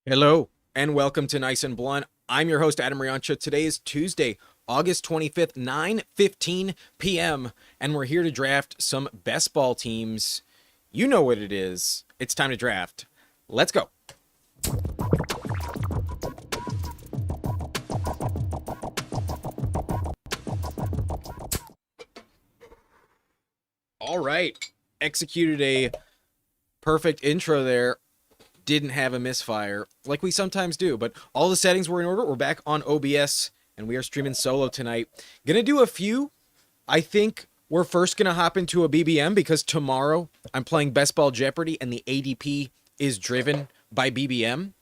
Hello, and welcome to Nice and Blunt. I'm your host, Adam Riancha. Today is Tuesday, August 25th, 9:15 p.m., and we're here to draft some best ball teams. You know what it is. It's time to draft. Let's go. All right. Executed a perfect intro there. Didn't have a misfire like we sometimes do, but all the settings were in order. We're back on OBS and we are streaming solo tonight. Gonna do a few. I think we're first gonna hop into a BBM because tomorrow I'm playing Best Ball Jeopardy and the ADP is driven by BBM.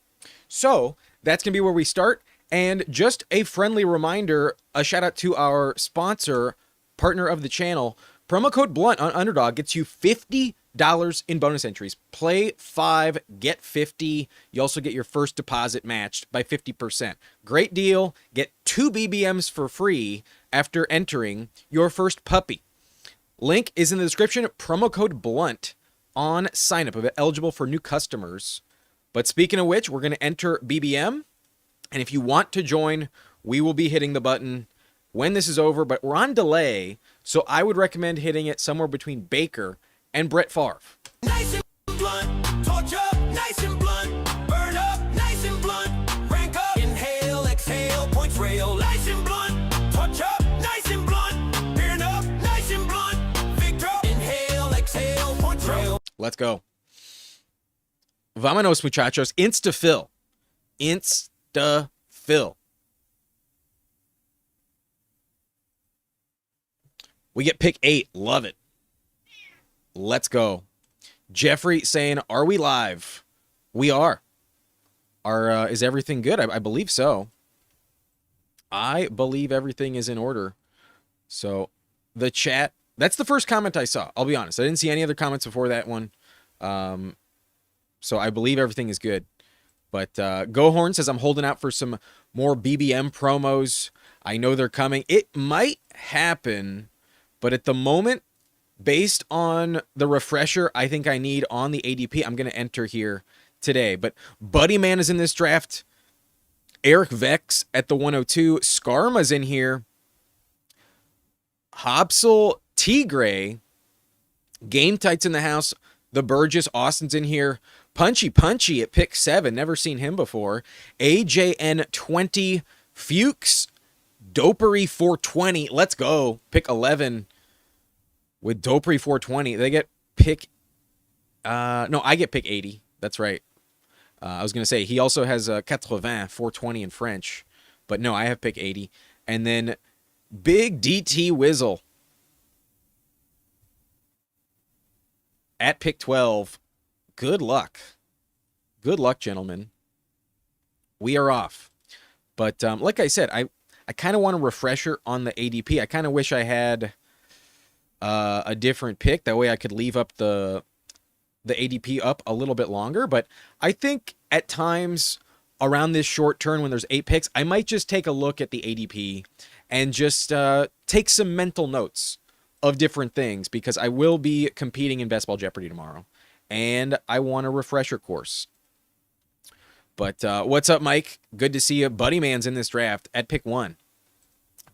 So that's gonna be where we start. And just a friendly reminder, a shout out to our sponsor, partner of the channel. Promo code BLUNT on Underdog gets you $50 in bonus entries. Play 5, get 50. You also get your first deposit matched by 50%. Great deal. Get 2 BBMs for free after entering your first puppy. Link is in the description. Promo code BLUNT on sign up. Eligible for new customers. But speaking of which, we're going to enter BBM. And if you want to join, we will be hitting the button when this is over. But we're on delay, so I would recommend hitting it somewhere between Baker and Brett Favre. Nice and blunt, torch up, nice and blunt, burn up, nice and blunt, rank up, inhale, exhale, points rail, nice and blunt, torch up, nice and blunt, burn up, nice and blunt, victor, inhale, exhale, points rail. Let's go. Vamonos, muchachos. Insta-fill. Insta-fill. We get pick 8. Love it. Let's go. Jeffrey saying, are we live? We are. Is everything good? I believe so. I believe everything is in order. So the chat, that's the first comment I saw. I'll be honest. I didn't see any other comments before that one. So I believe everything is good. But Gohorn says, I'm holding out for some more BBM promos. I know they're coming. It might happen, but at the moment, based on the refresher I think I need on the ADP, I'm going to enter here today. But Buddy Man is in this draft. Eric Vex at the 102. Skarma's in here. Hobsel, Tigray. Game Tight's in the house. The Burgess, Austin's in here. Punchy at pick 7. Never seen him before. AJN20. Fuchs. Dopery 420. Let's go. Pick 11. With Dopery 420, they get pick... no, I get pick 80. That's right. I was going to say, he also has 80, 420 in French. But no, I have pick 80. And then Big DT Wizzle at pick 12. Good luck. Good luck, gentlemen. We are off. But like I said, I kind of want a refresher on the ADP. I kind of wish I had... a different pick. That way I could leave up the ADP up a little bit longer. But I think at times around this short turn when there's 8 picks, I might just take a look at the ADP and just take some mental notes of different things because I will be competing in Best Ball Jeopardy tomorrow. And I want a refresher course. But what's up, Mike? Good to see you. Buddy Man's in this draft at pick 1.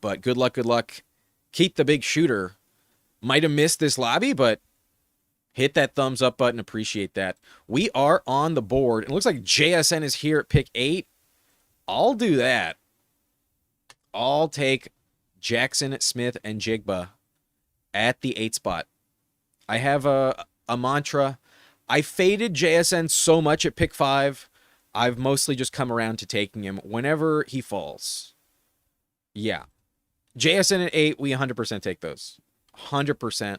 But good luck, good luck. Keep the big shooter. Might have missed this lobby, but hit that thumbs up button. Appreciate that. We are on the board. It looks like JSN is here at pick 8. I'll do that. I'll take Jackson, Smith, and Jigba at the 8 spot. I have a mantra. I faded JSN so much at pick 5. I've mostly just come around to taking him whenever he falls. Yeah. JSN at 8, we 100% take those. 100%.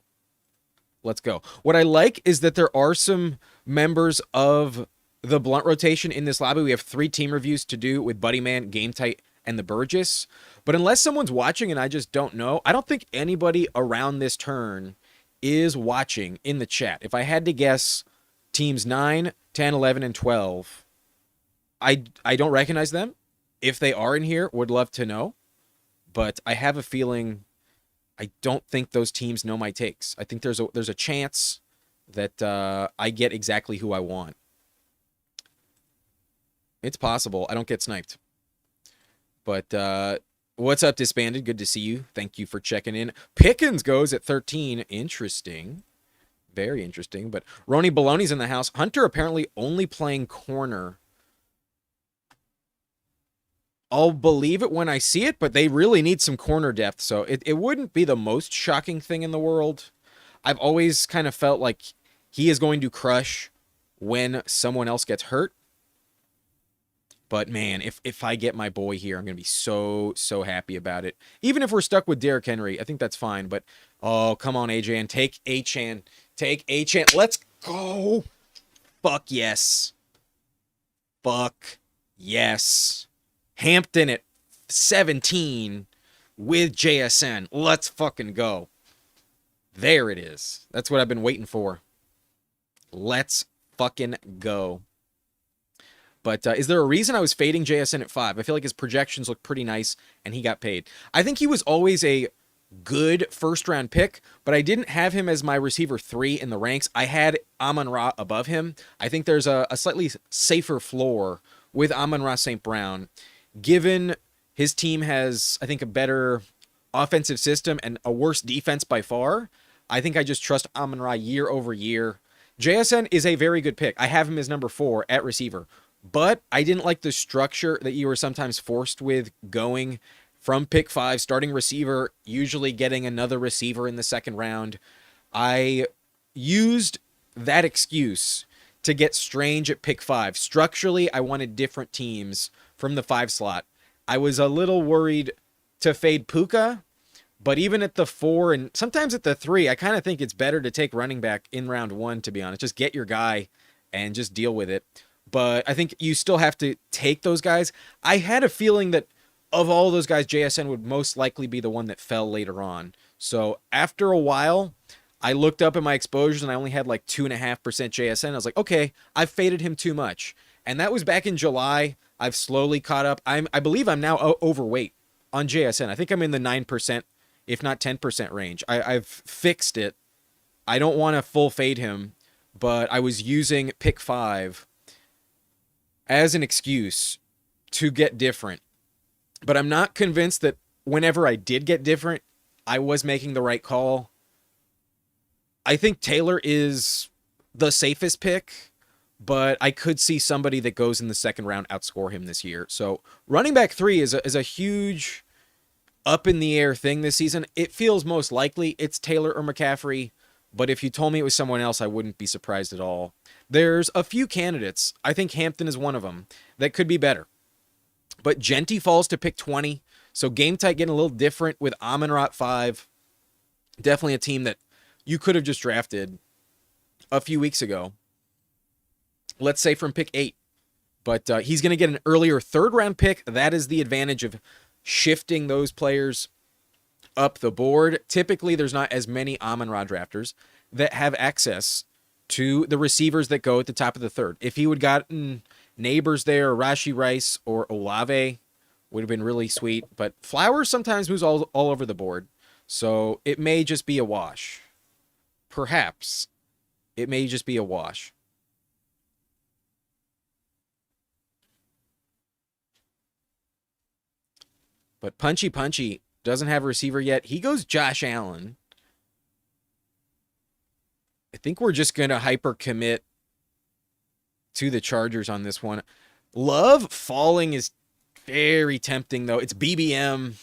Let's go. What I like is that there are some members of the Blunt rotation in this lobby. We have 3 team reviews to do with Buddy Man, Game Tight, and the Burgess. But unless someone's watching and I just don't know, I don't think anybody around this turn is watching in the chat. If I had to guess, teams 9, 10, 11, and 12, I don't recognize them. If they are in here, would love to know. But I have a feeling... I don't think those teams know my takes. I think there's a chance that I get exactly who I want. It's possible. I don't get sniped. But what's up, Disbanded? Good to see you. Thank you for checking in. Pickens goes at 13. Interesting. Very interesting. But Roni Baloney's in the house. Hunter apparently only playing corner. I'll believe it when I see it, but they really need some corner depth. So it wouldn't be the most shocking thing in the world. I've always kind of felt like he is going to crush when someone else gets hurt. But man, if I get my boy here, I'm going to be so happy about it. Even if we're stuck with Derrick Henry, I think that's fine. But, oh, come on, AJ, and take Achan. Take Achan. Let's go. Fuck yes. Fuck yes. Hampton at 17 with JSN. Let's fucking go. There it is. That's what I've been waiting for. Let's fucking go. But is there a reason I was fading JSN at 5? I feel like his projections look pretty nice, and he got paid. I think he was always a good first-round pick, but I didn't have him as my receiver 3 in the ranks. I had Amon-Ra above him. I think there's a slightly safer floor with Amon-Ra St. Brown, given his team has, I think, a better offensive system and a worse defense by far. I think I just trust Amon-Ra year over year. JSN is a very good pick. I have him as number 4 at receiver. But I didn't like the structure that you were sometimes forced with going from pick 5, starting receiver, usually getting another receiver in the second round. I used that excuse to get Strange at pick 5. Structurally, I wanted different teams from the 5 slot. I was a little worried to fade Puka, but even at the 4 and sometimes at the 3, I kind of think it's better to take running back in round 1, to be honest. Just get your guy and just deal with it. But I think you still have to take those guys. I had a feeling that of all those guys, JSN would most likely be the one that fell later on. So after a while, I looked up at my exposures and I only had like 2.5% JSN. I was like, okay, I've faded him too much. And that was back in July. I've slowly caught up. I believe I'm now overweight on JSN. I think I'm in the 9%, if not 10% range. I've fixed it. I don't want to full fade him, but I was using pick 5 as an excuse to get different. But I'm not convinced that whenever I did get different, I was making the right call. I think Taylor is the safest pick, but I could see somebody that goes in the second round outscore him this year. So running back 3 is a huge up in the air thing this season. It feels most likely it's Taylor or McCaffrey, but if you told me it was someone else, I wouldn't be surprised at all. There's a few candidates, I think Hampton is one of them, that could be better. But Genty falls to pick 20, so game type getting a little different with Amon-Ra at 5. Definitely a team that you could have just drafted a few weeks ago. Let's say from pick 8. But he's going to get an earlier third-round pick. That is the advantage of shifting those players up the board. Typically, there's not as many Amon-Ra drafters that have access to the receivers that go at the top of the third. If he would gotten Neighbors there, or Rashi Rice, or Olave, would have been really sweet. But Flowers sometimes moves all over the board, so it may just be a wash. Perhaps it may just be a wash. But Punchy doesn't have a receiver yet. He goes Josh Allen. I think we're just going to hyper commit to the Chargers on this one. Love falling is very tempting, though. It's BBM.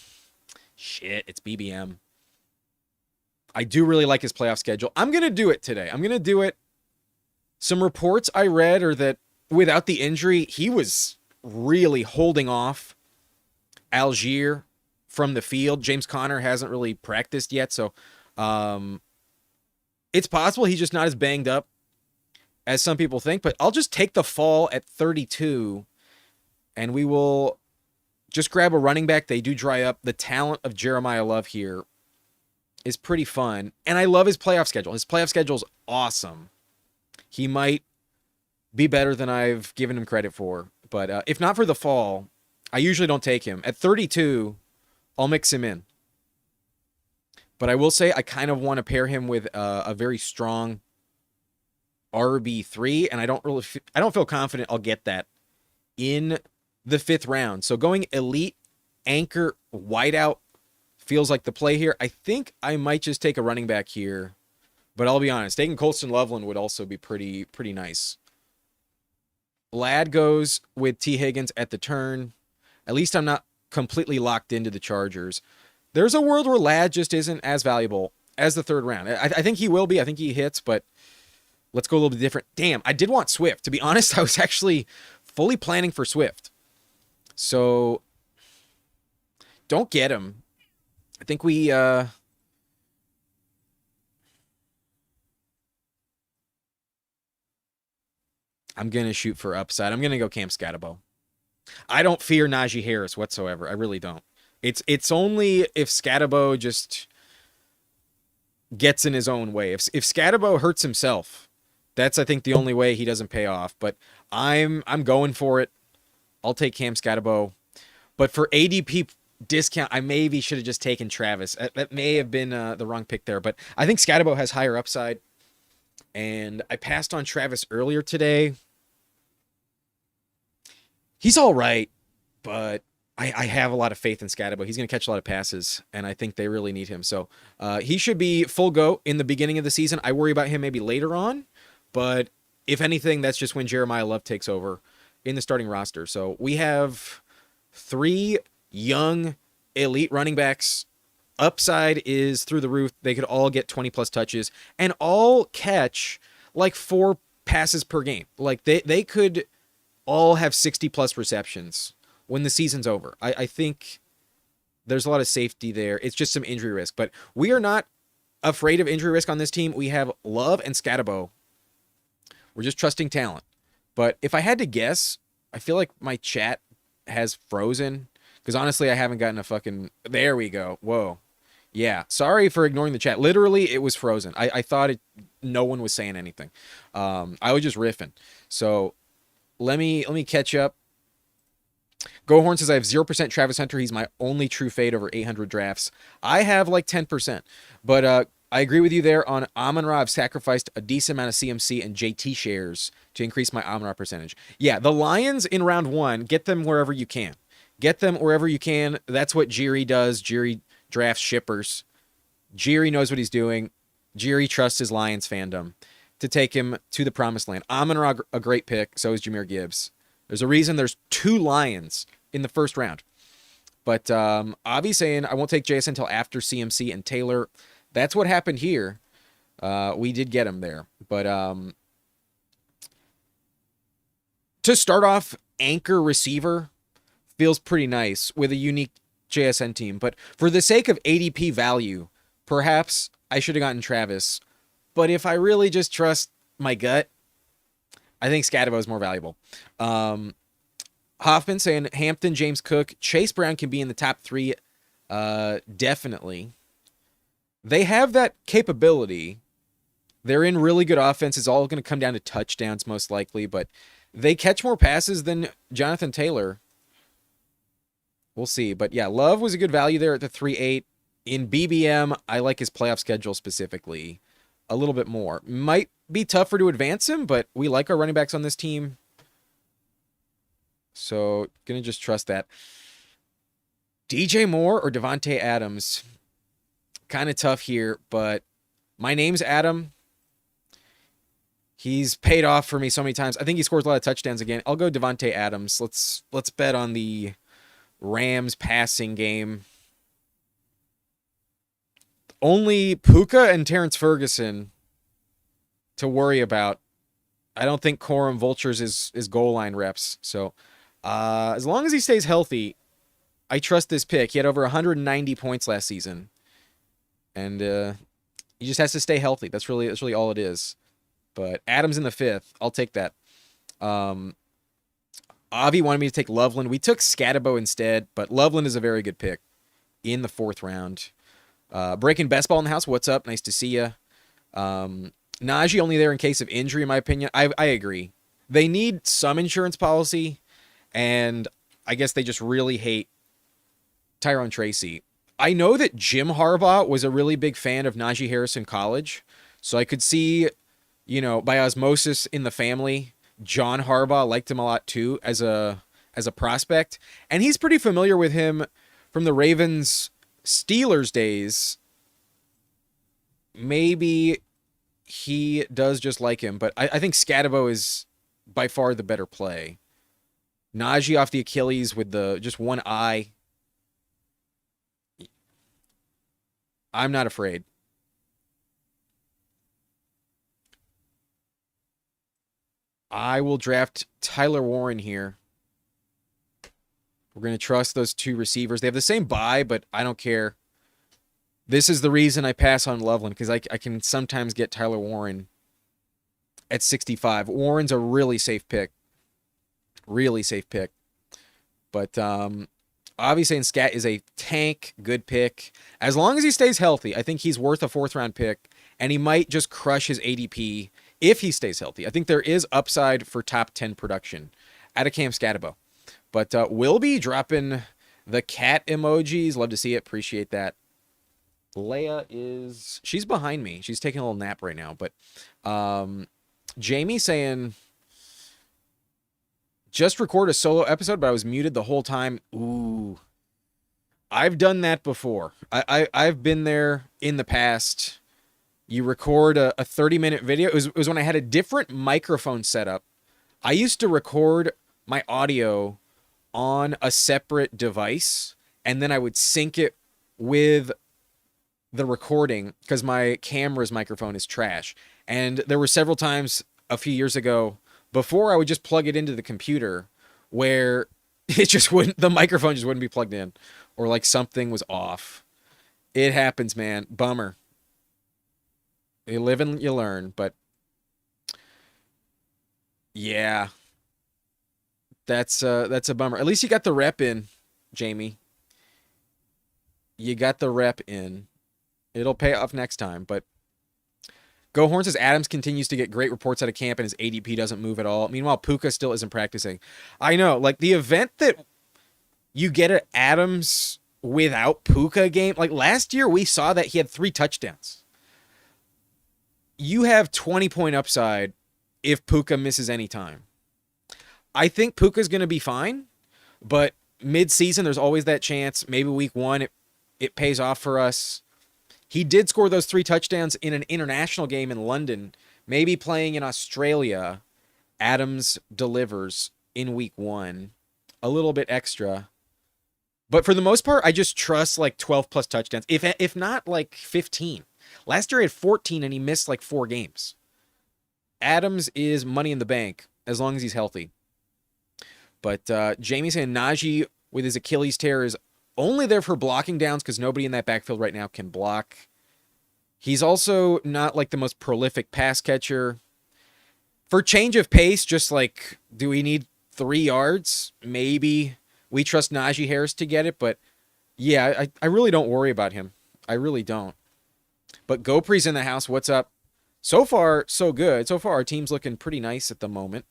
Shit, it's BBM. I do really like his playoff schedule. I'm going to do it today. I'm going to do it. Some reports I read are that without the injury, he was really holding off Algier from the field. James Conner hasn't really practiced yet, so it's possible he's just not as banged up as some people think, but I'll just take the fall at 32, and we will just grab a running back. They do dry up. The talent of Jeremiah Love here is pretty fun, and I love his playoff schedule. His playoff schedule is awesome. He might be better than I've given him credit for, but if not for the fall, I usually don't take him. At 32, I'll mix him in. But I will say I kind of want to pair him with a very strong RB3, and I don't feel confident I'll get that in the 5th round. So going elite, anchor, wideout feels like the play here. I think I might just take a running back here, but I'll be honest, taking Colston Loveland would also be pretty nice. Lad goes with T. Higgins at the turn. At least I'm not completely locked into the Chargers. There's a world where Lad just isn't as valuable as the 3rd round. I think he will be. I think he hits, but let's go a little bit different. Damn, I did want Swift. To be honest, I was actually fully planning for Swift. So don't get him. I think I'm going to shoot for upside. I'm going to go Cam Scatabo. I don't fear Najee Harris whatsoever. I really don't. It's only if Scatabo just gets in his own way. If Scatabo hurts himself, that's I think the only way he doesn't pay off. But I'm going for it. I'll take Cam Scatabo. But for ADP discount, I maybe should have just taken Travis. That may have been the wrong pick there. But I think Scatabo has higher upside. And I passed on Travis earlier today. He's all right, but I have a lot of faith in Scatabo. He's going to catch a lot of passes, and I think they really need him. So he should be full go in the beginning of the season. I worry about him maybe later on, but if anything, that's just when Jeremiah Love takes over in the starting roster. So we have 3 young elite running backs. Upside is through the roof. They could all get 20-plus touches and all catch like 4 passes per game. Like they could all have 60-plus receptions when the season's over. I think there's a lot of safety there. It's just some injury risk. But we are not afraid of injury risk on this team. We have Love and Scatabo. We're just trusting talent. But if I had to guess, I feel like my chat has frozen. Because honestly, I haven't gotten a fucking... There we go. Whoa. Yeah. Sorry for ignoring the chat. Literally, it was frozen. I thought no one was saying anything. I was just riffing. So let me catch up. Gohorn says I have 0% Travis Hunter. He's my only true fade over 800 drafts. I have like 10%. But I agree with you there on Amon-Ra. I've sacrificed a decent amount of CMC and JT shares to increase my Amon-Ra percentage. Yeah, the Lions in round 1, get them wherever you can. Get them wherever you can. That's what Jiri does. Jiri drafts shippers. Jiri knows what he's doing. Jiri trusts his Lions fandom to take him to the promised land. Amon-Ra, a great pick. So is Jahmyr Gibbs. There's a reason there's 2 Lions in the first round. But Avi saying I won't take JSN until after CMC and Taylor. That's what happened here. We did get him there. But to start off, anchor receiver feels pretty nice with a unique JSN team. But for the sake of ADP value, perhaps I should have gotten Travis. But if I really just trust my gut, I think Scatabo is more valuable. Hoffman saying Hampton, James Cook, Chase Brown can be in the top 3. Definitely. They have that capability. They're in really good offense. It's all going to come down to touchdowns most likely, but they catch more passes than Jonathan Taylor. We'll see. But yeah, Love was a good value there at the 3.8. In BBM, I like his playoff schedule specifically a little bit more. Might be tougher to advance him, but we like our running backs on this team. So, going to just trust that. DJ Moore or Devontae Adams? Kind of tough here, but my name's Adam. He's paid off for me so many times. I think he scores a lot of touchdowns again. I'll go Devontae Adams. Let's bet on the Rams passing game. Only Puka and Terrence Ferguson to worry about. I don't think Corum Vultures is goal line reps. So as long as he stays healthy, I trust this pick. He had over 190 points last season. And he just has to stay healthy. That's really all it is. But Adams in the 5th. I'll take that. Avi wanted me to take Loveland. We took Scatabo instead, but Loveland is a very good pick in the 4th round. Breaking Best Ball in the house. What's up? Nice to see you. Najee only there in case of injury, in my opinion. I agree. They need some insurance policy, and I guess they just really hate Tyrone Tracy. I know that Jim Harbaugh was a really big fan of Najee Harris in college, so I could see, by osmosis in the family, John Harbaugh liked him a lot too as a as a prospect, and he's pretty familiar with him from the Ravens Steelers days. Maybe he does just like him, but I think Scatabo is by far the better play. Najee off the Achilles with the just one eye. I'm not afraid. I will draft Tyler Warren here. We're going to trust those two receivers. They have the same bye, but I don't care. This is the reason I pass on Loveland, because I can sometimes get Tyler Warren at 65. Warren's a really safe pick. Really safe pick. But obviously, Scat is a tank, good pick. As long as he stays healthy, I think he's worth a 4th-round pick, and he might just crush his ADP if he stays healthy. I think there is upside for top 10 production out of Cam Scatabo. But we'll be dropping the cat emojis. Love to see it. Appreciate that. Leia she's behind me. She's taking a little nap right now. But Jamie saying, just record a solo episode, but I was muted the whole time. Ooh. I've done that before. I've been there in the past. You record a 30-minute video. It was when I had a different microphone setup. I used to record my audio on a separate device, and then I would sync it with the recording because my camera's microphone is trash. And there were several times a few years ago before I would just plug it into the computer where the microphone just wouldn't be plugged in, or like something was off. It happens, man. Bummer. You live and you learn, but yeah, that's a bummer. At least you got the rep in, Jamie. You got the rep in. It'll pay off next time, but Go Horn says Adams continues to get great reports out of camp and his ADP doesn't move at all. Meanwhile, Puka still isn't practicing. I know, like the event that you get at Adams without Puka game, like last year we saw that he had 3 touchdowns. You have 20-point upside if Puka misses any time. I think Puka's going to be fine, but mid-season there's always that chance. Maybe week 1 it pays off for us. He did score those 3 touchdowns in an international game in London. Maybe playing in Australia, Adams delivers in week 1. A little bit extra. But for the most part, I just trust like 12-plus touchdowns, if not like 15. Last year he had 14 and he missed like 4 games. Adams is money in the bank as long as he's healthy. But Jamie saying Najee with his Achilles tear is only there for blocking downs because nobody in that backfield right now can block. He's also not like the most prolific pass catcher. For change of pace, just like, do we need 3 yards? Maybe. We trust Najee Harris to get it, but yeah, I really don't worry about him. I really don't. But Gopre's in the house. What's up? So far, so good. So far, our team's looking pretty nice at the moment.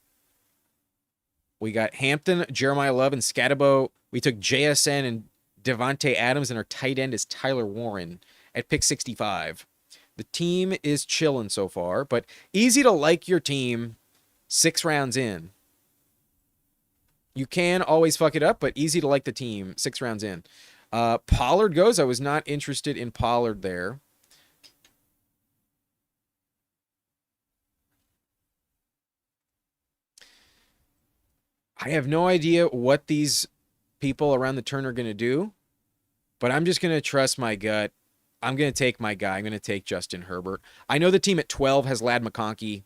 We got Hampton, Jeremiah Love, and Scatabo. We took JSN and Devontae Adams, and our tight end is Tyler Warren at pick 65. The team is chilling so far, but easy to like your team 6 rounds in. You can always fuck it up, but easy to like the team 6 rounds in. Pollard goes. I was not interested in Pollard there. I have no idea what these people around the turn are going to do, but I'm just going to trust my gut. I'm going to take my guy. I'm going to take Justin Herbert. I know the team at 12 has Ladd McConkey.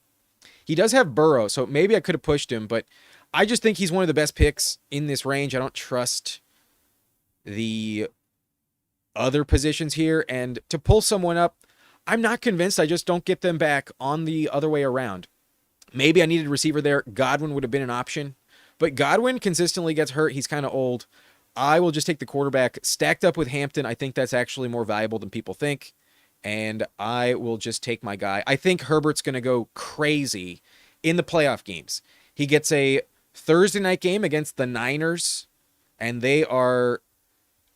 He does have Burrow, so maybe I could have pushed him, but I just think he's one of the best picks in this range. I don't trust the other positions here, and to pull someone up, I'm not convinced. I just don't get them back on the other way around. Maybe I needed a receiver there. Godwin would have been an option. But Godwin consistently gets hurt. He's kind of old. I will just take the quarterback. Stacked up with Hampton, I think that's actually more valuable than people think. And I will just take my guy. I think Herbert's going to go crazy in the playoff games. He gets a Thursday night game against the Niners, and they are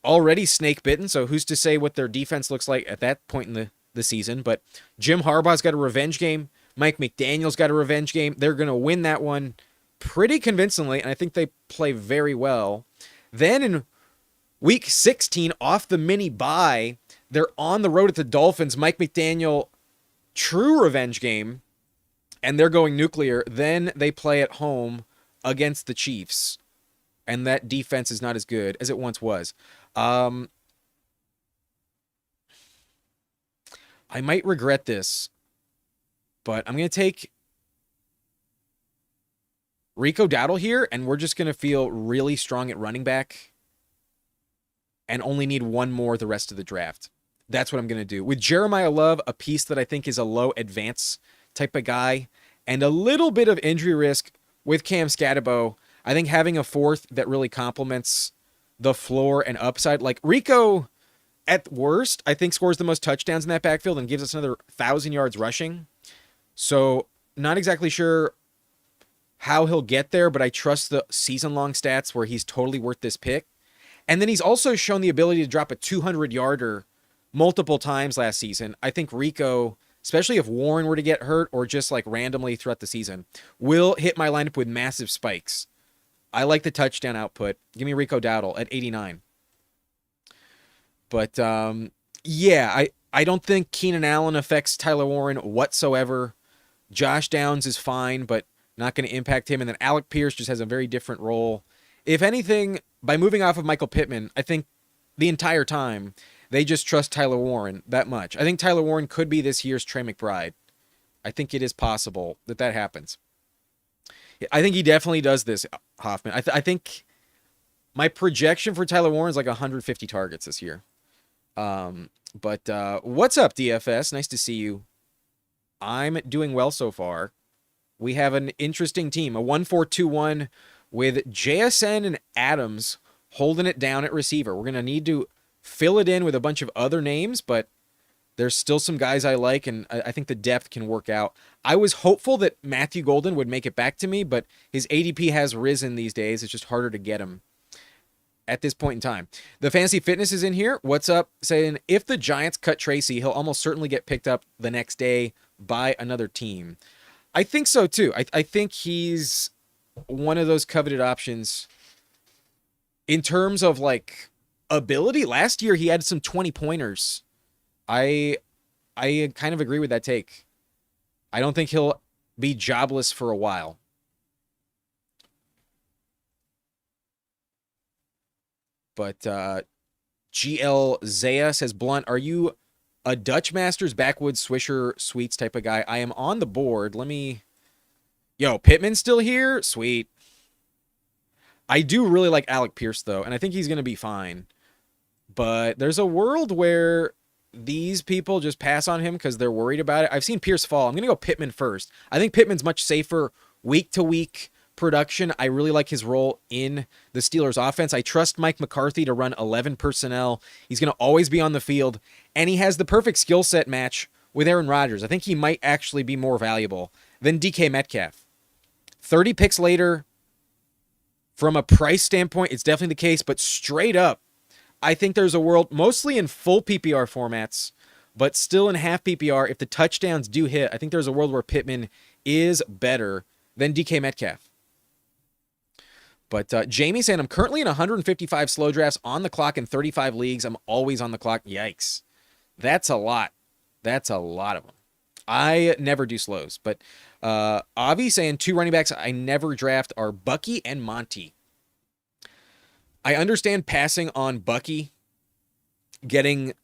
already snake bitten. So who's to say what their defense looks like at that point in the season? But Jim Harbaugh's got a revenge game. Mike McDaniel's got a revenge game. They're going to win that one. pretty convincingly, and I think they play very well. Then in week 16, off the mini bye, they're on the road at the Dolphins. Mike McDaniel, true revenge game, and they're going nuclear. Then they play at home against the Chiefs, and that defense is not as good as it once was. I might regret this, but I'm going to take Rico Dowdle here, and we're just going to feel really strong at running back and only need one more the rest of the draft. That's what I'm going to do. With Jeremiah Love, a piece that I think is a low advance type of guy, and a little bit of injury risk with Cam Scatterbo, I think having a fourth that really complements the floor and upside. Like Rico, at worst, I think scores the most touchdowns in that backfield and gives us another 1,000 yards rushing. So not exactly sure how he'll get there, but I trust the season-long stats where he's totally worth this pick. And then he's also shown the ability to drop a 200-yarder multiple times last season. I think Rico, especially if Warren were to get hurt or just like randomly throughout the season, will hit my lineup with massive spikes. I like the touchdown output. Give me Rico Dowdle at 89. But yeah, I don't think Keenan Allen affects Tyler Warren whatsoever. Josh Downs is fine, but not going to impact him. And then Alec Pierce just has a very different role. If anything, by moving off of Michael Pittman, I think the entire time they just trust Tyler Warren that much. I think Tyler Warren could be this year's Trey McBride. I think it is possible that that happens. I think he definitely does this, Hoffman. I think my projection for Tyler Warren is like 150 targets this year. But what's up, DFS? Nice to see you. I'm doing well so far. We have an interesting team, a 1-4-2-1 with JSN and Adams holding it down at receiver. We're going to need to fill it in with a bunch of other names, but there's still some guys I like, and I think the depth can work out. I was hopeful that Matthew Golden would make it back to me, but his ADP has risen these days. It's just harder to get him at this point in time. The Fantasy Fitness is in here. What's up? Saying, if the Giants cut Tracy, he'll almost certainly get picked up the next day by another team. I think so, too. I think he's one of those coveted options in terms of, like, ability. Last year, he had some 20-pointers. I kind of agree with that take. I don't think he'll be jobless for a while. But GL Zaya says, Blunt, are you a Dutch Masters Backwoods Swisher Sweets type of guy? I am on the board. Let me... Yo, Pittman's still here? Sweet. I do really like Alec Pierce, though, and I think he's going to be fine. But there's a world where these people just pass on him because they're worried about it. I've seen Pierce fall. I'm going to go Pittman first. I think Pittman's much safer week-to-week production. I really like his role in the Steelers offense. I trust Mike McCarthy to run 11 personnel. He's going to always be on the field, and he has the perfect skill set match with Aaron Rodgers. I think he might actually be more valuable than DK Metcalf. 30 picks later, from a price standpoint, it's definitely the case, but straight up, I think there's a world, mostly in full PPR formats, but still in half PPR, if the touchdowns do hit, I think there's a world where Pittman is better than DK Metcalf. But Jamie saying, I'm currently in 155 slow drafts on the clock in 35 leagues. I'm always on the clock. Yikes. That's a lot. That's a lot of them. I never do slows. But Avi saying 2 running backs I never draft are Bucky and Monty. I understand passing on Bucky. Getting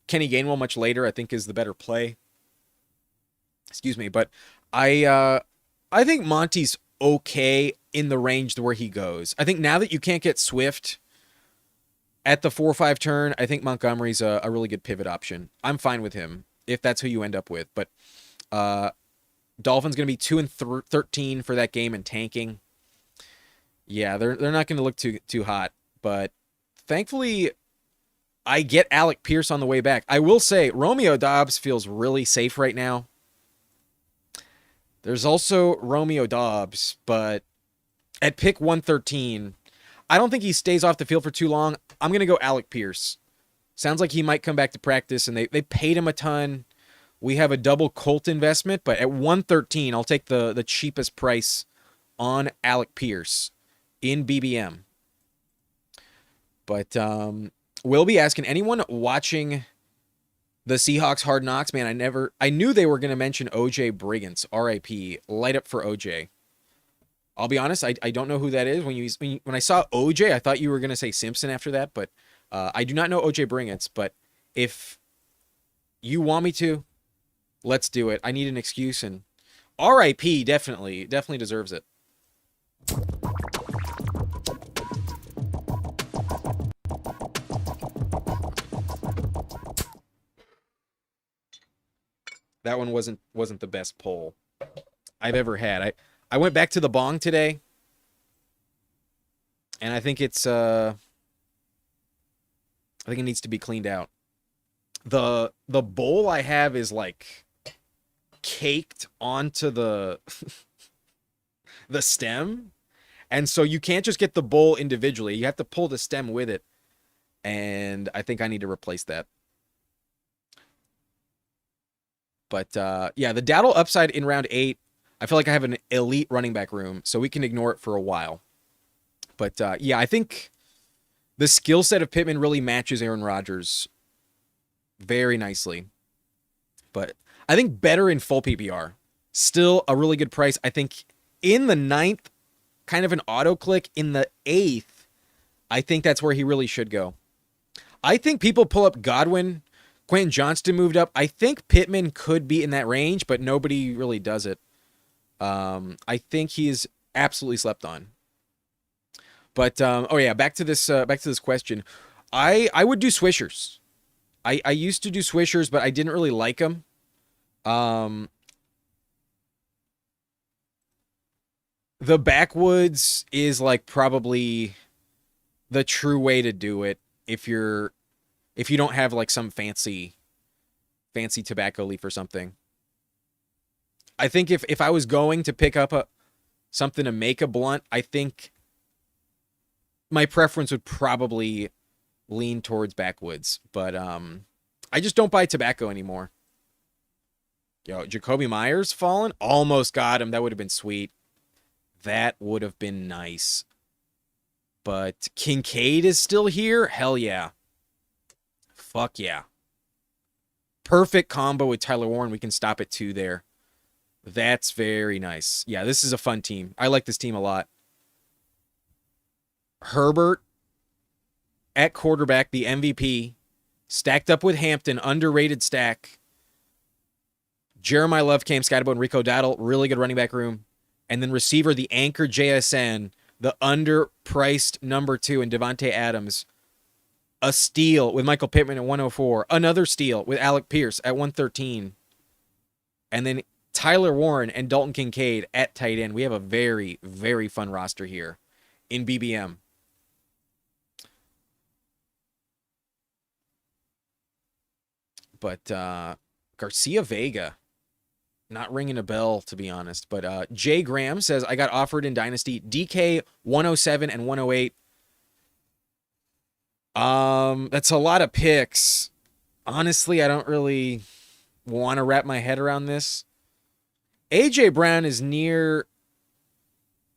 Kenny Gainwell much later, I think, is the better play. Excuse me. But I think Monty's okay in the range to where he goes. I think now that you can't get Swift at the 4-5 turn, I think Montgomery's a really good pivot option. I'm fine with him if that's who you end up with. But Dolphins going to be 2-13 for that game and tanking. Yeah, they're not going to look too hot. But thankfully, I get Alec Pierce on the way back. I will say Romeo Doubs feels really safe right now. There's also Romeo Doubs, but at pick 113, I don't think he stays off the field for too long. I'm going to go Alec Pierce. Sounds like he might come back to practice, and they paid him a ton. We have a double Colt investment, but at 113, I'll take the cheapest price on Alec Pierce in BBM. But we'll be asking anyone watching the Seahawks Hard Knocks, man. I knew they were going to mention OJ Brigance, RIP, light up for OJ. I'll be honest, I don't know who that is. When I saw OJ, I thought you were going to say Simpson after that, but I do not know OJ Brigance. But if you want me to, let's do it. I need an excuse, and RIP definitely deserves it. That one wasn't the best poll I've ever had. I went back to the bong today, and I think it needs to be cleaned out. The bowl I have is like caked onto the the stem, and so you can't just get the bowl individually. You have to pull the stem with it, and I think I need to replace that. But yeah, the Dowdle upside in round 8, I feel like I have an elite running back room, so we can ignore it for a while. But yeah, I think the skill set of Pittman really matches Aaron Rodgers very nicely. But I think better in full PPR. Still a really good price. I think in the 9th, kind of an auto click. In the 8th, I think that's where he really should go. I think people pull up Godwin. Quentin Johnston moved up. I think Pittman could be in that range, but nobody really does it. I think he's absolutely slept on. But oh yeah, back to this question. I would do swishers. I used to do swishers, but I didn't really like them. The backwoods is like probably the true way to do it if you don't have like some fancy tobacco leaf or something. I think if I was going to pick up something to make a blunt, I think my preference would probably lean towards backwoods. But I just don't buy tobacco anymore. Yo, Jacoby Myers fallen? Almost got him. That would have been sweet. That would have been nice. But Kincaid is still here? Hell yeah. Fuck yeah. Perfect combo with Tyler Warren. We can stop at 2 there. That's very nice. Yeah, this is a fun team. I like this team a lot. Herbert at quarterback, the MVP. Stacked up with Hampton, underrated stack. Jeremiah Love, Cam Scatterbo, and Rico Dowdle, really good running back room. And then receiver, the anchor JSN, the underpriced number 2, and Devontae Adams. A steal with Michael Pittman at 104. Another steal with Alec Pierce at 113. And then Tyler Warren and Dalton Kincaid at tight end. We have a very, very fun roster here in BBM. But Garcia Vega, not ringing a bell, to be honest. But Jay Graham says, I got offered in Dynasty DK 107 and 108. That's a lot of picks. Honestly, I don't really want to wrap my head around this. AJ Brown is near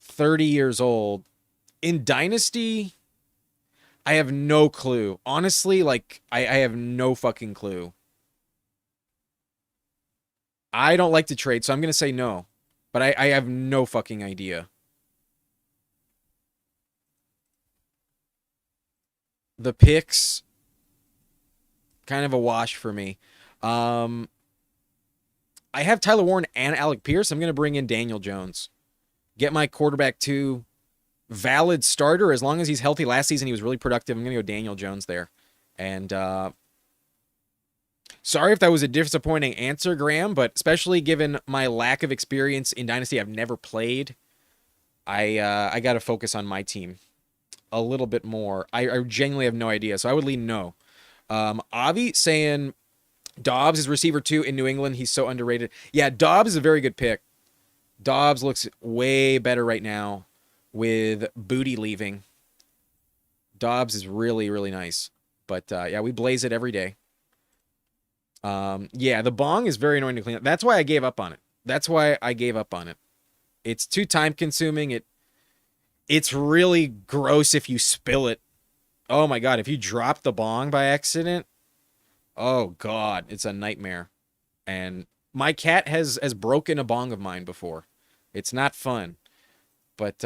30 years old. In Dynasty, I have no clue. Honestly, like, I have no fucking clue. I don't like to trade, so I'm going to say no. But I have no fucking idea. The picks, kind of a wash for me. I have Tyler Warren and Alec Pierce. I'm going to bring in Daniel Jones. Get my quarterback 2. Valid starter as long as he's healthy. Last season he was really productive. I'm going to go Daniel Jones there. And sorry if that was a disappointing answer, Graham, but especially given my lack of experience in Dynasty, I've never played. I got to focus on my team a little bit more. I genuinely have no idea, so I would lean no. Avi saying Dobbs is receiver 2 in New England. He's so underrated. Yeah, Dobbs is a very good pick. Dobbs looks way better right now with Booty leaving. Dobbs is really, really nice. But yeah, we blaze it every day. Yeah, the bong is very annoying to clean up. That's why I gave up on it. It's too time consuming. It's really gross if you spill it. Oh my god, if you drop the bong by accident, oh god, it's a nightmare. And my cat has broken a bong of mine before. It's not fun. But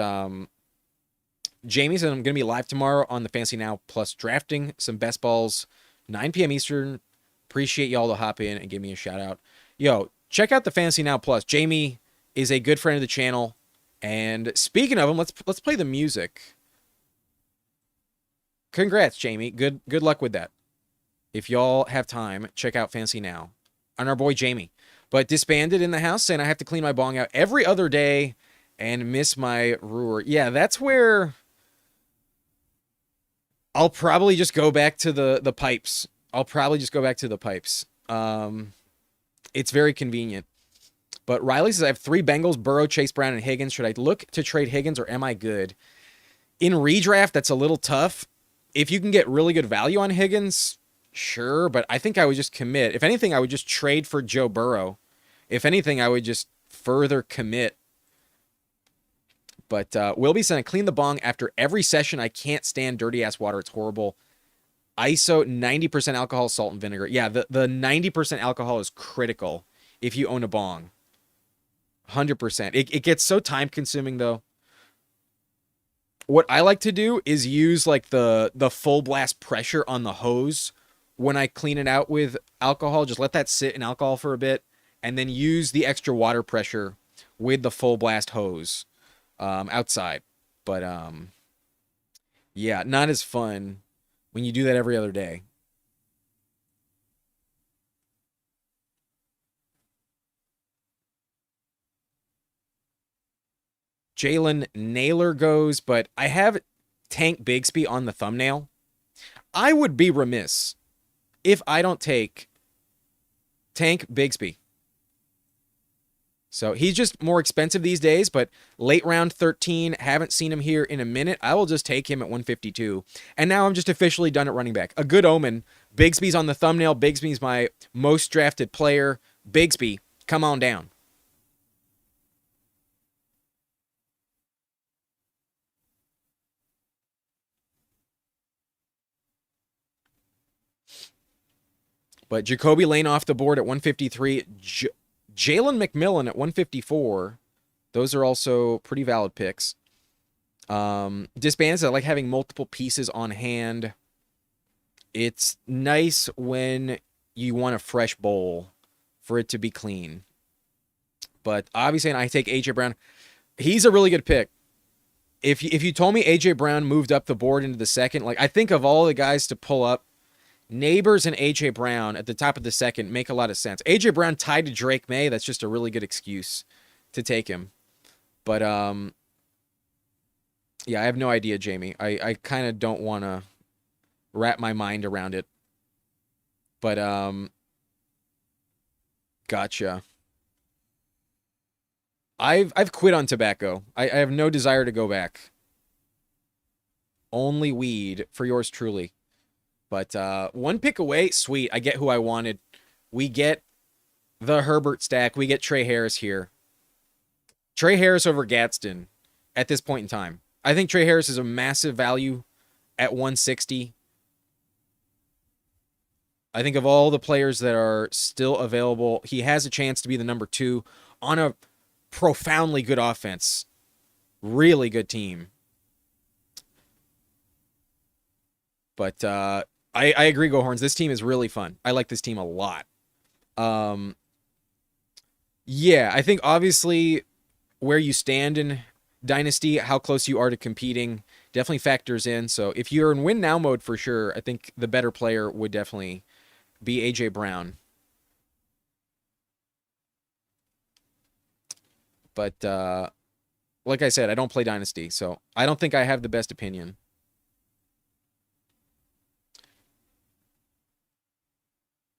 Jamie said I'm gonna be live tomorrow on the Fancy Now Plus drafting some best balls, 9 p.m. Eastern. Appreciate y'all to hop in and give me a shout out. Yo, check out the Fancy Now Plus. Jamie is a good friend of the channel. And speaking of him, let's play the music. Congrats, Jamie. Good luck with that. If y'all have time, check out Fancy Now. On our boy Jamie. But disbanded in the house, saying I have to clean my bong out every other day and miss my brewer. Yeah, that's where I'll probably just go back to the pipes. I'll probably just go back to the pipes. It's very convenient. But Riley says, I have 3 Bengals, Burrow, Chase Brown, and Higgins. Should I look to trade Higgins or am I good? In redraft, that's a little tough. If you can get really good value on Higgins, sure. But I think I would just commit. If anything, I would just trade for Joe Burrow. If anything, I would just further commit. But Wilby said, I clean the bong after every session. I can't stand dirty-ass water. It's horrible. ISO, 90% alcohol, salt, and vinegar. Yeah, the 90% alcohol is critical if you own a bong. 100%. It gets so time consuming though. What I like to do is use like the full blast pressure on the hose when I clean it out with alcohol. Just let that sit in alcohol for a bit and then use the extra water pressure with the full blast hose outside. But yeah, not as fun when you do that every other day. Jalen Naylor goes, but I have Tank Bigsby on the thumbnail. I would be remiss if I don't take Tank Bigsby. So he's just more expensive these days, but late round 13, haven't seen him here in a minute. I will just take him at 152. And now I'm just officially done at running back. A good omen. Bigsby's on the thumbnail. Bigsby's my most drafted player. Bigsby, come on down. But Jacoby Lane off the board at 153. Jalen McMillan at 154. Those are also pretty valid picks. Disbands, I like having multiple pieces on hand. It's nice when you want a fresh bowl for it to be clean. But obviously, and I take A.J. Brown. He's a really good pick. If you told me A.J. Brown moved up the board into the second, like I think of all the guys to pull up, Neighbors and A.J. Brown at the top of the second make a lot of sense. A.J. Brown tied to Drake May, that's just a really good excuse to take him. But, yeah, I have no idea, Jamie. I kind of don't want to wrap my mind around it. But, gotcha. I've quit on tobacco. I have no desire to go back. Only weed for yours truly. But one pick away, sweet. I get who I wanted. We get the Herbert stack. We get Trey Harris here. Trey Harris over Gadsden at this point in time. I think Trey Harris is a massive value at 160. I think of all the players that are still available, he has a chance to be the number 2 on a profoundly good offense. Really good team. But I agree, Go Horns. This team is really fun. I like this team a lot. Yeah, I think obviously where you stand in Dynasty, how close you are to competing, definitely factors in. So if you're in win now mode for sure, I think the better player would definitely be A.J. Brown. But like I said, I don't play Dynasty, so I don't think I have the best opinion.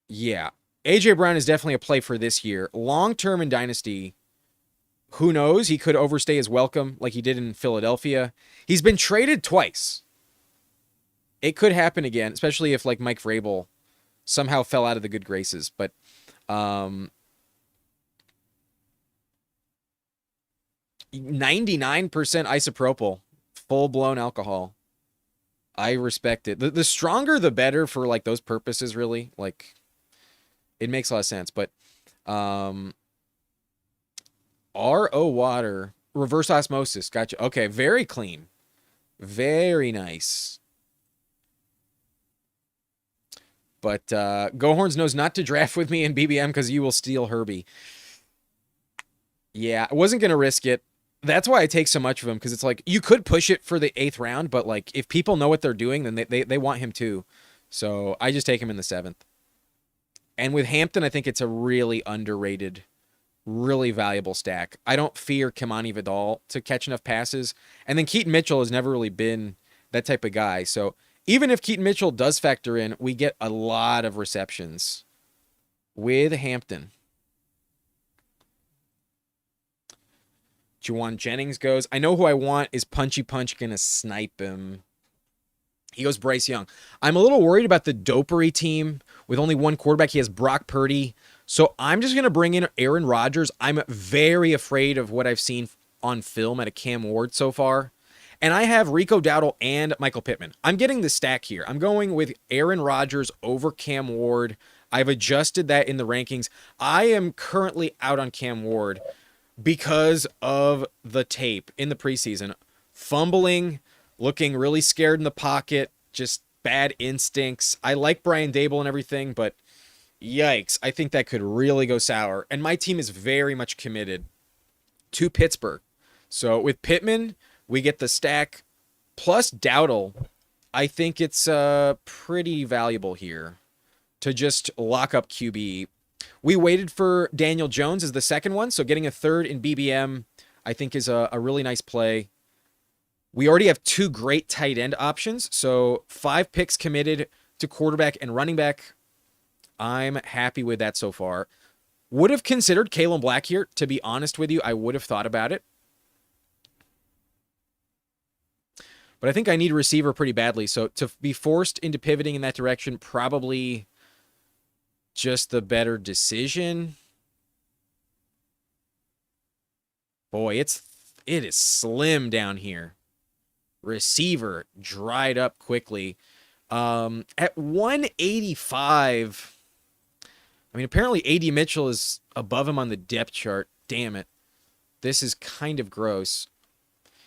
Yeah. A.J. Brown is definitely a play for this year. Long-term in Dynasty, who knows? He could overstay his welcome like he did in Philadelphia. He's been traded twice. It could happen again, especially if like Mike Vrabel somehow fell out of the good graces. But, 99% isopropyl, full blown alcohol. I respect it. The stronger the better for like those purposes, really. Like it makes a lot of sense. But um RO water, reverse osmosis. Gotcha. Okay, very clean. Very nice. But Gohorns knows not to draft with me in BBM because you will steal Herbie. Yeah, I wasn't gonna risk it. That's why I take so much of him, because it's like you could push it for the 8th round, but like if people know what they're doing, then they want him too. So I just take him in the 7th. And with Hampton, I think it's a really underrated, really valuable stack. I don't fear Kimani Vidal to catch enough passes. And then Keaton Mitchell has never really been that type of guy. So even if Keaton Mitchell does factor in, we get a lot of receptions with Hampton. Juwan Jennings goes. I know who I want. Is Punchy Punch going to snipe him? He goes Bryce Young. I'm a little worried about the Dopery team with only one quarterback. He has Brock Purdy. So I'm just going to bring in Aaron Rodgers. I'm very afraid of what I've seen on film at a Cam Ward so far. And I have Rico Dowdle and Michael Pittman. I'm getting the stack here. I'm going with Aaron Rodgers over Cam Ward. I've adjusted that in the rankings. I am currently out on Cam Ward because of the tape in the preseason. Fumbling, looking really scared in the pocket, just bad instincts. I like Brian Dable and everything, but yikes, I think that could really go sour. And my team is very much committed to Pittsburgh. So with Pittman, we get the stack plus Dowdle. I think it's pretty valuable here to just lock up QB. We waited for Daniel Jones as the second one, so getting a third in BBM I think is a really nice play. We already have 2 great tight end options, so 5 picks committed to quarterback and running back. I'm happy with that so far. Would have considered Kalen Black here, to be honest with you. I would have thought about it. But I think I need a receiver pretty badly, so to be forced into pivoting in that direction, probably just the better decision. Boy, it is slim down here. Receiver dried up quickly. At 185, I mean, apparently A.D. Mitchell is above him on the depth chart. Damn it. This is kind of gross.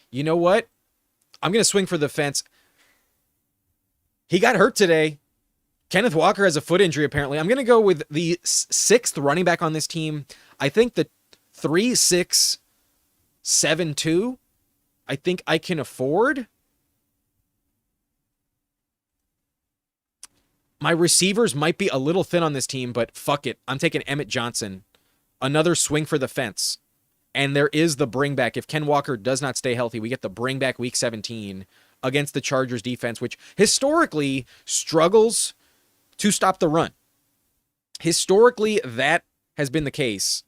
You know what? I'm going to swing for the fence. He got hurt today. Kenneth Walker has a foot injury, apparently. I'm going to go with the 6th running back on this team. I think the 3-6-7-2, I think I can afford. My receivers might be a little thin on this team, but fuck it. I'm taking Emmett Johnson. Another swing for the fence. And there is the bring back. If Ken Walker does not stay healthy, we get the bring back week 17 against the Chargers defense, which historically struggles to stop the run. Historically, that has been the case.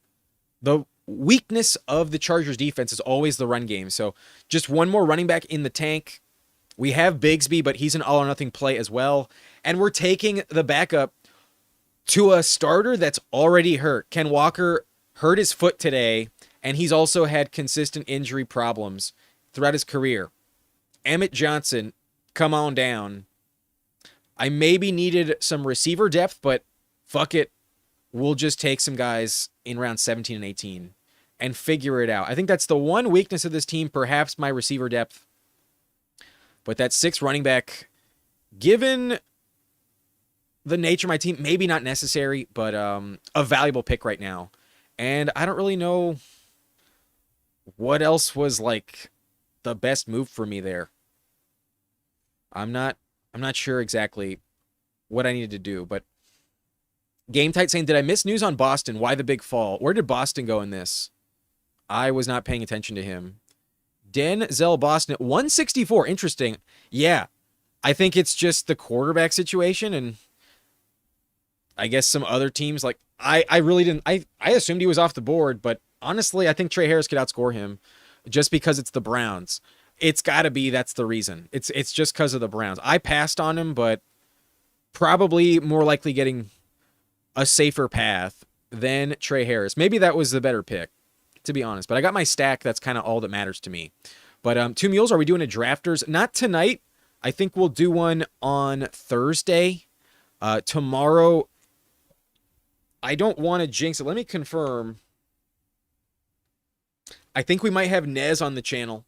The weakness of the Chargers defense is always the run game. So just one more running back in the tank. We have Bigsby, but he's an all or nothing play as well. And we're taking the backup to a starter that's already hurt. Ken Walker hurt his foot today, and he's also had consistent injury problems throughout his career. Emmett Johnson, come on down. I maybe needed some receiver depth, but fuck it. We'll just take some guys in round 17 and 18 and figure it out. I think that's the one weakness of this team, perhaps my receiver depth. But that 6 running back, given the nature of my team, maybe not necessary, but a valuable pick right now. And I don't really know what else was like the best move for me there. I'm not sure exactly what I needed to do, but Game Tight saying, did I miss news on Boston? Why the big fall? Where did Boston go in this? I was not paying attention to him. Denzel Boston at 164. Interesting. Yeah, I think it's just the quarterback situation, and I guess some other teams, like, I really didn't, I assumed he was off the board, but honestly, I think Trey Harris could outscore him just because it's the Browns. It's got to be that's the reason. It's just because of the Browns. I passed on him, but probably more likely getting a safer path than Trey Harris. Maybe that was the better pick. to be honest. But I got my stack. That's kind of all that matters to me. But Two Mules, are we doing a drafters? Not tonight. I think we'll do one on Thursday. Tomorrow, I don't want to jinx it. Let me confirm. I think we might have Nez on the channel.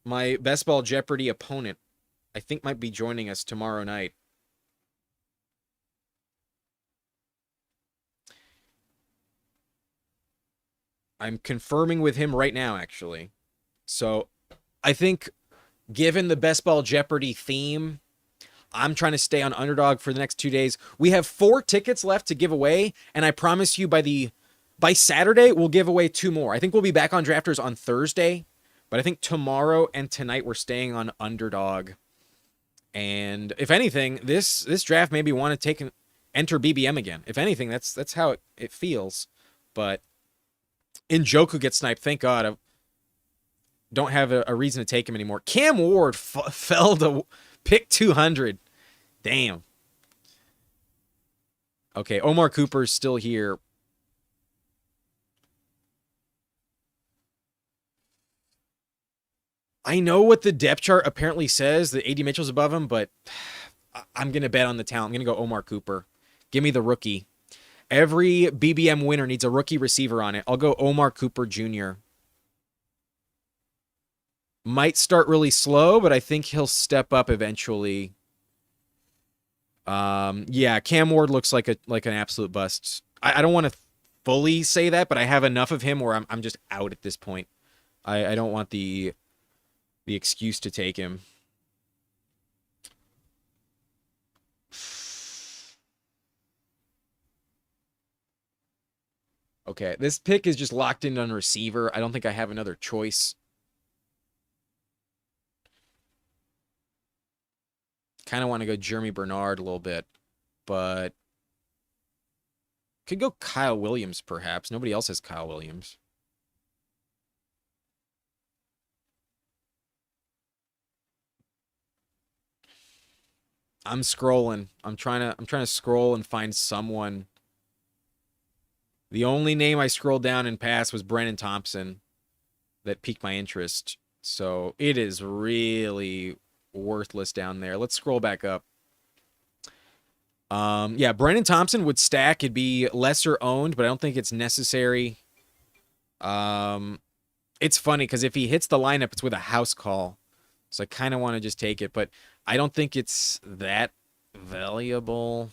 My Best Ball Jeopardy opponent, I think, might be joining us tomorrow night. I'm confirming with him right now, actually. So I think, given the Best Ball Jeopardy theme, I'm trying to stay on Underdog for the next 2 days. We have 4 tickets left to give away, and I promise you by Saturday, we'll give away 2 more. I think we'll be back on Drafters on Thursday, but I think tomorrow and tonight we're staying on Underdog. And if anything, this draft made me want to enter BBM again. If anything, that's how it feels. But Njoku gets sniped. Thank God. I don't have a reason to take him anymore. Cam Ward fell to pick 200. Damn. Okay, Omar Cooper's still here. I know what the depth chart apparently says, that AD Mitchell's above him, but I'm going to bet on the talent. I'm going to go Omar Cooper. Give me the rookie. Every BBM winner needs a rookie receiver on it. I'll go Omar Cooper Jr. Might start really slow, but I think he'll step up eventually. Yeah, Cam Ward looks like an absolute bust. I don't want to fully say that, but I have enough of him where I'm just out at this point. I don't want the excuse to take him. Okay, this pick is just locked in on receiver. I don't think I have another choice. Kind of want to go Jeremy Bernard a little bit, but could go Kyle Williams perhaps. Nobody else has Kyle Williams. I'm scrolling. I'm trying to scroll and find someone. The only name I scrolled down and passed was Brennan Thompson that piqued my interest. So it is really worthless down there. Let's scroll back up. Yeah, Brennan Thompson would stack. It'd be lesser owned, but I don't think it's necessary. It's funny because if he hits the lineup, it's with a house call. So I kind of want to just take it, but I don't think it's that valuable.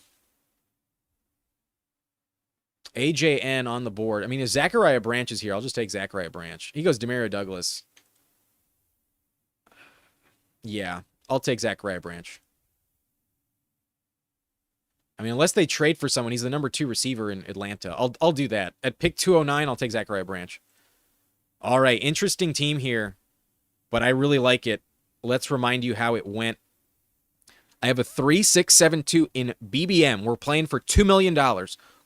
AJN on the board. I mean, if Zachariah Branch is here, I'll just take Zachariah Branch. He goes Demario Douglas. Yeah, I'll take Zachariah Branch. I mean, unless they trade for someone, he's the number 2 receiver in Atlanta. I'll do that. At pick 209, I'll take Zachariah Branch. All right, interesting team here, but I really like it. Let's remind you how it went. I have a 3-6-7-2 in BBM. We're playing for $2 million.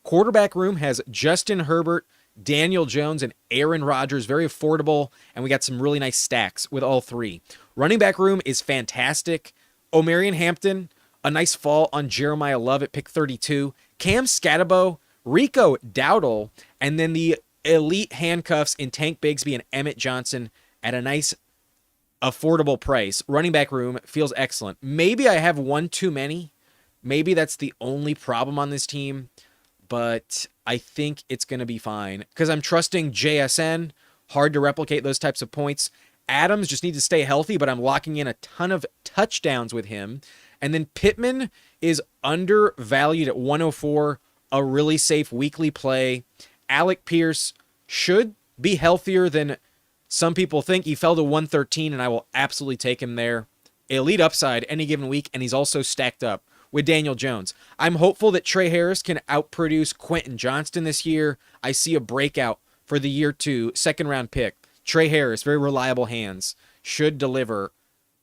Quarterback room has Justin Herbert, Daniel Jones, and Aaron Rodgers. Very affordable, and we got some really nice stacks with all 3. Running back room is fantastic. Omarion Hampton, a nice fall on Jeremiah Love at pick 32. Cam Scatabo, Rico Dowdle, and then the elite handcuffs in Tank Bigsby and Emmett Johnson at a nice affordable price. Running back room feels excellent. Maybe I have one too many. Maybe that's the only problem on this team, but I think it's going to be fine because I'm trusting JSN. Hard to replicate those types of points. Adams just needs to stay healthy, but I'm locking in a ton of touchdowns with him. And then Pittman is undervalued at 104, a really safe weekly play. Alec Pierce should be healthier than some people think. He fell to 113, and I will absolutely take him there. Elite upside any given week, and he's also stacked up with Daniel Jones. I'm hopeful that Trey Harris can outproduce Quentin Johnston this year. I see a breakout for the year 2, second-round pick. Trey Harris, very reliable hands, should deliver.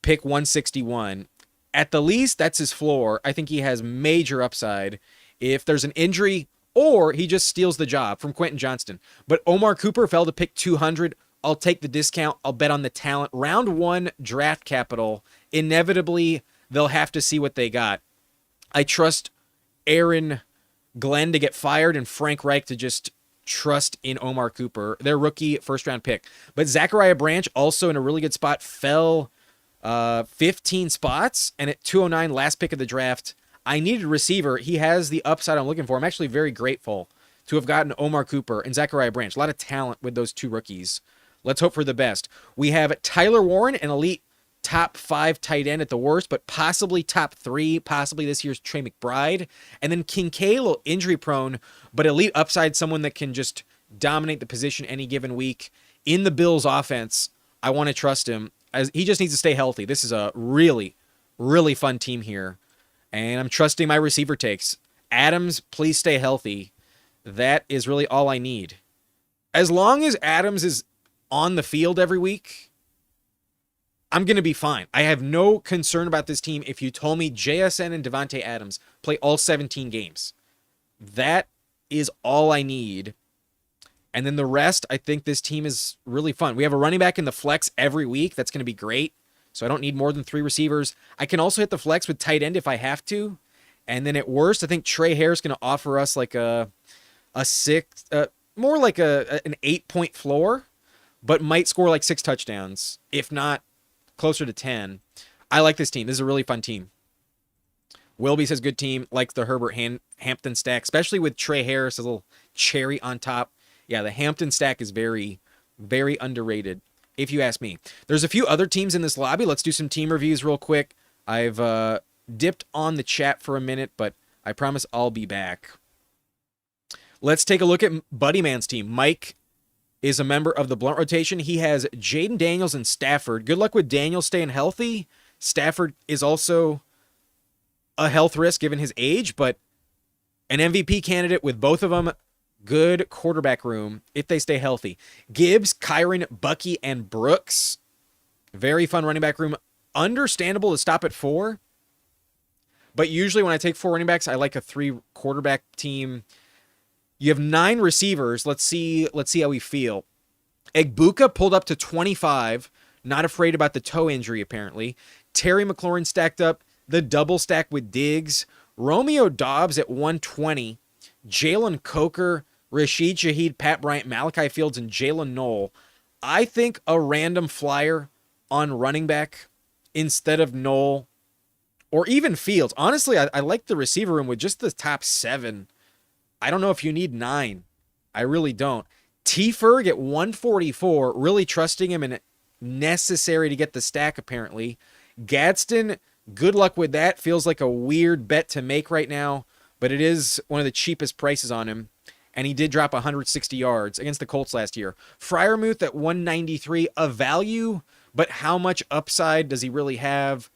Pick 161. At the least, that's his floor. I think he has major upside if there's an injury or he just steals the job from Quentin Johnston. But Omar Cooper fell to pick 200. I'll take the discount. I'll bet on the talent. Round 1 draft capital. Inevitably, they'll have to see what they got. I trust Aaron Glenn to get fired and Frank Reich to just trust in Omar Cooper, their rookie first-round pick. But Zachariah Branch also in a really good spot, fell 15 spots, and at 209, last pick of the draft, I needed a receiver. He has the upside I'm looking for. I'm actually very grateful to have gotten Omar Cooper and Zachariah Branch. A lot of talent with those two rookies. Let's hope for the best. We have Tyler Warren, an elite top 5 tight end at the worst, but possibly top 3, possibly this year's Trey McBride. And then Kincaid, a little injury prone, but elite upside, someone that can just dominate the position any given week. In the Bills offense, I want to trust him. As he just needs to stay healthy. This is a really, really fun team here. And I'm trusting my receiver takes. Adams, please stay healthy. That is really all I need. As long as Adams is on the field every week, I'm going to be fine. I have no concern about this team if you told me JSN and Devontae Adams play all 17 games. That is all I need. And then the rest, I think this team is really fun. We have a running back in the flex every week. That's going to be great. So I don't need more than 3 receivers. I can also hit the flex with tight end if I have to. And then at worst, I think Trey Harris is going to offer us like a 6, more like an 8-point floor, but might score like 6 touchdowns, if not closer to 10. I like this team. This is a really fun team. Wilby says good team. Likes the Herbert Hampton stack, especially with Trey Harris, a little cherry on top. Yeah, the Hampton stack is very, very underrated, if you ask me. There's a few other teams in this lobby. Let's do some team reviews real quick. I've dipped on the chat for a minute, but I promise I'll be back. Let's take a look at Buddy Man's team. Mike is a member of the Blunt Rotation. He has Jaden Daniels and Stafford. Good luck with Daniels staying healthy. Stafford is also a health risk given his age, but an MVP candidate with both of them. Good quarterback room if they stay healthy. Gibbs, Kyron, Bucky, and Brooks. Very fun running back room. Understandable to stop at 4. But usually when I take 4 running backs, I like a 3 quarterback team. You have 9 receivers. Let's see how we feel. Egbuka pulled up to 25. Not afraid about the toe injury, apparently. Terry McLaurin stacked up. The double stack with Diggs. Romeo Dobbs at 120. Jalen Coker, Rashid Shaheed, Pat Bryant, Malachi Fields, and Jalen Knoll. I think a random flyer on running back instead of Knoll or even Fields. Honestly, I like the receiver room with just the top 7. I don't know if you need 9. I really don't. T. Ferg at 144, really trusting him and necessary to get the stack, apparently. Gadsden, good luck with that. Feels like a weird bet to make right now, but it is one of the cheapest prices on him. And he did drop 160 yards against the Colts last year. Freiermuth at 193, a value, but how much upside does he really have?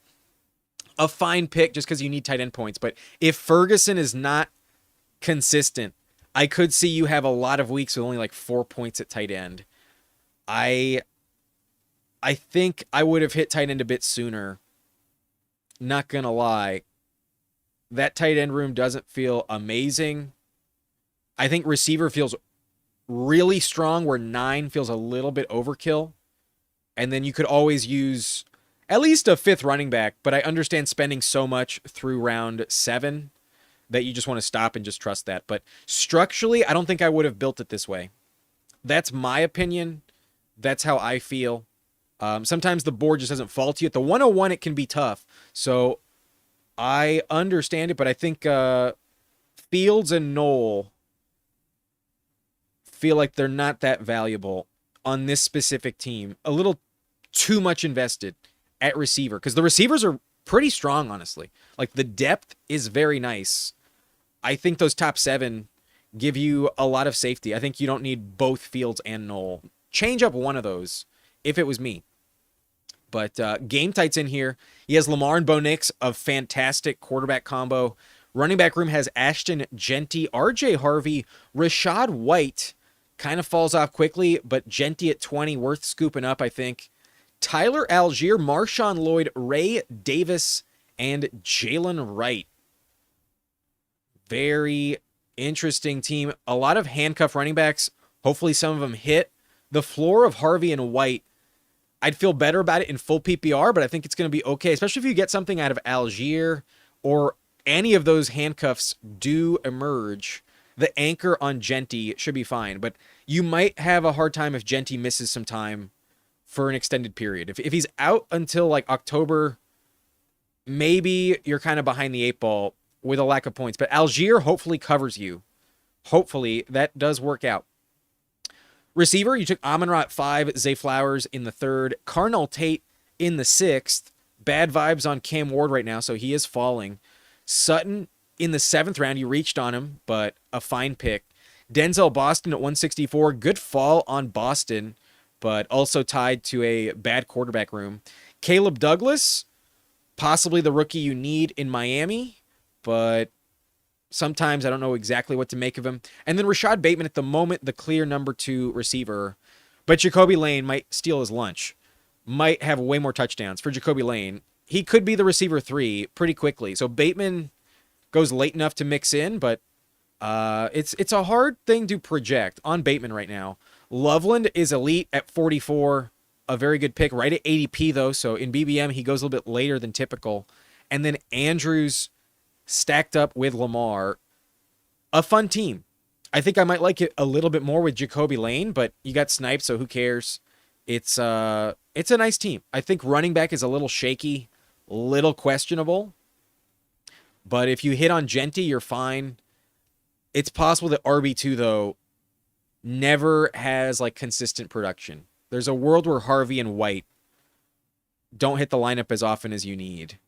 A fine pick just because you need tight end points. But if Ferguson is not consistent, I could see you have a lot of weeks with only like 4 points at tight end. I think I would have hit tight end a bit sooner. Not gonna lie. That tight end room doesn't feel amazing. I think receiver feels really strong, where 9 feels a little bit overkill. And then you could always use at least a 5th running back, but I understand spending so much through round 7 that you just want to stop and just trust that. But structurally, I don't think I would have built it this way. That's my opinion. That's how I feel. Sometimes the board just doesn't fall to you. At the 101, it can be tough. So I understand it, but I think Fields and Knoll feel like they're not that valuable on this specific team. A little too much invested at receiver, because the receivers are pretty strong, honestly. Like, the depth is very nice. I think those top 7 give you a lot of safety. I think you don't need both Fields and Knoll. Change up one of those if it was me. But Game Tight's in here. He has Lamar and Bo Nix, a fantastic quarterback combo. Running back room has Ashton Genty, RJ Harvey, Rashad White. Kind of falls off quickly, but Genty at 20, worth scooping up, I think. Tyler Algier, Marshawn Lloyd, Ray Davis, and Jalen Wright. Very interesting team. A lot of handcuff running backs. Hopefully some of them hit. The floor of Harvey and White, I'd feel better about it in full PPR, but I think it's going to be okay, especially if you get something out of Algier or any of those handcuffs do emerge. the anchor on Genty should be fine. But you might have a hard time if Genty misses some time for an extended period. If he's out until like October, maybe you're kind of behind the eight ball with a lack of points. But Algier hopefully covers you. Hopefully that does work out. Receiver, you took Amon-Ra at 5, Zay Flowers in the 3rd, Carnell Tate in the 6th. Bad vibes on Cam Ward right now, so he is falling. Sutton in the 7th round, you reached on him, but a fine pick. Denzel Boston at 164, good fall on Boston, but also tied to a bad quarterback room. Caleb Douglas, possibly the rookie you need in Miami, but sometimes I don't know exactly what to make of him. And then Rashad Bateman at the moment, the clear number 2 receiver. But Jacoby Lane might steal his lunch. Might have way more touchdowns for Jacoby Lane. He could be the receiver 3 pretty quickly. So Bateman goes late enough to mix in, but it's a hard thing to project on Bateman right now. Loveland is elite at 44. A very good pick. Right at ADP, though. So in BBM, he goes a little bit later than typical. And then Andrews stacked up with Lamar. A fun team. I think I might like it a little bit more with Jacoby Lane, but you got Snipes, so who cares? It's a nice team. I think running back is a little shaky, little questionable. But if you hit on Genty, you're fine. It's possible that RB2, though, never has like consistent production. There's a world where Harvey and White don't hit the lineup as often as you need.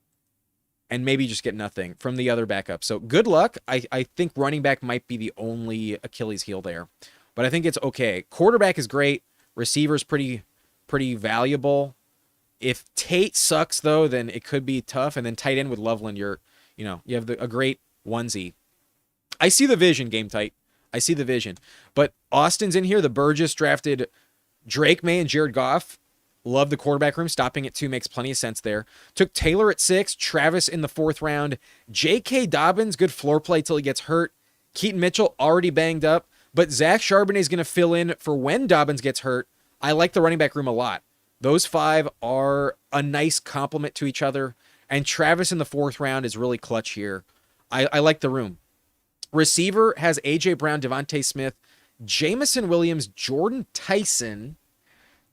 And maybe just get nothing from the other backup. So good luck. I think running back might be the only Achilles heel there. But I think it's okay. Quarterback is great. Receiver's pretty valuable. If Tate sucks, though, then it could be tough. And then tight end with Loveland, you have a great onesie. I see the vision, Game Tight. I see the vision. But Austin's in here. The Burgess drafted Drake May and Jared Goff. Love the quarterback room. Stopping at 2 makes plenty of sense there. Took Taylor at 6. Travis in the 4th round. J.K. Dobbins, good floor play till he gets hurt. Keaton Mitchell already banged up. But Zach Charbonnet is going to fill in for when Dobbins gets hurt. I like the running back room a lot. Those 5 are a nice complement to each other. And Travis in the 4th round is really clutch here. I like the room. Receiver has A.J. Brown, Devontae Smith, Jamison Williams, Jordan Tyson.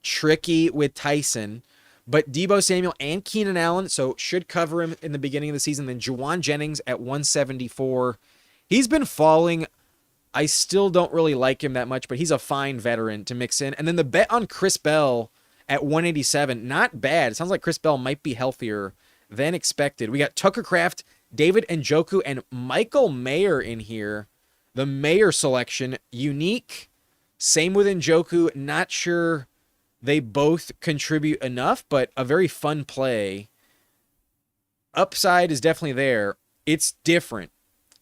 Tricky with Tyson, but Deebo Samuel and Keenan Allen, so should cover him in the beginning of the season. Then Juwan Jennings at 174. He's been falling. I still don't really like him that much, but he's a fine veteran to mix in. And then the bet on Chris Bell at 187, not bad. It sounds like Chris Bell might be healthier than expected. We got Tucker Kraft, David Njoku, and Michael Mayer in here. The Mayer selection, unique. Same with Njoku, not sure they both contribute enough, but a very fun play. Upside is definitely there. It's different.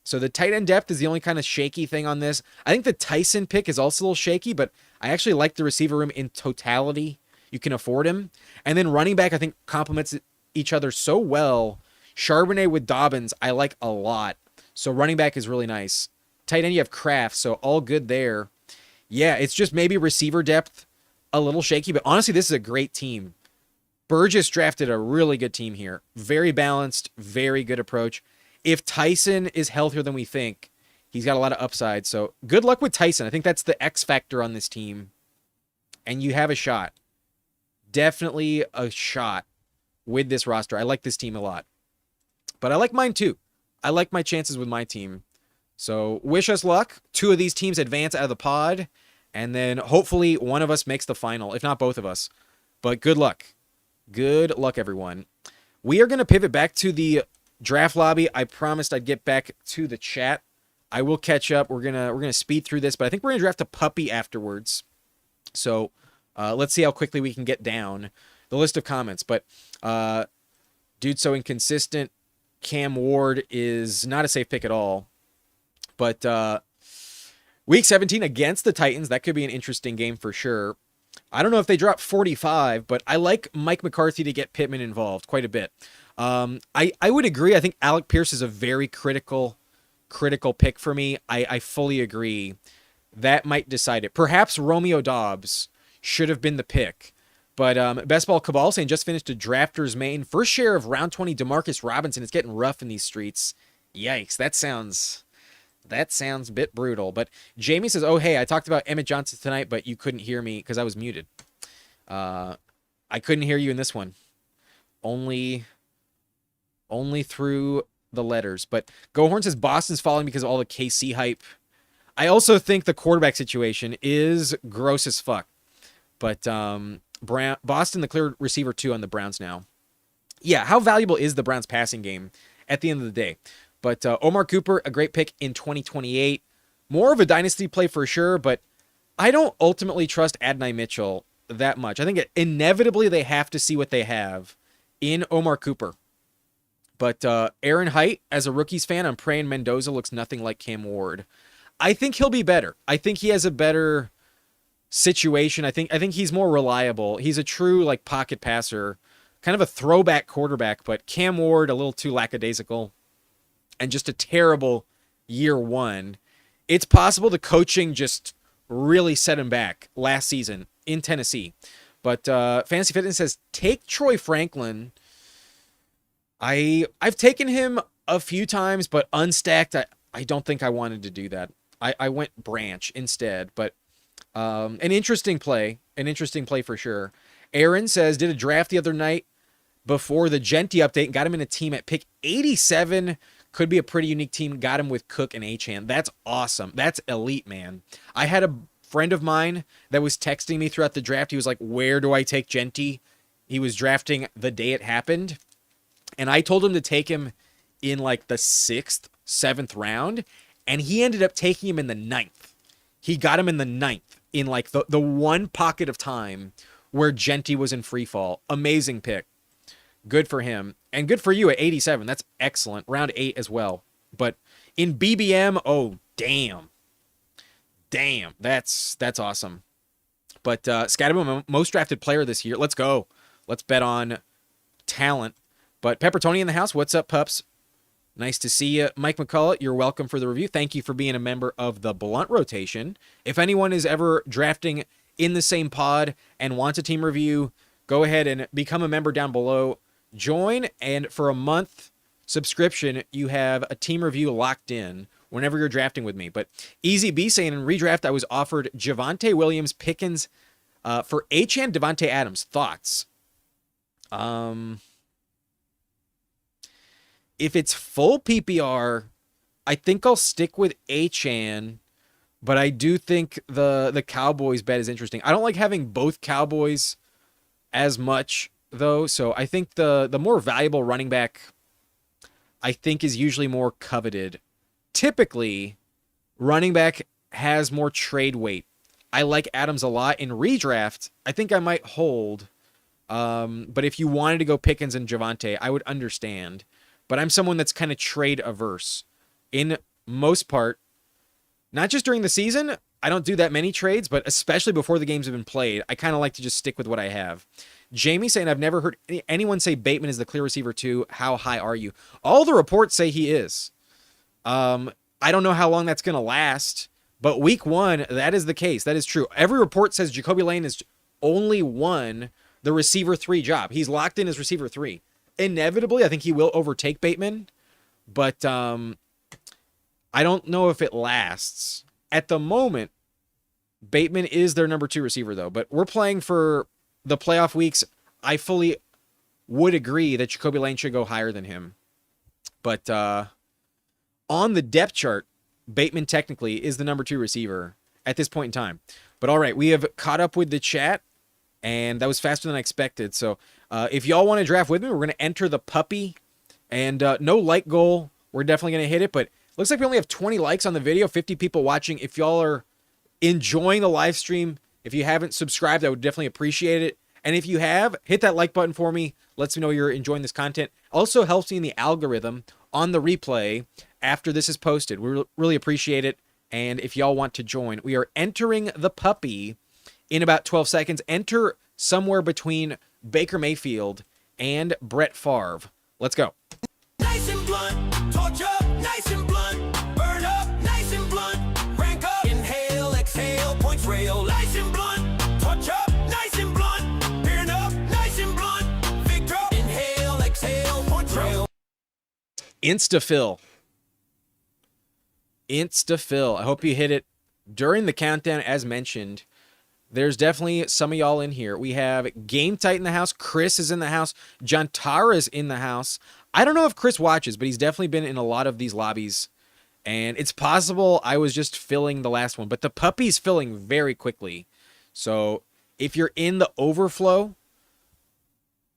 So the tight end depth is the only kind of shaky thing on this. I think the Tyson pick is also a little shaky, but I actually like the receiver room in totality. You can afford him. And then running back, I think, complements each other so well. Charbonnet with Dobbins, I like a lot. So running back is really nice. Tight end, you have Kraft, so all good there. Yeah, it's just maybe receiver depth a little shaky, but honestly, this is a great team. Burgess drafted a really good team here. Very balanced, very good approach. If Tyson is healthier than we think, he's got a lot of upside. So good luck with Tyson. I think that's the X factor on this team. And you have a shot. Definitely a shot with this roster. I like this team a lot. But I like mine too. I like my chances with my team. So wish us luck. 2 of these teams advance out of the pod. And then hopefully one of us makes the final, if not both of us. But good luck. Good luck, everyone. We are going to pivot back to the draft lobby. I promised I'd get back to the chat. I will catch up. We're gonna speed through this, but I think we're gonna draft a puppy afterwards. So let's see how quickly we can get down the list of comments. But dude, so inconsistent. Cam Ward is not a safe pick at all. But Week 17 against the Titans, that could be an interesting game for sure. I don't know if they drop 45, but I like Mike McCarthy to get Pittman involved quite a bit. I would agree. I think Alec Pierce is a very critical pick for me. I fully agree. That might decide it. Perhaps Romeo Dobbs should have been the pick. But Best Ball Cabal saying just finished a Drafters main. First share of round 20, Demarcus Robinson. It's getting rough in these streets. Yikes. That sounds That sounds a bit brutal. But Jamie says, oh, hey, I talked about Emmett Johnson tonight, but you couldn't hear me because I was muted. I couldn't hear you in this one. Only through the letters. But Gohorn says Boston's falling because of all the KC hype. I also think the quarterback situation is gross as fuck. But Boston, the clear receiver 2 on the Browns now. Yeah, how valuable is the Browns passing game at the end of the day? But Omar Cooper, a great pick in 2028. More of a dynasty play for sure, but I don't ultimately trust Adonai Mitchell that much. I think inevitably they have to see what they have in Omar Cooper. But Aaron Height, as a Rookies fan, I'm praying Mendoza looks nothing like Cam Ward. I think he'll be better. I think he has a better situation. I think he's more reliable. He's a true like pocket passer, kind of a throwback quarterback, but Cam Ward a little too lackadaisical. And just a terrible year 1. It's possible the coaching just really set him back last season in Tennessee. But Fantasy Fitness says, take Troy Franklin. I've taken him a few times, but unstacked, I don't think I wanted to do that. I went Branch instead. But an interesting play for sure. Aaron says, did a draft the other night before the Genti update and got him in a team at pick 87. Could be a pretty unique team. Got him with Cook and Achane. That's awesome. That's elite, man. I had a friend of mine that was texting me throughout the draft. He was like, where do I take Genti? He was drafting the day it happened. And I told him to take him in like the 6th, 7th round. And he ended up taking him in the 9th. He got him in the 9th in like the one pocket of time where Genti was in free fall. Amazing pick. Good for him. And good for you at 87. That's excellent. Round 8 as well. But in BBM, oh, damn. Damn. That's awesome. But Scatterman, most drafted player this year. Let's go. Let's bet on talent. But Peppertoni in the house. What's up, pups? Nice to see you. Mike McCullough, you're welcome for the review. Thank you for being a member of the Blunt Rotation. If anyone is ever drafting in the same pod and wants a team review, go ahead and become a member down below. Join, and for a month subscription, you have a team review locked in whenever you're drafting with me. But Easy B saying in redraft, I was offered Javonte Williams, Pickens for Achane, Devontae Adams. Thoughts? If it's full PPR, I think I'll stick with Achane, but I do think the Cowboys bet is interesting. I don't like having both Cowboys as much, though, so I think the more valuable running back, I think, is usually more coveted. Typically, running back has more trade weight. I like Adams a lot. In redraft, I think I might hold, but if you wanted to go Pickens and Javonte, I would understand. But I'm someone that's kind of trade averse. In most part, not just during the season, I don't do that many trades, but especially before the games have been played, I kind of like to just stick with what I have. Jamie saying, I've never heard anyone say Bateman is the clear receiver 2. How high are you? All the reports say he is. I don't know how long that's going to last, but week 1, that is the case. That is true. Every report says Jacoby Lane has only won the receiver 3 job. He's locked in as receiver 3. Inevitably, I think he will overtake Bateman, but I don't know if it lasts. At the moment, Bateman is their number 2 receiver, though. But we're playing for the playoff weeks. I fully would agree that Jacoby Lane should go higher than him. But on the depth chart, Bateman technically is the number 2 receiver at this point in time. But all right, we have caught up with the chat, and that was faster than I expected. So if y'all want to draft with me, we're going to enter the puppy. And no like goal. We're definitely going to hit it. But looks like we only have 20 likes on the video, 50 people watching. If y'all are enjoying the live stream, if you haven't subscribed, I would definitely appreciate it. And if you have, hit that like button for me. Lets me know you're enjoying this content. Also helps me in the algorithm on the replay after this is posted. We really appreciate it. And if y'all want to join, we are entering the puppy in about 12 seconds. Enter somewhere between Baker Mayfield and Brett Favre. Let's go. Nice and blunt, torch up, nice and blunt, burn up, nice and blunt, rank up, inhale, exhale, points rail, nice and blunt, torch up, nice and blunt, burn up, nice and blunt, victor, inhale, exhale, points rail. Instafill. Insta fill. I hope you hit it during the countdown as mentioned. There's definitely some of y'all in here. We have Game Tight in the house. Chris is in the house. John Tara's in the house. I don't know if Chris watches, but he's definitely been in a lot of these lobbies. And it's possible I was just filling the last one, but the puppy's filling very quickly. So if you're in the overflow,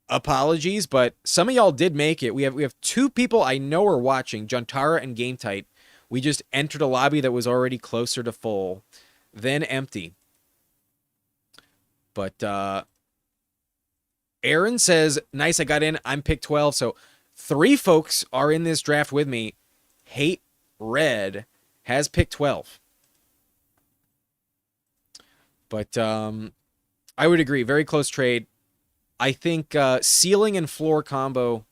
apologies, but some of y'all did make it. We have two people I know are watching, John Tara and Game Tight. We just entered a lobby that was already closer to full, then empty. But Aaron says, nice, I got in. I'm pick 12. So 3 folks are in this draft with me. Hate Red has pick 12. But I would agree. Very close trade. I think ceiling and floor combo.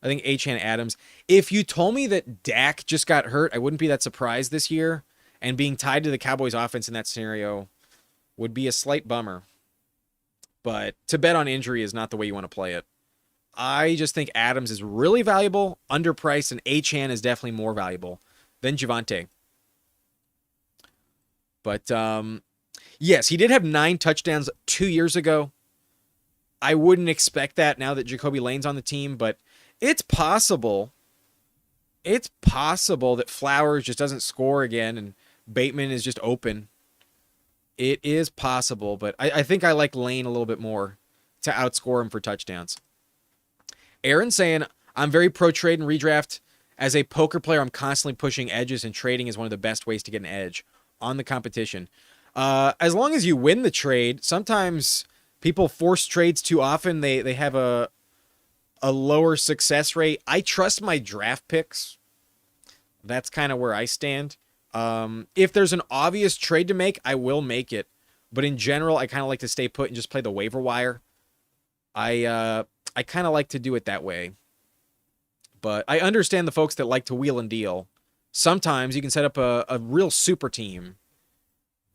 I think Achane Adams. If you told me that Dak just got hurt, I wouldn't be that surprised this year. And being tied to the Cowboys offense in that scenario would be a slight bummer. But to bet on injury is not the way you want to play it. I just think Adams is really valuable, underpriced, and Achane is definitely more valuable than Javonte. But yes, he did have 9 touchdowns 2 years ago. I wouldn't expect that now that Jacoby Lane's on the team, but it's possible. It's possible that Flowers just doesn't score again and Bateman is just open. It is possible, but I think I like Lane a little bit more to outscore him for touchdowns. Aaron saying, I'm very pro trade and redraft. As a poker player, I'm constantly pushing edges, and trading is one of the best ways to get an edge on the competition. As long as you win the trade, sometimes people force trades too often. They have a lower success rate. I trust my draft picks. That's kind of where I stand. If there's an obvious trade to make, I will make it. But in general, I kind of like to stay put and just play the waiver wire. I kind of like to do it that way. But I understand the folks that like to wheel and deal. Sometimes you can set up a real super team,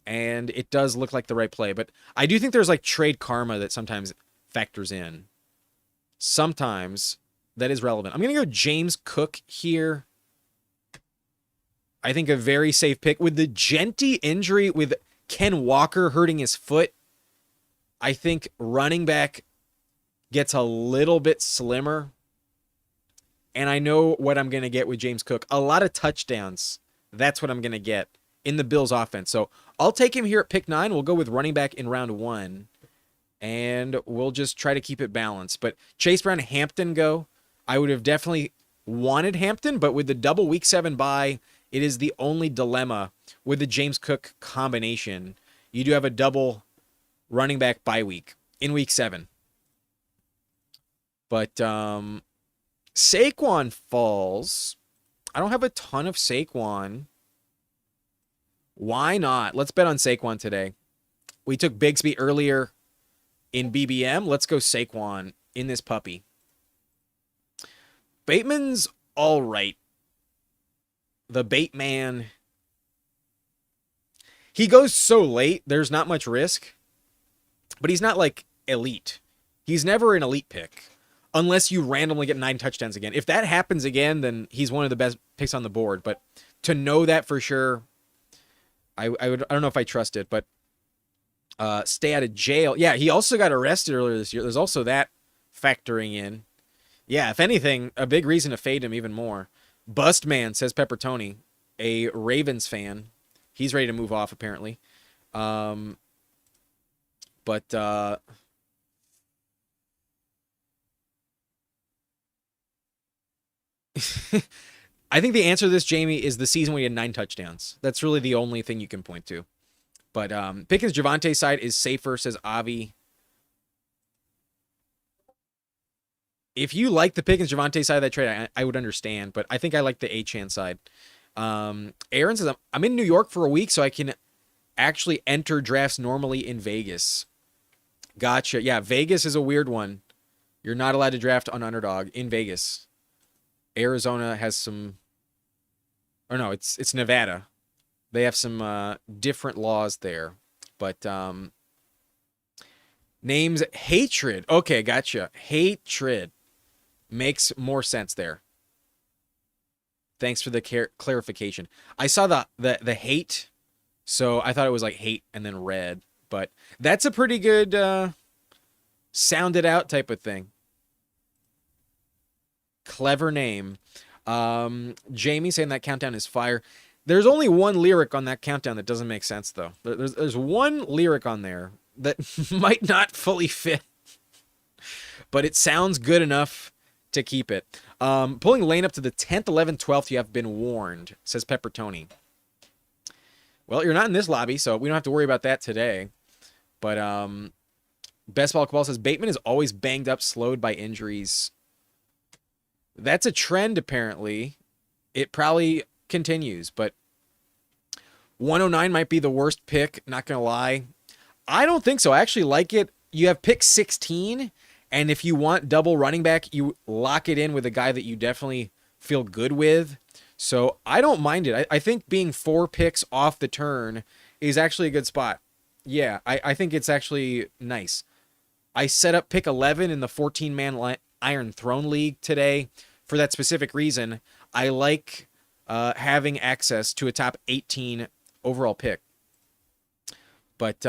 and it does look like the right play. But I do think there's like trade karma that sometimes factors in. Sometimes that is relevant. I'm going to go James Cook here. I think a very safe pick. With the Genty injury, with Ken Walker hurting his foot, I think running back gets a little bit slimmer. And I know what I'm going to get with James Cook. A lot of touchdowns. That's what I'm going to get in the Bills offense. So I'll take him here at pick 9. We'll go with running back in round 1. And we'll just try to keep it balanced. But Chase Brown, Hampton go. I would have definitely wanted Hampton, but with the double week 7 bye, it is the only dilemma with the James Cook combination. You do have a double running back bye week in week 7. But Saquon falls. I don't have a ton of Saquon. Why not? Let's bet on Saquon today. We took Bigsby earlier in BBM. Let's go Saquon in this puppy. Bateman's all right. The Bateman. He goes so late, there's not much risk. But he's not like elite. He's never an elite pick. Unless you randomly get 9 touchdowns again. If that happens again, then he's one of the best picks on the board. But to know that for sure, I don't know if I trust it. But stay out of jail. Yeah, he also got arrested earlier this year. There's also that factoring in. Yeah, if anything, a big reason to fade him even more. Bustman, says Peppertoni, a Ravens fan. He's ready to move off, apparently. But I think the answer to this, Jamie, is the season when he had 9 touchdowns. That's really the only thing you can point to. But Pickens' Javonte side is safer, says Avi. If you like the Pickens Javonte side of that trade, I would understand, but I think I like the Achane side. Aaron says, I'm in New York for a week, so I can actually enter drafts normally in Vegas. Gotcha. Yeah, Vegas is a weird one. You're not allowed to draft on Underdog in Vegas. Arizona has some... Or no, it's Nevada. They have some different laws there. But names Hatred. Okay, gotcha. Hatred. Makes more sense there. Thanks for the clarification. I saw the hate, so I thought it was like hate and then red, but that's a pretty good sounded out type of thing. Clever name. Jamie saying that countdown is fire. There's only one lyric on that countdown that doesn't make sense though. There's one lyric on there that might not fully fit, but it sounds good enough to keep it. Pulling Lane up to the 10th, 11th, 12th, you have been warned, says Pepper Tony. Well, you're not in this lobby, so we don't have to worry about that today. But Best Ball Cabal says Bateman is always banged up, slowed by injuries. That's a trend, apparently. It probably continues, but 109 might be the worst pick, not going to lie. I don't think so. I actually like it. You have pick 16, and if you want double running back, you lock it in with a guy that you definitely feel good with. So I don't mind it. I think being 4 picks off the turn is actually a good spot. Yeah, I think it's actually nice. I set up pick 11 in the 14-man Iron Throne League today for that specific reason. I like having access to a top 18 overall pick. But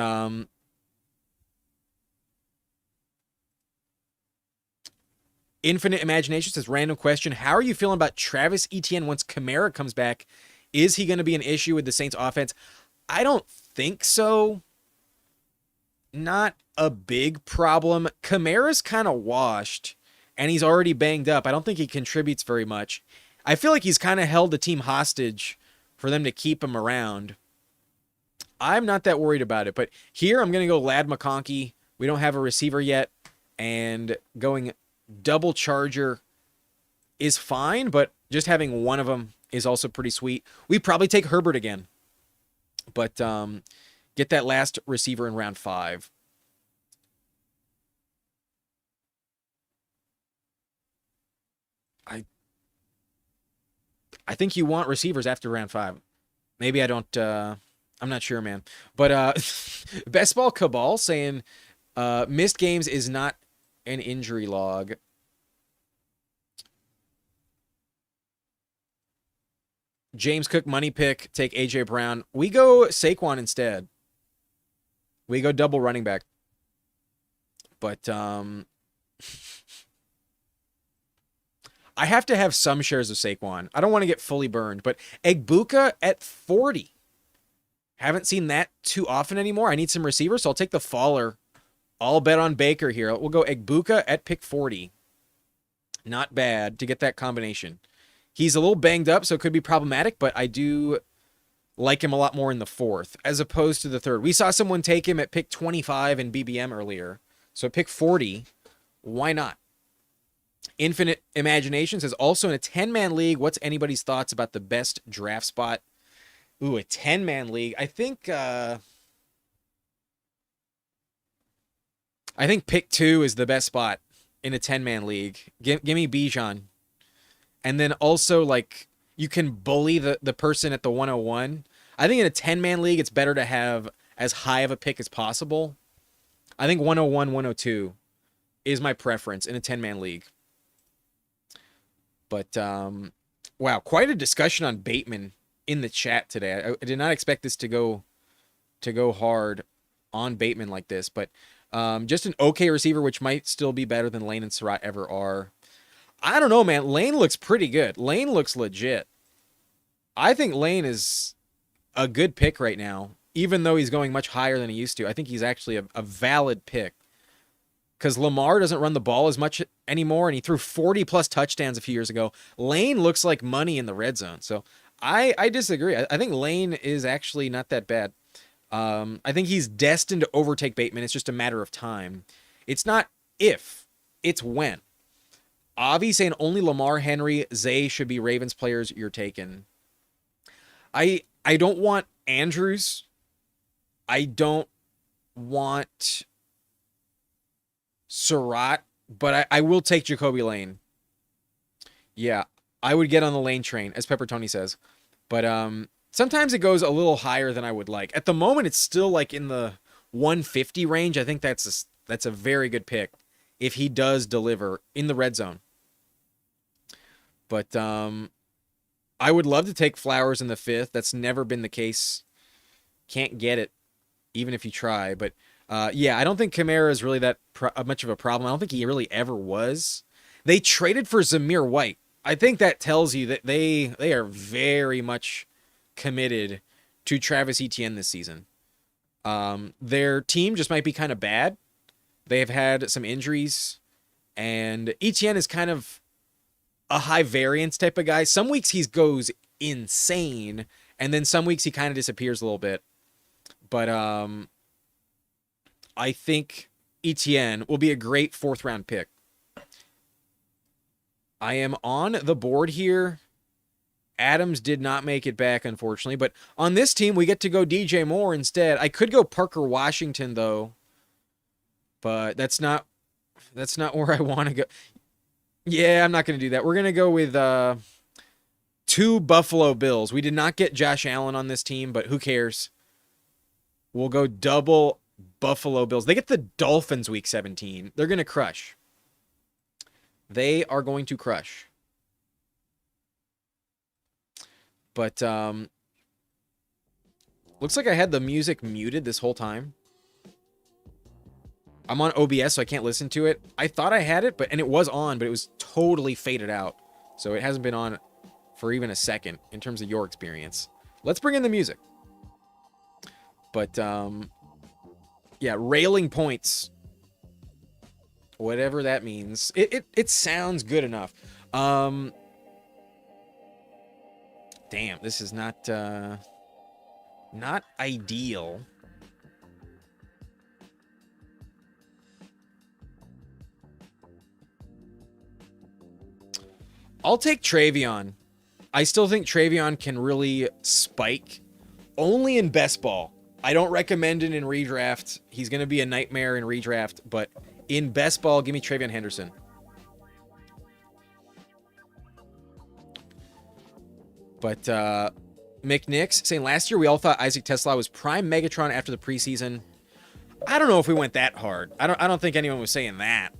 Infinite Imagination says, random question. How are you feeling about Travis Etienne once Kamara comes back? Is he going to be an issue with the Saints offense? I don't think so. Not a big problem. Kamara's kind of washed, and he's already banged up. I don't think he contributes very much. I feel like he's kind of held the team hostage for them to keep him around. I'm not that worried about it, but here I'm going to go Lad McConkey. We don't have a receiver yet, and going double charger is fine, but just having one of them is also pretty sweet. We probably take Herbert again, but get that last receiver in round 5. I think you want receivers after round 5. Maybe I don't. I'm not sure, man. But Best Ball Cabal saying missed games is not an injury log. James Cook money pick, take AJ Brown. We go Saquon instead. We go double running back. But I have to have some shares of Saquon. I don't want to get fully burned, but Egbuka at 40. Haven't seen that too often anymore. I need some receivers, so I'll take the faller. I'll bet on Baker here. We'll go Egbuka at pick 40. Not bad to get that combination. He's a little banged up, so it could be problematic, but I do like him a lot more in the 4th as opposed to the 3rd. We saw someone take him at pick 25 in BBM earlier. So at pick 40, why not? Infinite Imagination says, also in a 10-man league, what's anybody's thoughts about the best draft spot? Ooh, a 10-man league. I think pick 2 is the best spot in a 10-man league. Give me Bijan. And then also, like, you can bully the person at the 101. I think in a 10-man league, it's better to have as high of a pick as possible. I think 101, 102 is my preference in a 10-man league. But, wow, quite a discussion on Bateman in the chat today. I did not expect this to go hard on Bateman like this, but just an okay receiver, which might still be better than Lane and Surratt ever are. I don't know, man. Lane looks pretty good. Lane looks legit. I think Lane is a good pick right now, even though he's going much higher than he used to. I think he's actually a valid pick because Lamar doesn't run the ball as much anymore, and he threw 40-plus touchdowns a few years ago. Lane looks like money in the red zone. So I disagree. I think Lane is actually not that bad. I think he's destined to overtake Bateman. It's just a matter of time. It's not if, it's when. Avi saying only Lamar, Henry, Zay should be Ravens players you're taking. I don't want Andrews. I don't want Surratt, but I will take Jacoby Lane. Yeah, I would get on the Lane train, as Pepper Tony says. But sometimes it goes a little higher than I would like. At the moment, it's still like in the 150 range. I think that's a very good pick if he does deliver in the red zone. But I would love to take Flowers in the 5th. That's never been the case. Can't get it, even if you try. But yeah, I don't think Kamara is really that much of a problem. I don't think he really ever was. They traded for Zamir White. I think that tells you that they are very much committed to Travis Etienne this season. Their team just might be kind of bad. They have had some injuries, and Etienne is kind of a high variance type of guy. Some weeks he goes insane, and then some weeks he kind of disappears a little bit. But I think Etienne will be a great 4th round pick. I am on the board here. Adams did not make it back, unfortunately. But on this team, we get to go DJ Moore instead. I could go Parker Washington, though. But that's not where I want to go. Yeah, I'm not going to do that. We're going to go with 2 Buffalo Bills. We did not get Josh Allen on this team, but who cares? We'll go double Buffalo Bills. They get the Dolphins week 17. They're going to crush. They are going to crush. But looks like I had the music muted this whole time. I'm on OBS, so I can't listen to it. I thought I had it, and it was on, but it was totally faded out. So it hasn't been on for even a second in terms of your experience. Let's bring in the music. But yeah, railing points. Whatever that means. It sounds good enough. Damn, this is not ideal. I'll take Travion. I still think Travion can really spike. Only in best ball. I don't recommend it in redraft. He's going to be a nightmare in redraft, but in best ball, give me Travion Henderson. But McNix saying last year we all thought Isaac Tesla was prime Megatron after the preseason. I don't know if we went that hard. I don't think anyone was saying that.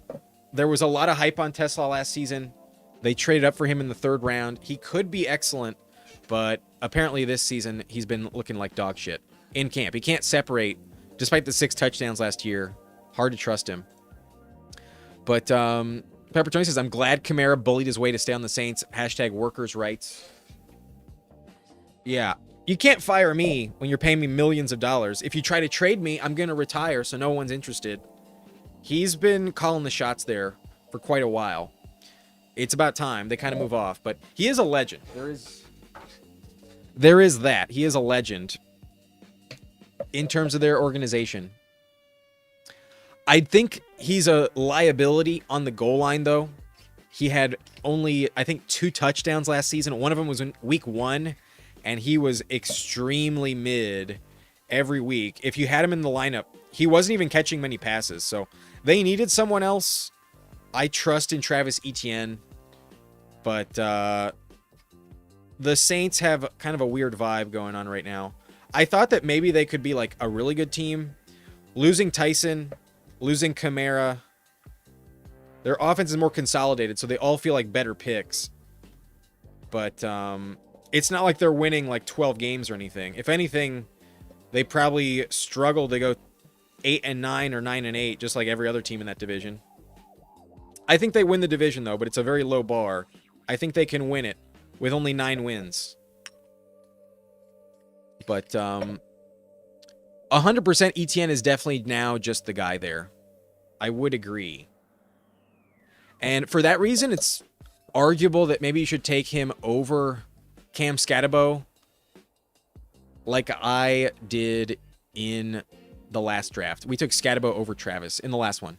There was a lot of hype on Tesla last season. They traded up for him in the 3rd round. He could be excellent, but apparently this season he's been looking like dog shit in camp. He can't separate, despite the 6 touchdowns last year. Hard to trust him. But Pepper Tony says, I'm glad Kamara bullied his way to stay on the Saints. # workers' rights. Yeah, you can't fire me when you're paying me millions of dollars. If you try to trade me, I'm going to retire, so no one's interested. He's been calling the shots there for quite a while. It's about time they kind of move off, but he is a legend. There is that. He is a legend in terms of their organization. I think he's a liability on the goal line, though. He had only, I think, 2 touchdowns last season. One of them was in week 1, and he was extremely mid every week. If you had him in the lineup, he wasn't even catching many passes. So they needed someone else. I trust in Travis Etienne. But the Saints have kind of a weird vibe going on right now. I thought that maybe they could be like a really good team. Losing Tyson, losing Kamara. Their offense is more consolidated, so they all feel like better picks. But it's not like they're winning like 12 games or anything. If anything, they probably struggle to go 8-9 or 9-8, just like every other team in that division. I think they win the division, though, but it's a very low bar. I think they can win it with only 9 wins. But 100% Etienne is definitely now just the guy there. I would agree. And for that reason, it's arguable that maybe you should take him over Cam Scatterbo like I did in the last draft. We took Scatterbo over Travis in the last one.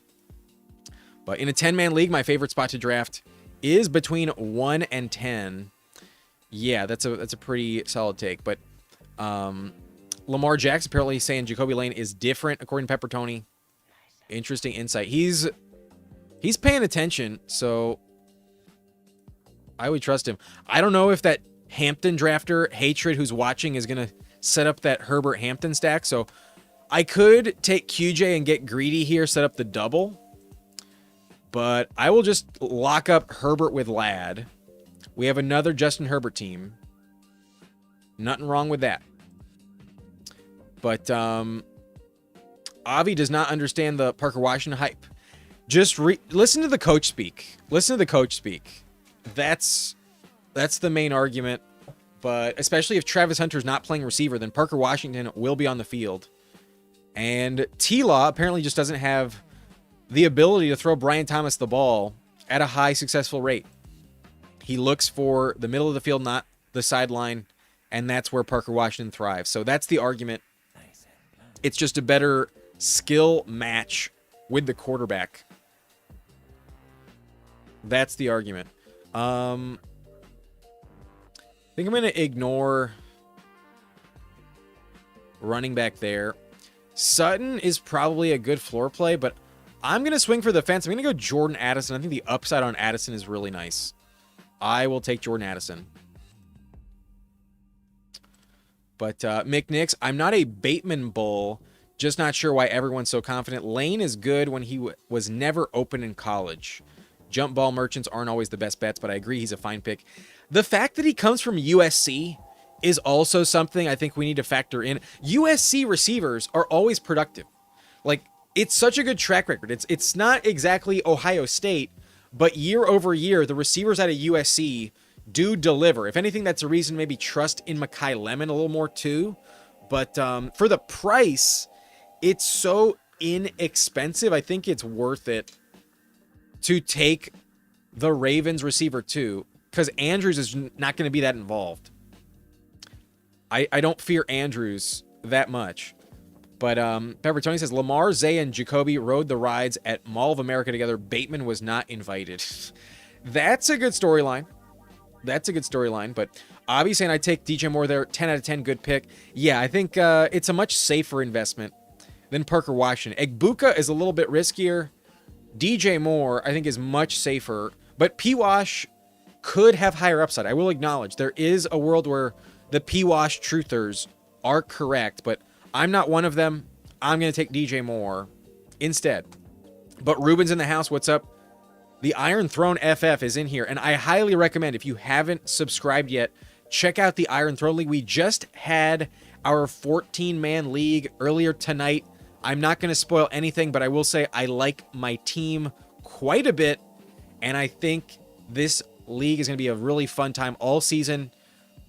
But in a 10-man league, my favorite spot to draft is between 1 and 10. Yeah, that's a pretty solid take. But Lamar Jackson apparently saying Jacoby Lane is different, according to Pepper Tony. Interesting insight. He's paying attention, so I would trust him. I don't know if that Hampton drafter, Hatred, who's watching, is going to set up that Herbert Hampton stack. So I could take QJ and get greedy here, set up the double. But I will just lock up Herbert with Ladd. We have another Justin Herbert team. Nothing wrong with that. But Avi does not understand the Parker Washington hype. Just listen to the coach speak. Listen to the coach speak. That's the main argument. But especially if Travis Hunter's not playing receiver, then Parker Washington will be on the field. And T-Law apparently just doesn't have the ability to throw Brian Thomas the ball at a high successful rate. He looks for the middle of the field, not the sideline, and that's where Parker Washington thrives. So that's the argument. It's just a better skill match with the quarterback. That's the argument. I think I'm going to ignore running back there. Sutton is probably a good floor play, but I'm going to swing for the fence. I'm going to go Jordan Addison. I think the upside on Addison is really nice. I will take Jordan Addison. But McNix, I'm not a Bateman bull. Just not sure why everyone's so confident. Lane is good when he was never open in college. Jump ball merchants aren't always the best bets, but I agree he's a fine pick. The fact that he comes from USC is also something I think we need to factor in. USC receivers are always productive. Like, it's such a good track record. It's not exactly Ohio State, but year over year, the receivers out of USC do deliver. If anything, that's a reason maybe trust in Mekhi Lemon a little more too. But for the price, it's so inexpensive. I think it's worth it to take the Ravens receiver too, because Andrews is not going to be that involved. I don't fear Andrews that much. But Pepper Tony says, Lamar, Zay, and Jacoby rode the rides at Mall of America together. Bateman was not invited. That's a good storyline. That's a good storyline. But Abby saying I'd take DJ Moore there. 10 out of 10, good pick. Yeah, I think it's a much safer investment than Parker Washington. Egbuka is a little bit riskier. DJ Moore, I think, is much safer. But P-Wash could have higher upside. I will acknowledge there is a world where the P-Wash truthers are correct, but I'm not one of them. I'm going to take DJ Moore instead. But Ruben's in the house. What's up? The Iron Throne FF is in here, and I highly recommend, if you haven't subscribed yet, check out the Iron Throne League. We just had our 14-man league earlier tonight. I'm not going to spoil anything, but I will say I like my team quite a bit, and I think this league is going to be a really fun time all season.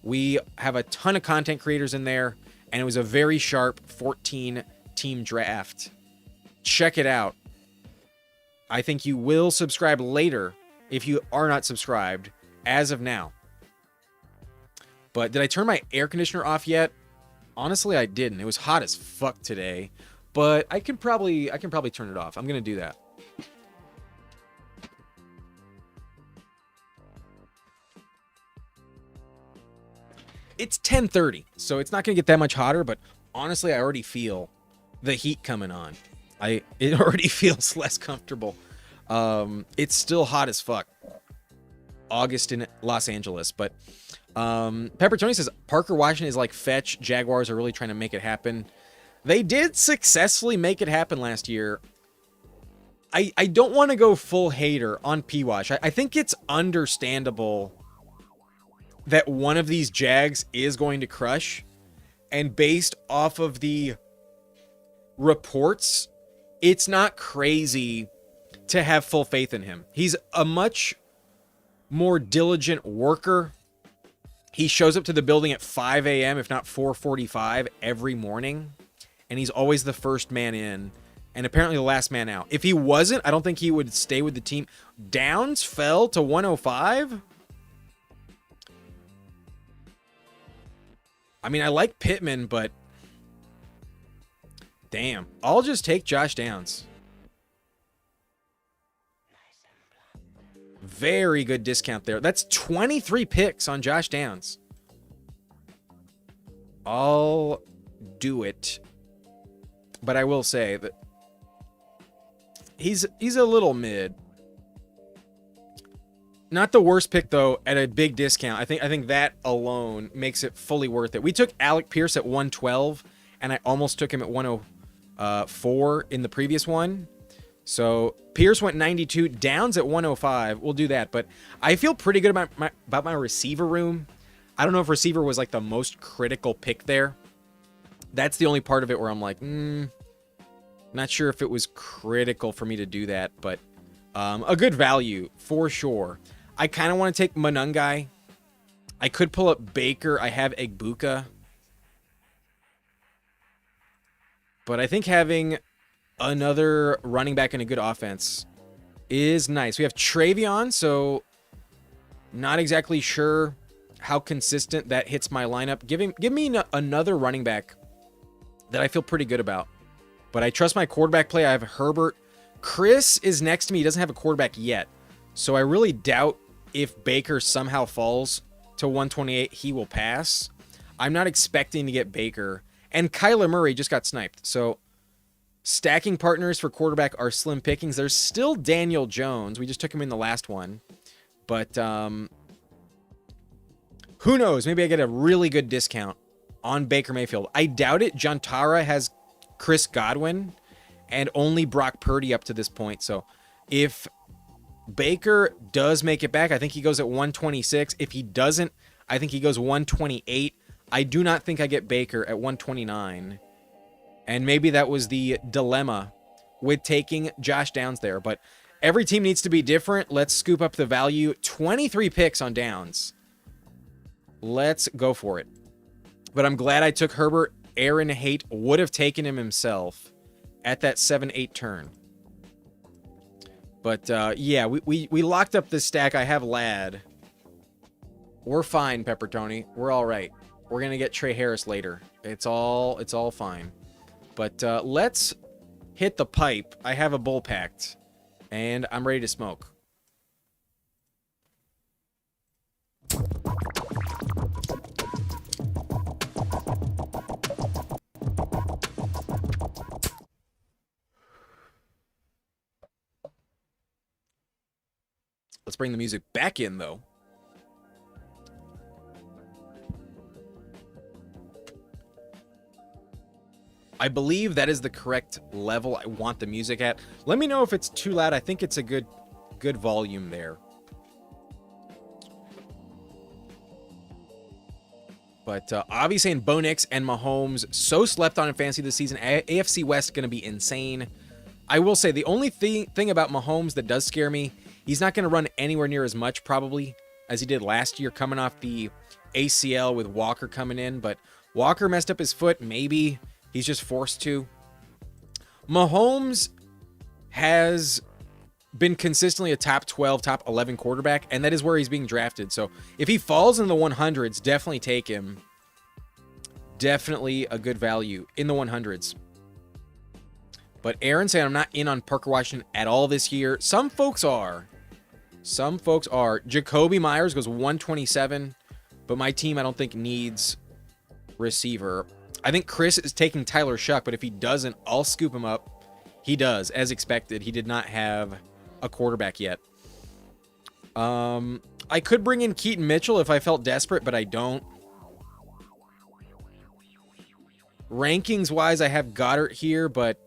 We have a ton of content creators in there, and it was a very sharp 14-team draft. Check it out. I think you will subscribe later if you are not subscribed as of now. But did I turn my air conditioner off yet? Honestly, I didn't. It was hot as fuck today, but I can probably turn it off. I'm going to do that. It's 10:30, so it's not going to get that much hotter, but honestly, I already feel the heat coming on. It already feels less comfortable. It's still hot as fuck. August in Los Angeles, but Pepper Tony says Parker Washington is like fetch. Jaguars are really trying to make it happen. They did successfully make it happen last year. I don't want to go full hater on P-Wash. I think it's understandable that one of these Jags is going to crush, and based off of the reports, it's not crazy to have full faith in him. He's a much more diligent worker. He shows up to the building at 5 a.m., if not 4:45 every morning, and he's always the first man in and apparently the last man out. If he wasn't, I don't think he would stay with the team. Downs fell to 105. I mean, I like Pittman, but damn, I'll just take Josh Downs. Very good discount there. That's 23 picks on Josh Downs. I'll do it. But I will say that he's a little mid. Not the worst pick though at a big discount. I think that alone makes it fully worth it. We took Alec Pierce at 112 and I almost took him at 104 in the previous one. So Pierce went 92, Downs at 105. We'll do that, but I feel pretty good about my receiver room. I don't know if receiver was like the most critical pick there. That's the only part of it where I'm like, not sure if it was critical for me to do that, but a good value for sure. I kind of want to take Monungai. I could pull up Baker. I have Egbuka. But I think having another running back in a good offense is nice. We have Travion, so not exactly sure how consistent that hits my lineup. Give me another running back that I feel pretty good about. But I trust my quarterback play. I have Herbert. Chris is next to me. He doesn't have a quarterback yet. So I really doubt if Baker somehow falls to 128, he will pass. I'm not expecting to get Baker. And Kyler Murray just got sniped. So stacking partners for quarterback are slim pickings. There's still Daniel Jones. We just took him in the last one. But who knows? Maybe I get a really good discount on Baker Mayfield. I doubt it. John Tara has Chris Godwin and only Brock Purdy up to this point. So if Baker does make it back, I think he goes at 126. If he doesn't, I think he goes 128. I do not think I get Baker at 129. And maybe that was the dilemma with taking Josh Downs there. But every team needs to be different. Let's scoop up the value. 23 picks on Downs. Let's go for it. But I'm glad I took Herbert. Aaron Haight would have taken him himself at that 7-8 turn. But yeah, we locked up this stack. I have Ladd. We're fine, Pepper Tony. We're all right. We're gonna get Trey Harris later. It's all fine. But let's hit the pipe. I have a bull packed, and I'm ready to smoke. Let's bring the music back in, though. I believe that is the correct level I want the music at. Let me know if it's too loud. I think it's a good volume there. But obviously in Bo Nix and Mahomes, so slept on in fantasy this season. AFC West going to be insane. I will say the only thing about Mahomes that does scare me, he's not going to run anywhere near as much probably as he did last year coming off the ACL with Walker coming in. But Walker messed up his foot. Maybe he's just forced to. Mahomes has been consistently a top 12, top 11 quarterback, and that is where he's being drafted. So if he falls in the 100s, definitely take him. Definitely a good value in the 100s. But Aaron saying I'm not in on Parker Washington at all this year. Some folks are. Some folks are. Jacoby Myers goes 127, but my team I don't think needs receiver. I think Chris is taking Tyler Shuck, but if he doesn't, I'll scoop him up. He does, as expected. He did not have a quarterback yet. I could bring in Keaton Mitchell if I felt desperate, but I don't. Rankings-wise, I have Goddard here, but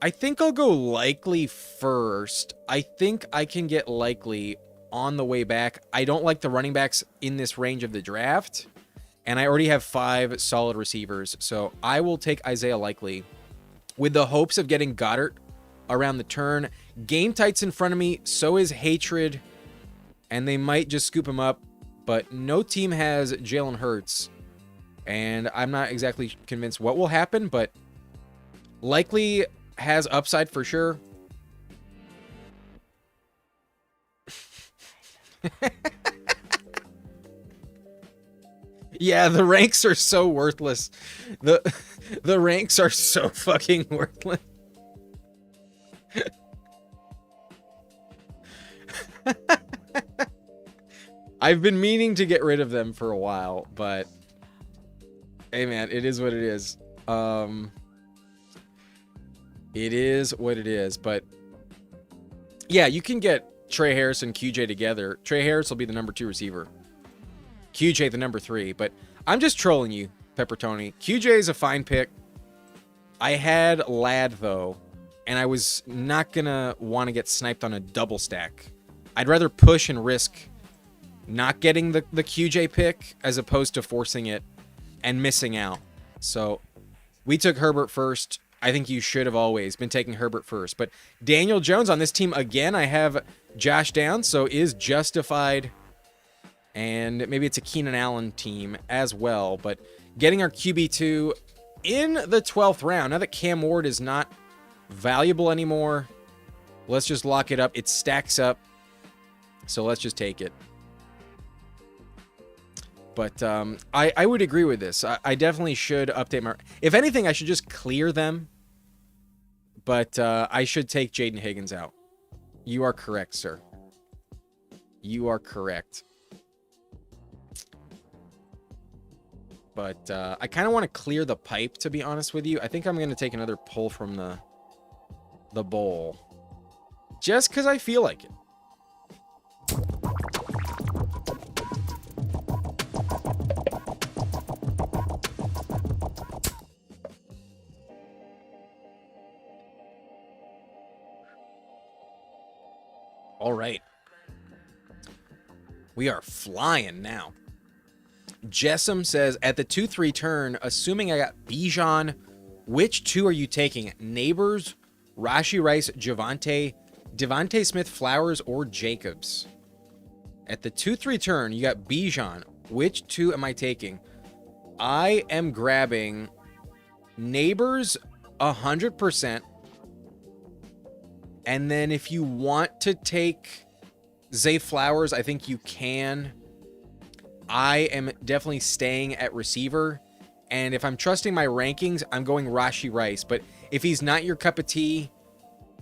I think I'll go Likely first. I think I can get Likely on the way back. I don't like the running backs in this range of the draft, and I already have 5 solid receivers, so I will take Isaiah Likely with the hopes of getting Goddard around the turn. Game Tight's in front of me, so is Hatred, and they might just scoop him up, but no team has Jalen Hurts, and I'm not exactly convinced what will happen, but Likely has upside for sure. Yeah, the ranks are so worthless. The ranks are so fucking worthless. I've been meaning to get rid of them for a while, but hey man, it is what it is. It is what it is, but yeah, you can get Trey Harris and QJ together. Trey Harris will be the number 2 receiver. QJ the number 3, but I'm just trolling you, Pepper Tony. QJ is a fine pick. I had Ladd though, and I was not gonna want to get sniped on a double stack. I'd rather push and risk not getting the QJ pick as opposed to forcing it and missing out. So we took Herbert first. I think you should have always been taking Herbert first. But Daniel Jones on this team again. I have Josh down, so is justified. And maybe it's a Keenan Allen team as well. But getting our QB2 in the 12th round. Now that Cam Ward is not valuable anymore, let's just lock it up. It stacks up. So let's just take it. But I would agree with this. I definitely should update my... If anything, I should just clear them. But I should take Jaden Higgins out. You are correct, sir. You are correct. But I kind of want to clear the pipe, to be honest with you. I think I'm going to take another pull from the bowl. Just because I feel like it. All right. We are flying now. Jessam says, at the 2-3 turn, assuming I got Bijan, which two are you taking? Neighbors, Rashee Rice, Javonte, Devontae Smith, Flowers, or Jacobs? At the 2-3 turn, you got Bijan. Which two am I taking? I am grabbing Neighbors 100%. And then if you want to take Zay Flowers, I think you can. I am definitely staying at receiver. And if I'm trusting my rankings, I'm going Rashee Rice. But if he's not your cup of tea,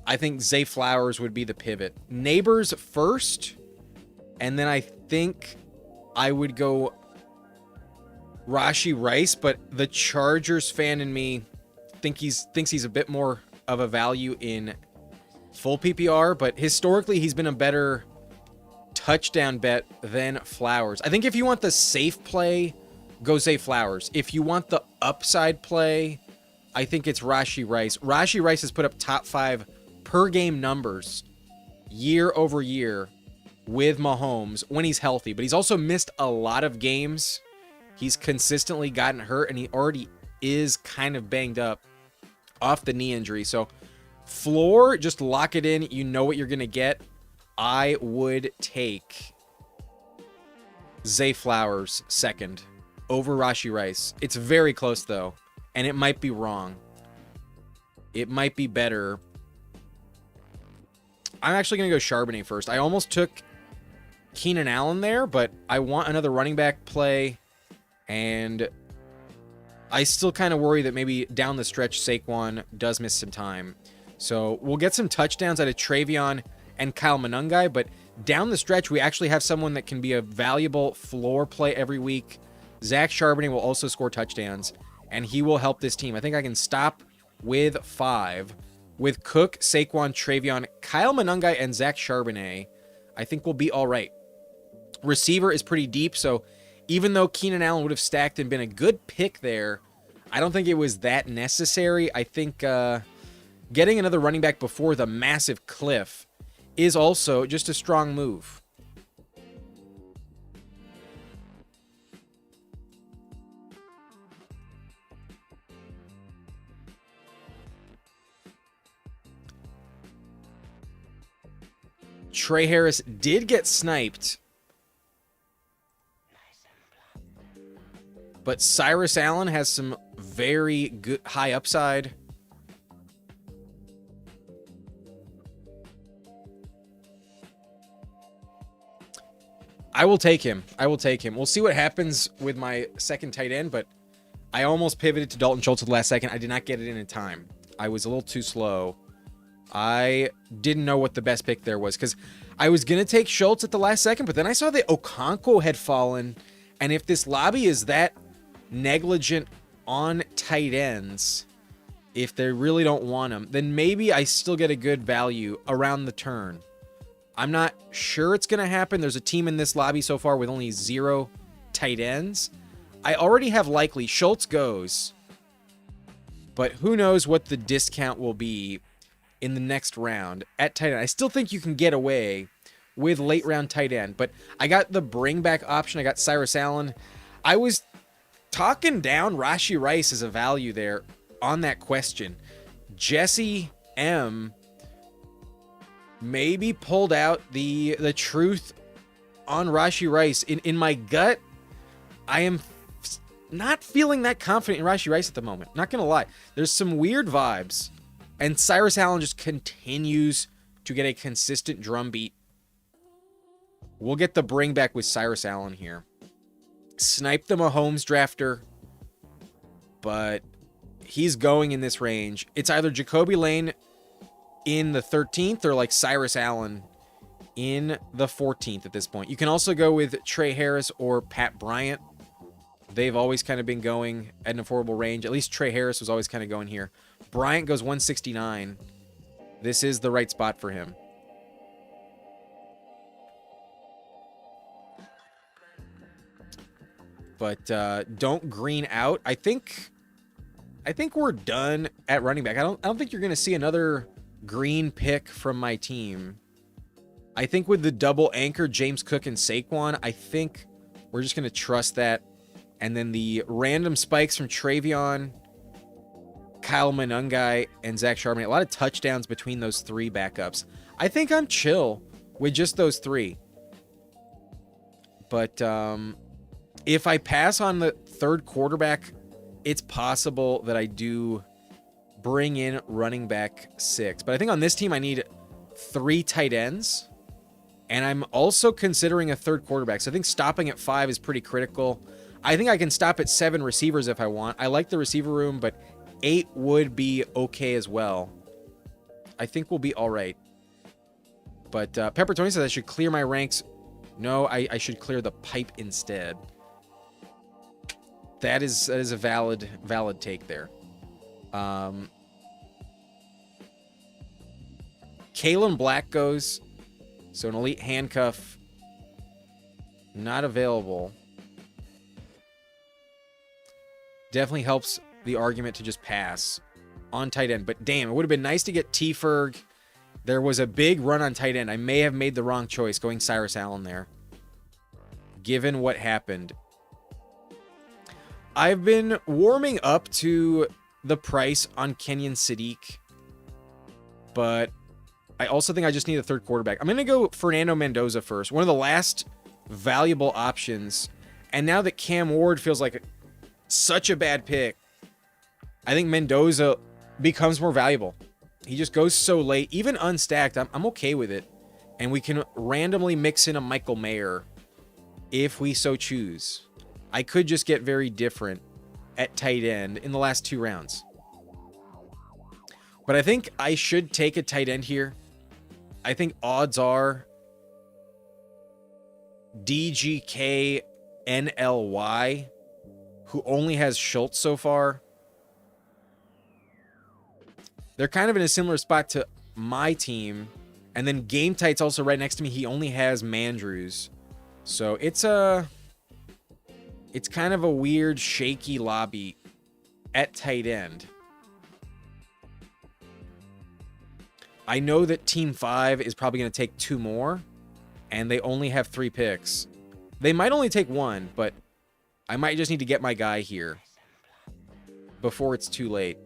I think Zay Flowers would be the pivot. Neighbors first. And then I think I would go Rashee Rice. But the Chargers fan in me thinks he's a bit more of a value in full PPR. But historically, he's been a better touchdown bet than Flowers. I think if you want the safe play, go Zay Flowers. If you want the upside play, I think it's Rashee Rice. Rashee Rice has put up top 5 per game numbers year over year with Mahomes when he's healthy, but he's also missed a lot of games. He's consistently gotten hurt, and he already is kind of banged up off the knee injury. So floor, just lock it in. You know what you're going to get. I would take Zay Flowers second over Rashee Rice. It's very close, though, and it might be wrong. It might be better. I'm actually going to go Charbonnet first. I almost took Keenan Allen there, but I want another running back play, and I still kind of worry that maybe down the stretch Saquon does miss some time. So we'll get some touchdowns out of Travion and Kyle Monangai, but down the stretch, we actually have someone that can be a valuable floor play every week. Zach Charbonnet will also score touchdowns, and he will help this team. I think I can stop with 5. With Cook, Saquon, Travion, Kyle Monangai, and Zach Charbonnet, I think we'll be all right. Receiver is pretty deep, so even though Keenan Allen would have stacked and been a good pick there, I don't think it was that necessary. I think getting another running back before the massive cliff is also just a strong move. Trey Harris did get sniped, but Cyrus Allen has some very good high upside. I will take him. I will take him. We'll see what happens with my second tight end, but I almost pivoted to Dalton Schultz at the last second. I did not get it in time. I was a little too slow. I didn't know what the best pick there was because I was going to take Schultz at the last second, but then I saw that Okonkwo had fallen, and if this lobby is that negligent on tight ends, if they really don't want them, then maybe I still get a good value around the turn. I'm not sure it's going to happen. There's a team in this lobby so far with only 0 tight ends. I already have likely Schultz goes, but who knows what the discount will be in the next round at tight end. I still think you can get away with late round tight end. But I got the bring back option. I got Cyrus Allen. I was talking down Rashee Rice as a value there on that question. Jesse M maybe pulled out the truth on Rashee Rice. In my gut, I am not feeling that confident in Rashee Rice at the moment. Not going to lie. There's some weird vibes. And Cyrus Allen just continues to get a consistent drumbeat. We'll get the bring back with Cyrus Allen here. Snipe the Mahomes drafter, but he's going in this range. It's either Jacoby Lane in the 13th or like Cyrus Allen in the 14th at this point. You can also go with Trey Harris or Pat Bryant. They've always kind of been going at an affordable range. At least Trey Harris was always kind of going here. Bryant goes 169. This is the right spot for him. But don't green out. I think we're done at running back. I don't think you're going to see another green pick from my team. I think with the double anchor, James Cook and Saquon, I think we're just going to trust that. And then the random spikes from Travion, Kyle Monungai, and Zach Charbonnet. A lot of touchdowns between those three backups. I think I'm chill with just those three. But if I pass on the third quarterback, it's possible that I do bring in running back 6. But I think on this team, I need 3 tight ends. And I'm also considering a third quarterback. So I think stopping at 5 is pretty critical. I think I can stop at 7 receivers if I want. I like the receiver room, but 8 would be okay as well. I think we'll be all right. But Pepper Tony says I should clear my ranks. No, I should clear the pipe instead. That is a valid take there. Kalen Black goes. So an elite handcuff. Not available. Definitely helps the argument to just pass on tight end. But damn, it would have been nice to get T. Ferg. There was a big run on tight end. I may have made the wrong choice going Cyrus Allen there, given what happened. I've been warming up to the price on Kenyon Sadiq, but I also think I just need a third quarterback. I'm going to go Fernando Mendoza first, one of the last valuable options. And now that Cam Ward feels like such a bad pick, I think Mendoza becomes more valuable. He just goes so late. Even unstacked, I'm okay with it. And we can randomly mix in a Michael Mayer if we so choose. I could just get very different at tight end in the last 2 rounds. But I think I should take a tight end here. I think odds are DGK NLY, who only has Schultz so far. They're kind of in a similar spot to my team. And then Game Tight's also right next to me. He only has Mandrews. So it's kind of a weird, shaky lobby at tight end. I know that Team 5 is probably going to take 2 more, and they only have 3 picks. They might only take 1, but I might just need to get my guy here before it's too late.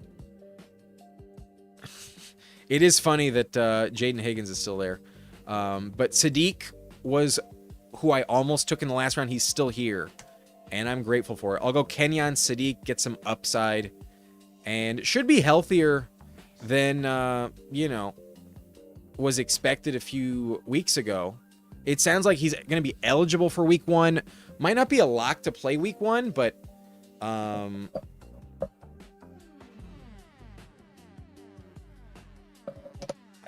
It is funny that Jaden Higgins is still there. But Sadiq was who I almost took in the last round. He's still here, and I'm grateful for it. I'll go Kenyon Sadiq, get some upside, and should be healthier than, was expected a few weeks ago. It sounds like he's going to be eligible for week 1. Might not be a lock to play week 1, but I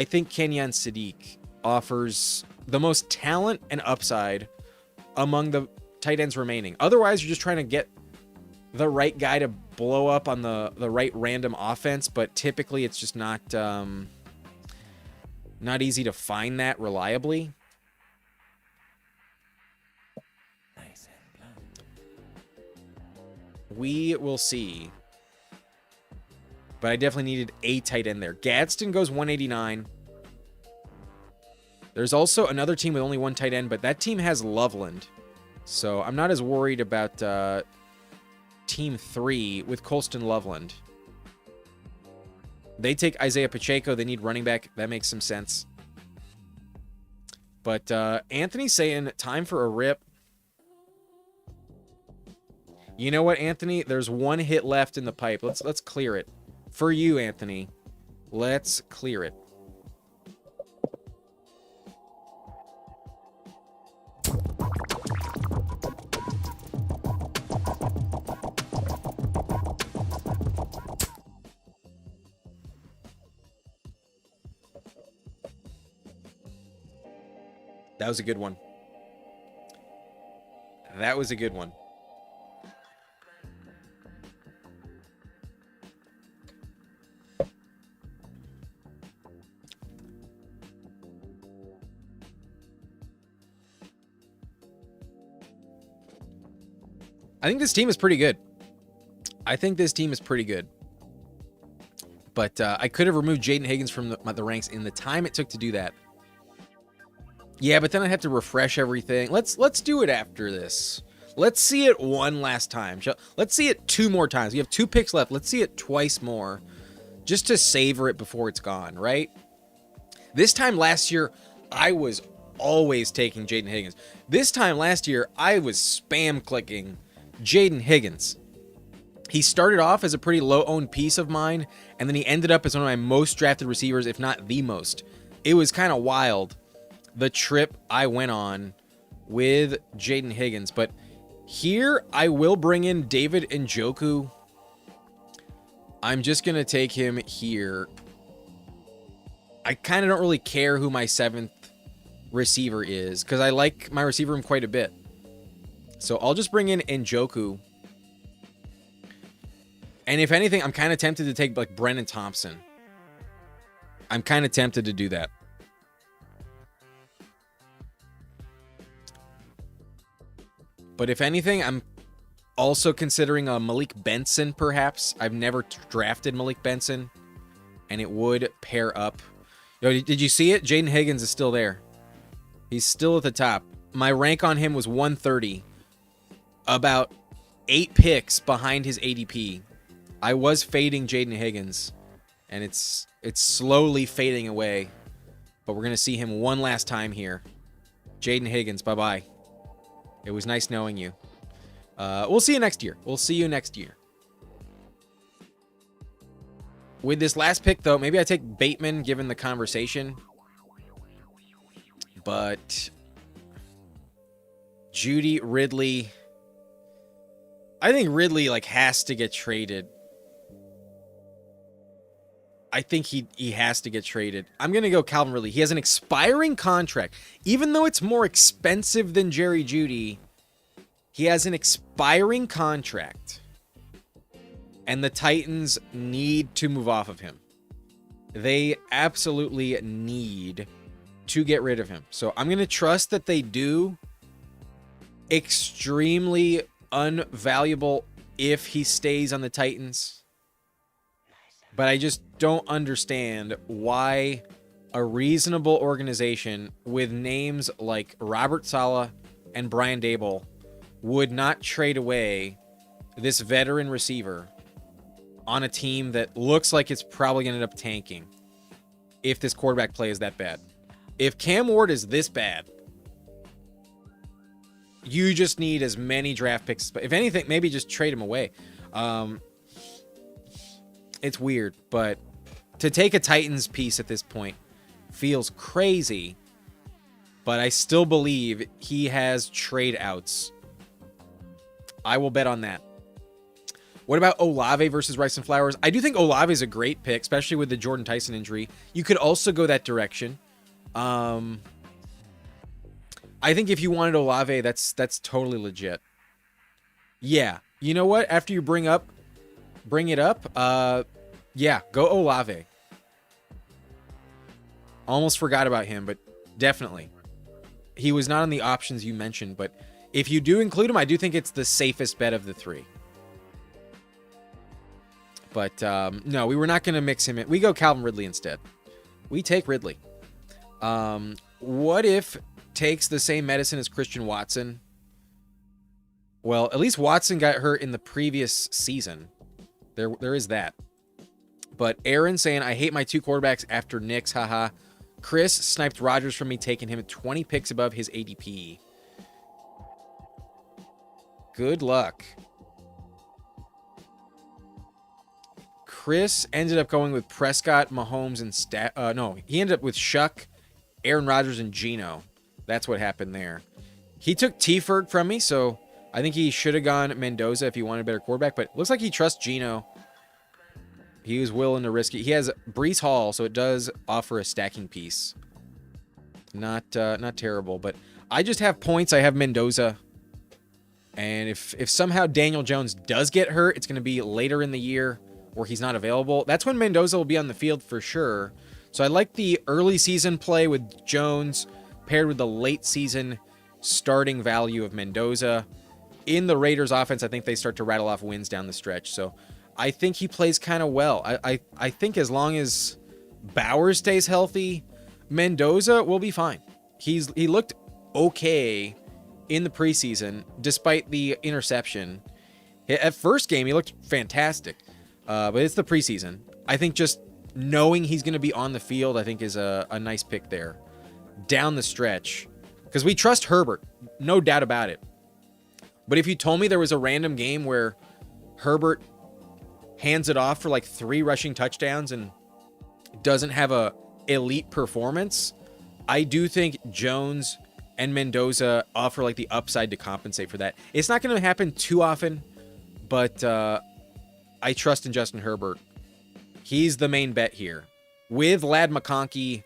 think Kenyon Sadiq offers the most talent and upside among the tight ends remaining. Otherwise, you're just trying to get the right guy to blow up on the right random offense, but typically it's just not easy to find that reliably. We will see. But I definitely needed a tight end there. Gadsden goes 189. There's also another team with only one tight end, but that team has Loveland. So I'm not as worried about Team 3 with Colston Loveland. They take Isaiah Pacheco. They need running back. That makes some sense. But Anthony's saying time for a rip. You know what, Anthony? There's one hit left in the pipe. Let's clear it. For you, Anthony. Let's clear it. That was a good one. That was a good one. I think this team is pretty good. But I could have removed Jaden Higgins from the ranks in the time it took to do that. Yeah, but then I have to refresh everything. Let's do it after this. Let's see it one last time. Let's see it 2 more times. We have 2 picks left. Let's see it twice more, just to savor it before it's gone, right? This time last year, I was always taking Jaden Higgins. This time last year, I was spam clicking Jaden Higgins. He started off as a pretty low-owned piece of mine, and then he ended up as one of my most drafted receivers, if not the most. It was kind of wild, the trip I went on with Jaden Higgins. But here, I will bring in David Njoku. I'm just going to take him here. I kind of don't really care who my 7th receiver is, because I like my receiver room quite a bit. So I'll just bring in Njoku. And if anything, I'm kind of tempted to take like Brennan Thompson. I'm kind of tempted to do that. But if anything, I'm also considering a Malik Benson, perhaps. I've never drafted Malik Benson, and it would pair up. Yo, did you see it? Jaden Higgins is still there. He's still at the top. My rank on him was 130. About 8 picks behind his ADP. I was fading Jaden Higgins, and it's slowly fading away. But we're going to see him one last time here. Jaden Higgins, bye-bye. It was nice knowing you. We'll see you next year. With this last pick, though, maybe I take Bateman, given the conversation. But Judy, Ridley... I think Ridley, like, has to get traded. I think he has to get traded. I'm going to go Calvin Ridley. He has an expiring contract. Even though it's more expensive than Jerry Jeudy, he has an expiring contract. And the Titans need to move off of him. They absolutely need to get rid of him. So I'm going to trust that they do. Extremely unvaluable if he stays on the Titans. But I just don't understand why a reasonable organization with names like Robert Saleh and Brian Dable would not trade away this veteran receiver on a team that looks like it's probably going to end up tanking if this quarterback play is that bad. If Cam Ward is this bad, you just need as many draft picks. But if anything, maybe just trade him away. It's weird, but to take a Titans piece at this point feels crazy. But I still believe he has trade outs. I will bet on that. What about Olave versus Rice and Flowers? I do think Olave is a great pick, especially with the Jordan Tyson injury. You could also go that direction. I think if you wanted Olave, that's totally legit. Yeah. You know what? After you bring it up, yeah, go Olave. Almost forgot about him, but definitely. He was not on the options you mentioned, but if you do include him, I do think it's the safest bet of the 3. But no, we were not going to mix him in. We go Calvin Ridley instead. We take Ridley. What if takes the same medicine as Christian Watson? Well, at least Watson got hurt in the previous season. There is that. But Aaron saying, I hate my 2 quarterbacks after Knicks, haha. Chris sniped Rodgers from me, taking him 20 picks above his ADP. Good luck. Chris ended up going with Prescott, Mahomes, and no, he ended up with Shuck, Aaron Rodgers, and Geno. That's what happened there. He took T-Ford from me, so I think he should have gone Mendoza if he wanted a better quarterback, but it looks like he trusts Geno. He was willing to risk it. He has Breece Hall, so it does offer a stacking piece. Not terrible, but I just have points. I have Mendoza. And if somehow Daniel Jones does get hurt, it's going to be later in the year where he's not available. That's when Mendoza will be on the field for sure. So I like the early season play with Jones paired with the late season starting value of Mendoza. In the Raiders offense, I think they start to rattle off wins down the stretch. So I think he plays kind of well. I think as long as Bowers stays healthy, Mendoza will be fine. He looked okay in the preseason, despite the interception. At first game, he looked fantastic. But it's the preseason. I think just knowing he's going to be on the field, I think is a nice pick there. Down the stretch. Because we trust Herbert. No doubt about it. But if you told me there was a random game where Herbert hands it off for like 3 rushing touchdowns and doesn't have a elite performance, I do think Jones and Mendoza offer like the upside to compensate for that. It's not going to happen too often, but I trust in Justin Herbert. He's the main bet here. With Lad McConkey,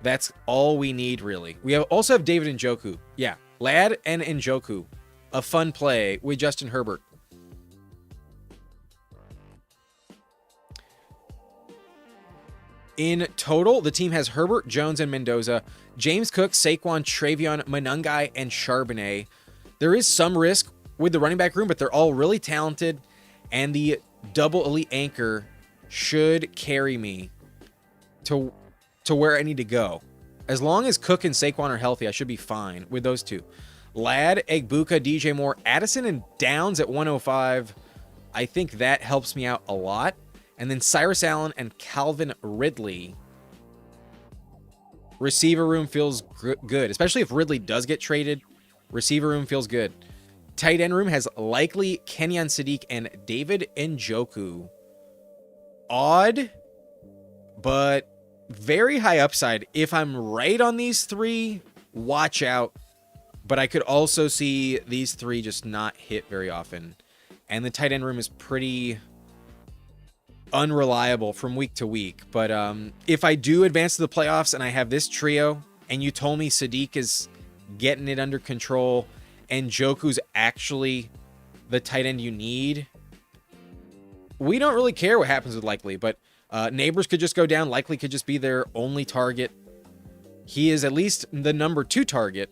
that's all we need, really. We also have David Njoku. Yeah, Lad and Njoku. A fun play with Justin Herbert. In total, the team has Herbert, Jones, and Mendoza, James Cook, Saquon, Travion, Monungai, and Charbonnet. There is some risk with the running back room, but they're all really talented, and the double elite anchor should carry me to where I need to go. As long as Cook and Saquon are healthy, I should be fine with those two. Ladd, Egbuka, DJ Moore, Addison, and Downs at 105. I think that helps me out a lot. And then Cyrus Allen and Calvin Ridley. Receiver room feels good, especially if Ridley does get traded. Receiver room feels good. Tight end room has likely Kenyon Sadiq and David Njoku. Odd, but very high upside. If I'm right on these 3, watch out. But I could also see these 3 just not hit very often. And the tight end room is pretty unreliable from week to week. But if I do advance to the playoffs and I have this trio, and you told me Sadiq is getting it under control, and Njoku's actually the tight end you need, we don't really care what happens with Likely. But Neighbors could just go down. Likely could just be their only target. He is at least the number 2 target.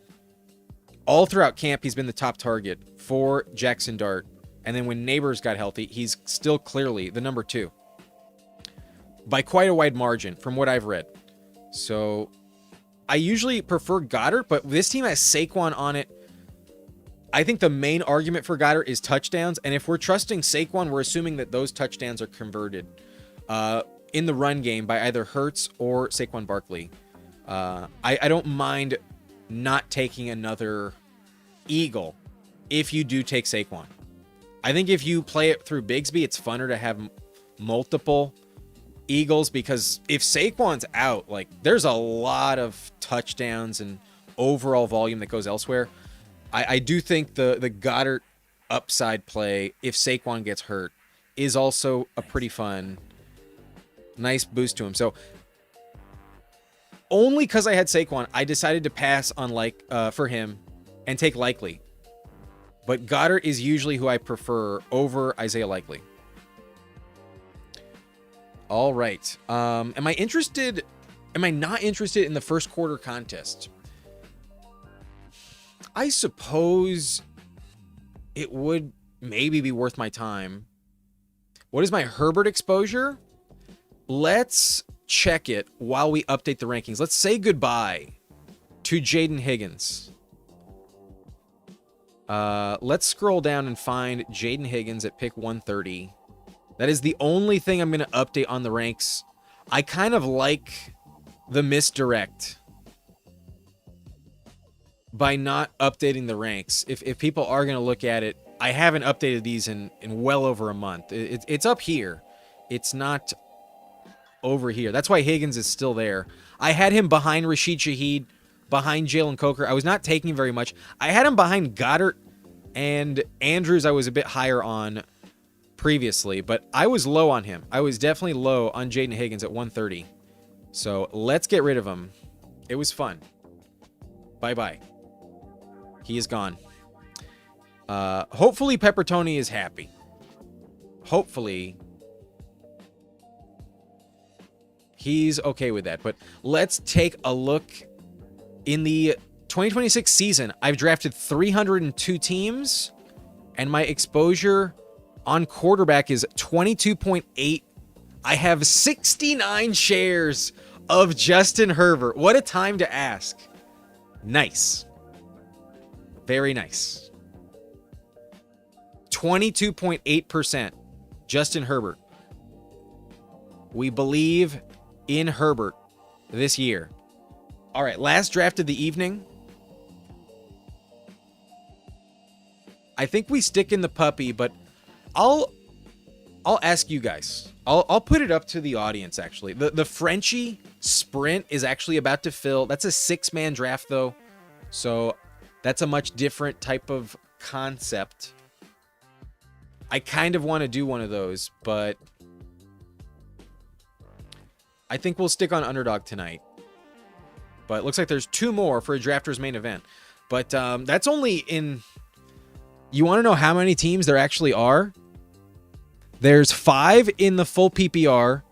All throughout camp, he's been the top target for Jackson Dart. And then when Neighbors got healthy, he's still clearly the number 2. By quite a wide margin from what I've read. So I usually prefer Goddard, but this team has Saquon on it. I think the main argument for Goddard is touchdowns. And if we're trusting Saquon, we're assuming that those touchdowns are converted in the run game by either Hurts or Saquon Barkley. I don't mind not taking another Eagle if you do take Saquon. I think if you play it through Bigsby, it's funner to have multiple Eagles, because if Saquon's out, like, there's a lot of touchdowns and overall volume that goes elsewhere. I do think the Goddard upside play, if Saquon gets hurt, is also a pretty fun, nice boost to him. So only because I had Saquon, I decided to pass on for him and take Likely. But Goddard is usually who I prefer over Isaiah Likely. All right. Am I not interested in the first quarter contest? I suppose it would maybe be worth my time. What is my Herbert exposure? Let's check it while we update the rankings. Let's say goodbye to Jaden Higgins. Let's scroll down and find Jaden Higgins at pick 130. That is the only thing I'm going to update on the ranks. I kind of like the misdirect by not updating the ranks. If people are going to look at it, I haven't updated these in well over a month. It's up here. It's not over here. That's why Higgins is still there. I had him behind Rashid Shaheed, behind Jalen Coker. I was not taking him very much. I had him behind Goddard and Andrews. I was a bit higher on previously, but I was low on him. I was definitely low on Jaden Higgins at 130. So let's get rid of him. It was fun. Bye-bye. He is gone. Hopefully Peppertoni is happy. Hopefully he's okay with that. But let's take a look. In the 2026 season, I've drafted 302 teams, and my exposure on quarterback is 22.8. I have 69 shares of Justin Herbert. What a time to ask. Nice. Very nice. 22.8% Justin Herbert. We believe in Herbert this year. All right, last draft of the evening. I think we stick in the puppy, but I'll ask you guys. I'll put it up to the audience, actually. The Frenchie sprint is actually about to fill. That's a 6-man draft, though. So that's a much different type of concept. I kind of want to do one of those, but I think we'll stick on Underdog tonight. But it looks like there's 2 more for a Drafters main event. But that's only in... You want to know how many teams there actually are? There's 5 in the full PPR.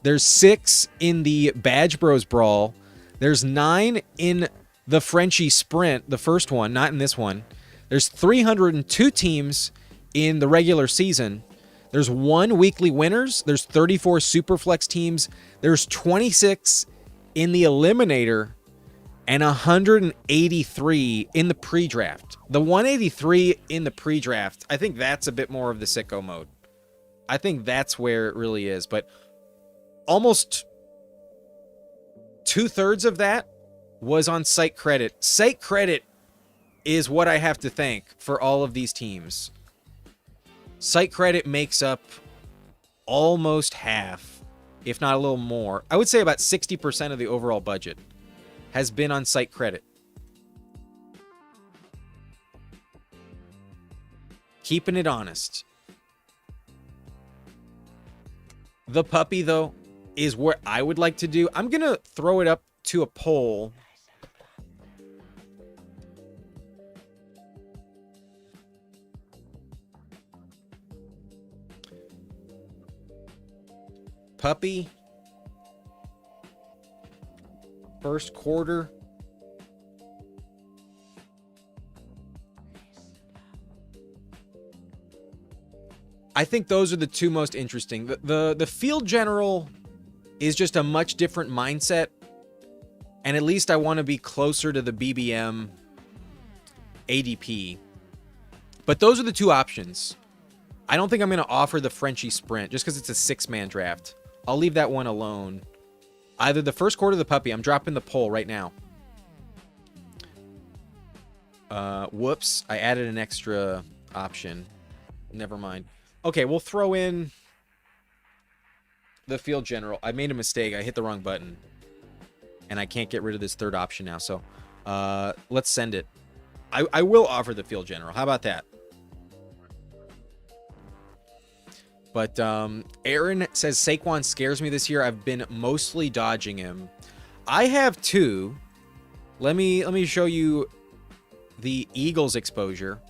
There's 6 in the Badge Bros Brawl. There's 9 in the Frenchie Sprint, the first one, not in this one. There's 302 teams in the regular season. There's 1 weekly winners. There's 34 Superflex teams. There's 26 in the Eliminator. And 183 in the pre-draft. The 183 in the pre-draft, I think that's a bit more of the sicko mode. I think that's where it really is. But almost 2/3 of that was on site credit. Site credit is what I have to thank for all of these teams. Site credit makes up almost half, if not a little more. I would say about 60% of the overall budget has been on site credit. Keeping it honest. The puppy, though, is what I would like to do. I'm going to throw it up to a poll. Puppy. First quarter. I think those are the 2 most interesting. The field general is just a much different mindset. And at least I want to be closer to the BBM ADP. But those are the 2 options. I don't think I'm going to offer the Frenchie Sprint just because it's a 6-man draft. I'll leave that one alone. Either the first quarter or the puppy. I'm dropping the poll right now. Whoops. I added an extra option. Never mind. Okay, we'll throw in the field general. I made a mistake. I hit the wrong button. And I can't get rid of this 3rd option now. So let's send it. I will offer the field general. How about that? But Aaron says Saquon scares me this year. I've been mostly dodging him. I have 2. Let me show you the Eagles exposure.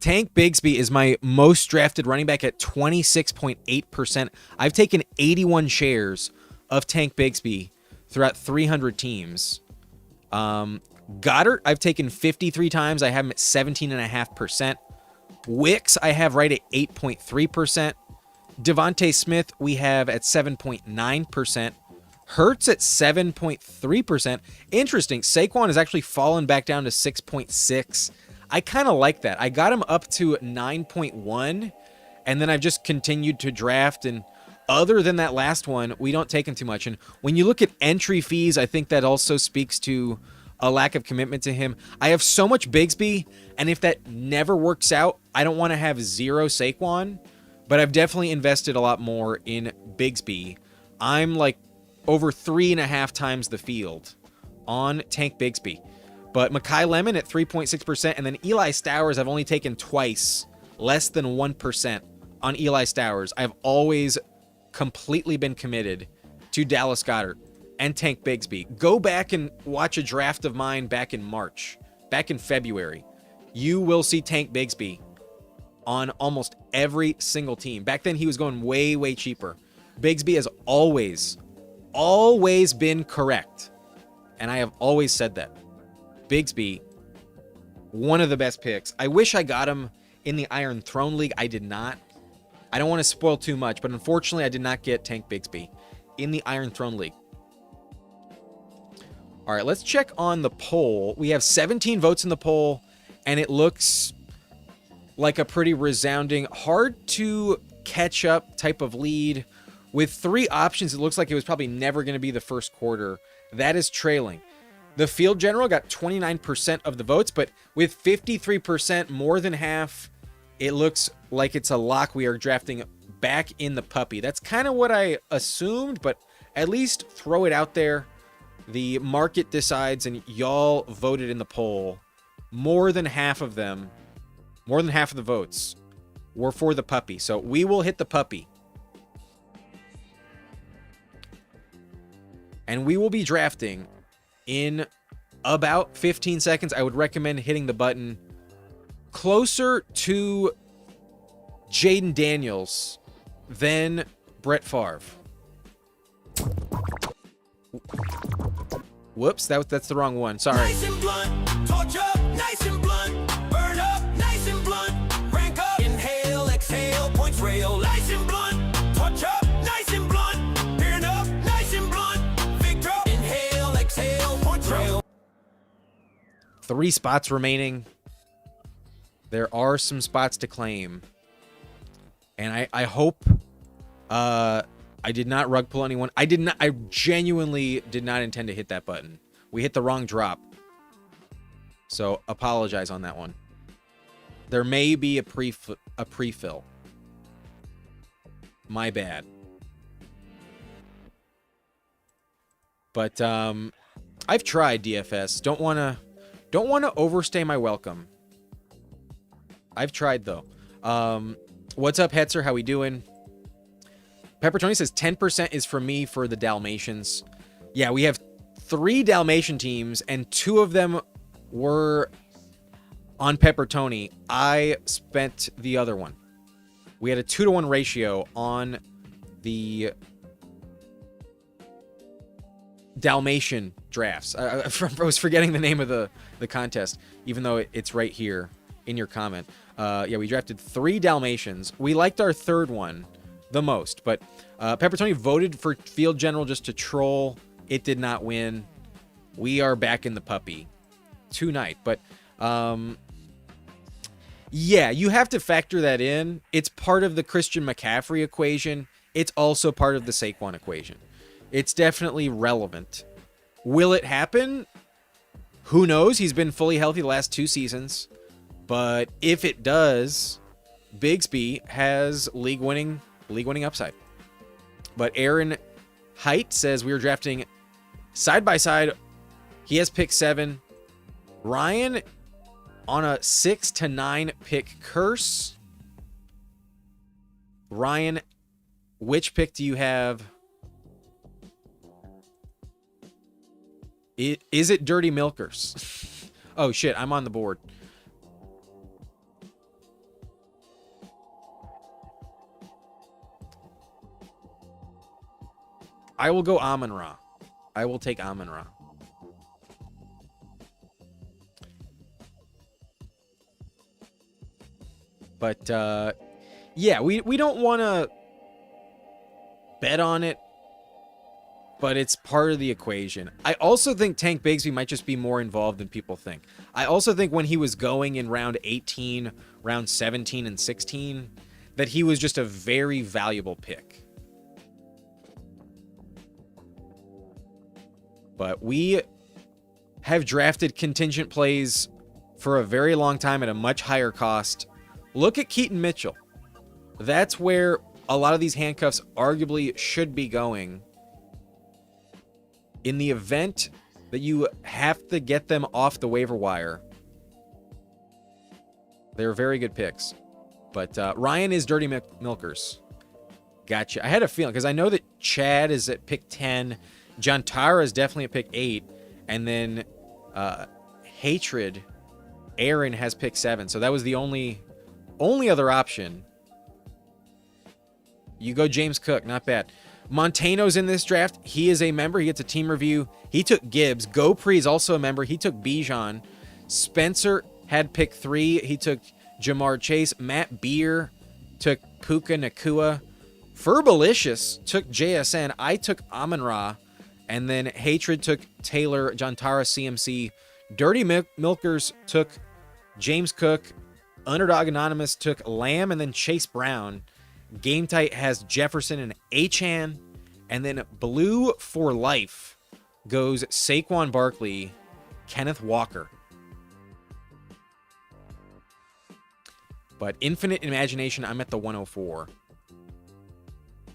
Tank Bigsby is my most drafted running back at 26.8%. I've taken 81 shares of Tank Bigsby throughout 300 teams. Goddard, I've taken 53 times. I have him at 17.5%. Wicks, I have right at 8.3%. Devontae Smith, we have at 7.9%. Hurts at 7.3%. Interesting. Saquon has actually fallen back down to 6.6. I kind of like that. I got him up to 9.1, and then I've just continued to draft. And other than that last one, we don't take him too much. And when you look at entry fees, I think that also speaks to a lack of commitment to him. I have so much Bigsby, and if that never works out, I don't want to have zero Saquon, but I've definitely invested a lot more in Bigsby. I'm like over 3.5 times the field on Tank Bigsby. But Mekhi Lemon at 3.6%, and then Eli Stowers I've only taken twice, less than 1% on Eli Stowers. I've always completely been committed to Dallas Goedert and Tank Bigsby. Go back and watch a draft of mine back in March, back in February. You will see Tank Bigsby on almost every single team. Back then, he was going way, way cheaper. Bigsby has always been correct, and I have always said that. Bigsby, one of the best picks. I wish I got him in the Iron Throne League. I did not. I don't want to spoil too much, but unfortunately, I did not get Tank Bigsby in the Iron Throne League. All right, let's check on the poll. We have 17 votes in the poll, and it looks like a pretty resounding, hard to catch up type of lead. With 3 options, it looks like it was probably never going to be the first quarter. That is trailing. The field general got 29% of the votes, but with 53%, more than half, it looks like it's a lock. We are drafting back in the puppy. That's kind of what I assumed, but at least throw it out there. The market decides, and y'all voted in the poll. More than half of them, more than half of the votes were for the puppy. So we will hit the puppy. And we will be drafting in about 15 seconds. I would recommend hitting the button closer to Jaden Daniels than Brett Favre. Whoops, that's the wrong one. Sorry. Nice and blunt, torch up, nice and blunt, burn up, nice and blunt, rank up, inhale, exhale, points rail, nice and blunt, torch up, nice and blunt, burn up, nice and blunt, victor, inhale, exhale, points rail. 3 spots remaining. There are some spots to claim. And I hope I did not rug pull anyone. I genuinely did not intend to hit that button. We hit the wrong drop. So apologize on that one. There may be a pre-fill. My bad. But I've tried DFS. Don't want to overstay my welcome. I've tried though. What's up, Hetzer? How we doing? Pepper Tony says 10% is for me for the Dalmatians. Yeah, we have 3 Dalmatian teams, and 2 of them were on Pepper Tony. I spent the other one. We had a 2-to-1 ratio on the Dalmatian drafts. I was forgetting the name of the contest, even though it's right here in your comment. Yeah, we drafted 3 Dalmatians. We liked our 3rd one the most, but Pepper Tony voted for Field General just to troll. It did not win. We are back in the puppy tonight, but yeah, you have to factor that in. It's part of the Christian McCaffrey equation. It's also part of the Saquon equation. It's definitely relevant. Will it happen? Who knows? He's been fully healthy the last 2 seasons, but if it does, Bigsby has league-winning upside. But Aaron Height says we are drafting side by side. He has pick 7. Ryan on a 6 to 9 pick curse. Ryan, which pick do you have? Is it Dirty Milkers? Oh shit, I'm on the board. I will go Amon-Ra. I will take Amon-Ra. But yeah, we don't want to bet on it, but it's part of the equation. I also think Tank Bigsby might just be more involved than people think. I also think when he was going in round 18, round 17, and 16, that he was just a very valuable pick. But we have drafted contingent plays for a very long time at a much higher cost. Look at Keaton Mitchell. That's where a lot of these handcuffs arguably should be going. In the event that you have to get them off the waiver wire, they're very good picks. But Ryan is Dirty Milkers. Gotcha. I had a feeling, because I know that Chad is at pick 10. John Tara is definitely at pick 8. And then Hatred, Aaron has pick 7. So that was the only other option. You go James Cook, not bad. Montano's in this draft. He is a member. He gets a team review. He took Gibbs. Gopri is also a member. He took Bijan. Spencer had pick 3. He took Jamar Chase. Matt Beer took Puka Nakua. Furbalicious took JSN. I took Amon-Ra. And then Hatred took Taylor. Jontara CMC. Dirty Milkers took James Cook. Underdog Anonymous took Lamb and then Chase Brown. Game Tight has Jefferson and Achan. And then Blue for Life goes Saquon Barkley, Kenneth Walker. But Infinite Imagination, I'm at the 104.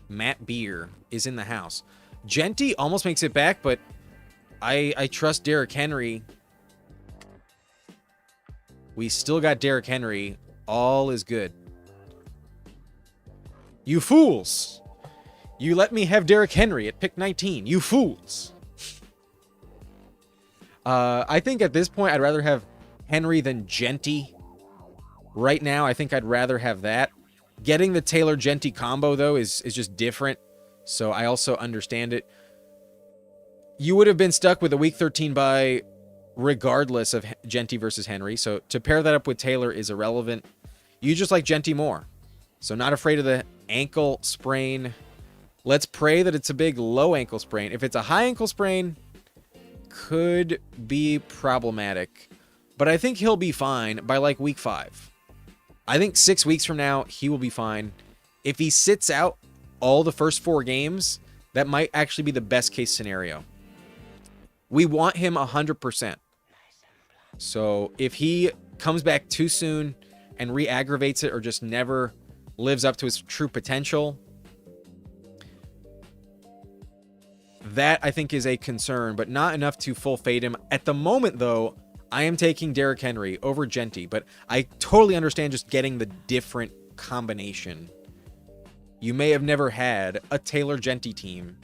Matt Beer is in the house. Genty almost makes it back, but I trust Derrick Henry. We still got Derrick Henry. All is good. You fools. You let me have Derrick Henry at pick 19. You fools. I think at this point, I'd rather have Henry than Genty. Right now, I think I'd rather have that. Getting the Taylor-Genty combo, though, is just different. So I also understand it. You would have been stuck with a Week 13 bye regardless of Genty versus Henry. So to pair that up with Taylor is irrelevant. You just like Genty more. So not afraid of the ankle sprain. Let's pray that it's a big low ankle sprain. If it's a high ankle sprain, could be problematic. But I think he'll be fine by like week 5. I think 6 weeks from now, he will be fine. If he sits out all the first 4 games, that might actually be the best case scenario. We want him 100%. So if he comes back too soon and re-aggravates it or just never lives up to his true potential, that I think is a concern, but not enough to full fade him. At the moment, though, I am taking Derrick Henry over Genty, but I totally understand just getting the different combination. You may have never had a Taylor-Genty team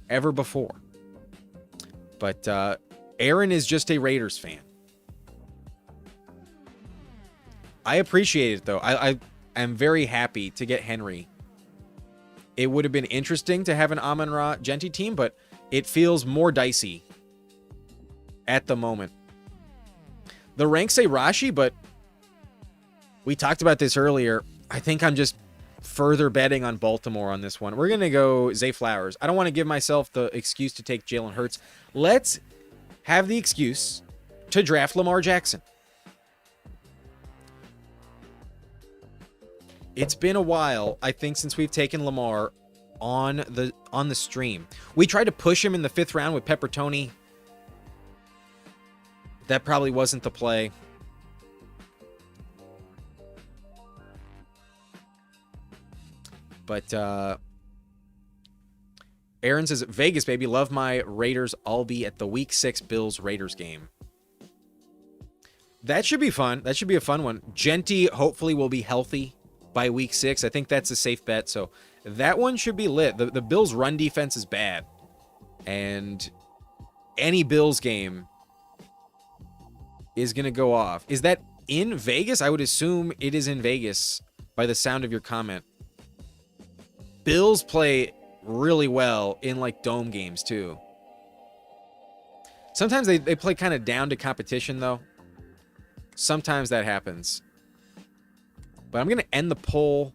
ever before. But Aaron is just a Raiders fan. I appreciate it, though. I am very happy to get Henry. It would have been interesting to have an Amon-Ra Genty team, but it feels more dicey at the moment. The ranks say Rashi, but we talked about this earlier. I think I'm just further betting on Baltimore on this one. We're going to go Zay Flowers. I don't want to give myself the excuse to take Jalen Hurts. Let's have the excuse to draft Lamar Jackson. It's been a while, I think, since we've taken Lamar on the stream. We tried to push him in the 5th round with Pepper Tony. That probably wasn't the play. But Aaron says, Vegas, baby, love my Raiders. I'll be at the Week 6 Bills-Raiders game. That should be fun. That should be a fun one. Genty hopefully will be healthy by Week 6. I think that's a safe bet. So that one should be lit. The Bills' run defense is bad. And any Bills game is going to go off. Is that in Vegas? I would assume it is in Vegas by the sound of your comment. Bills play really well in like dome games too. Sometimes they play kind of down to competition though. Sometimes that happens. But I'm going to end the poll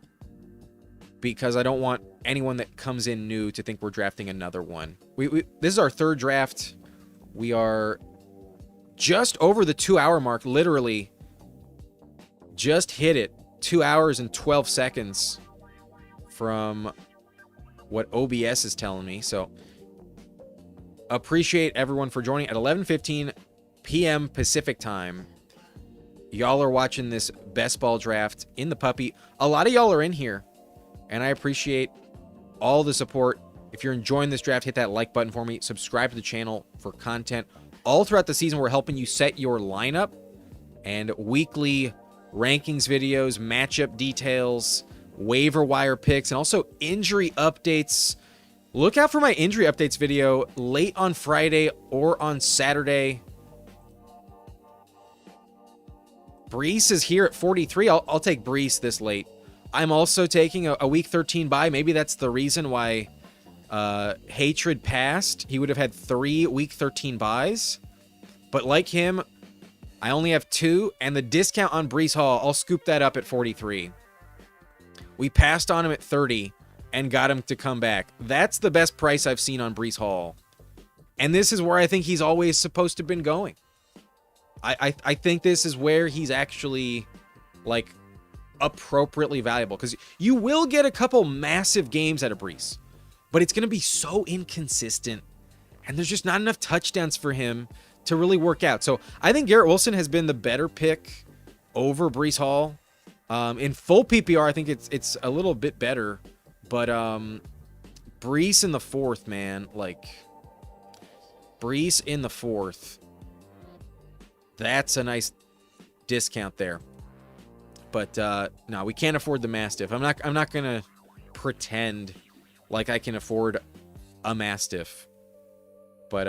because I don't want anyone that comes in new to think we're drafting another one. This is our third draft. We are just over the 2-hour mark, literally just hit it. 2 hours and 12 seconds from what OBS is telling me. So appreciate everyone for joining at 11:15 p.m. Pacific time. Y'all are watching this best ball draft in the puppy. A lot of y'all are in here, and I appreciate all the support. If you're enjoying this draft, hit that like button for me. Subscribe to the channel for content. All throughout the season, we're helping you set your lineup and weekly rankings videos, matchup details, waiver wire picks, and also injury updates. Look out for my injury updates video late on Friday or on Saturday. Brees is here at 43. I'll take Brees this late. I'm also taking a week 13 bye. Maybe that's the reason why Hatred passed. He would have had 3 week 13 buys. But like him, I only have 2, and the discount on Brees Hall, I'll scoop that up at 43. We passed on him at 30 and got him to come back. That's the best price I've seen on Brees Hall. And this is where I think he's always supposed to have been going. I think this is where he's actually, like, appropriately valuable. Because you will get a couple massive games out of Brees. But it's going to be so inconsistent. And there's just not enough touchdowns for him to really work out. So I think Garrett Wilson has been the better pick over Brees Hall. In full PPR, I think it's a little bit better. But Brees in the 4th, man. Like, Brees in the 4th. That's a nice discount there. But no, we can't afford the Mastiff. I'm not gonna pretend like I can afford a Mastiff. But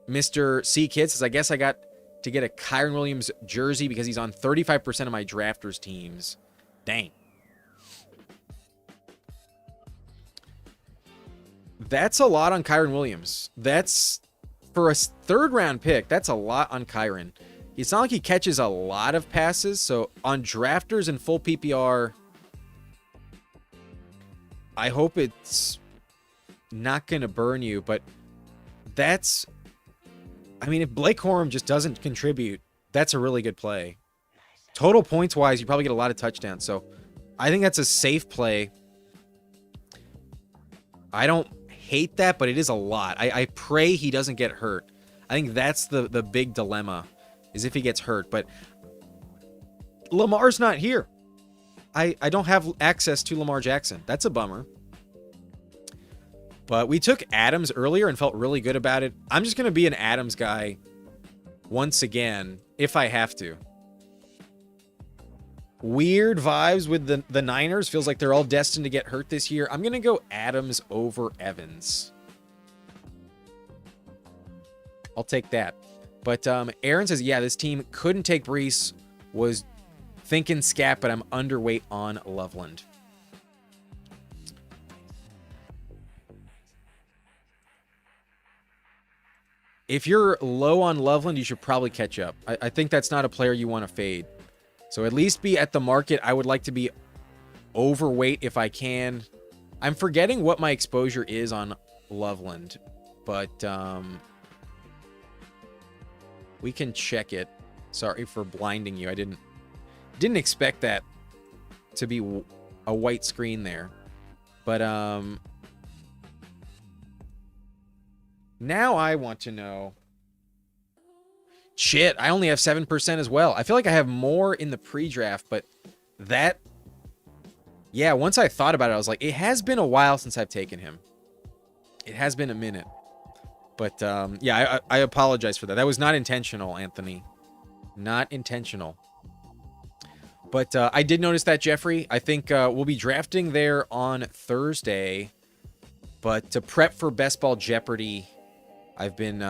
Mr. C Kid says, I guess I got to get a Kyron Williams jersey because he's on 35% of my drafters teams. Dang. That's a lot on Kyron Williams. That's, for a 3rd round pick, that's a lot on Kyron. It's not like he catches a lot of passes, so on drafters and full PPR, I hope it's not going to burn you, but that's, I mean, if Blake Corum just doesn't contribute, that's a really good play. Total points-wise, you probably get a lot of touchdowns, so I think that's a safe play. I don't hate that, but it is a lot. I pray he doesn't get hurt. I think that's the big dilemma, is if he gets hurt. But Lamar's not here. I don't have access to Lamar Jackson. That's a bummer. But we took Adams earlier and felt really good about it. I'm just going to be an Adams guy once again, if I have to. Weird vibes with the Niners. Feels like they're all destined to get hurt this year. I'm going to go Adams over Evans. I'll take that. But Aaron says, yeah, this team couldn't take Brees. Was thinking Scat, but I'm underweight on Loveland. If you're low on Loveland, you should probably catch up. I think that's not a player you want to fade. So at least be at the market. I would like to be overweight if I can. I'm forgetting what my exposure is on Loveland, but we can check it. Sorry for blinding you. I didn't expect that to be a white screen there. But now I want to know. Shit, I only have 7% as well. I feel like I have more in the pre-draft, but that... Yeah, once I thought about it, I was like, it has been a while since I've taken him. It has been a minute. But, yeah, I apologize for that. That was not intentional, Anthony. Not intentional. But I did notice that, Jeffrey. I think we'll be drafting there on Thursday. But to prep for Best Ball Jeopardy, I've been...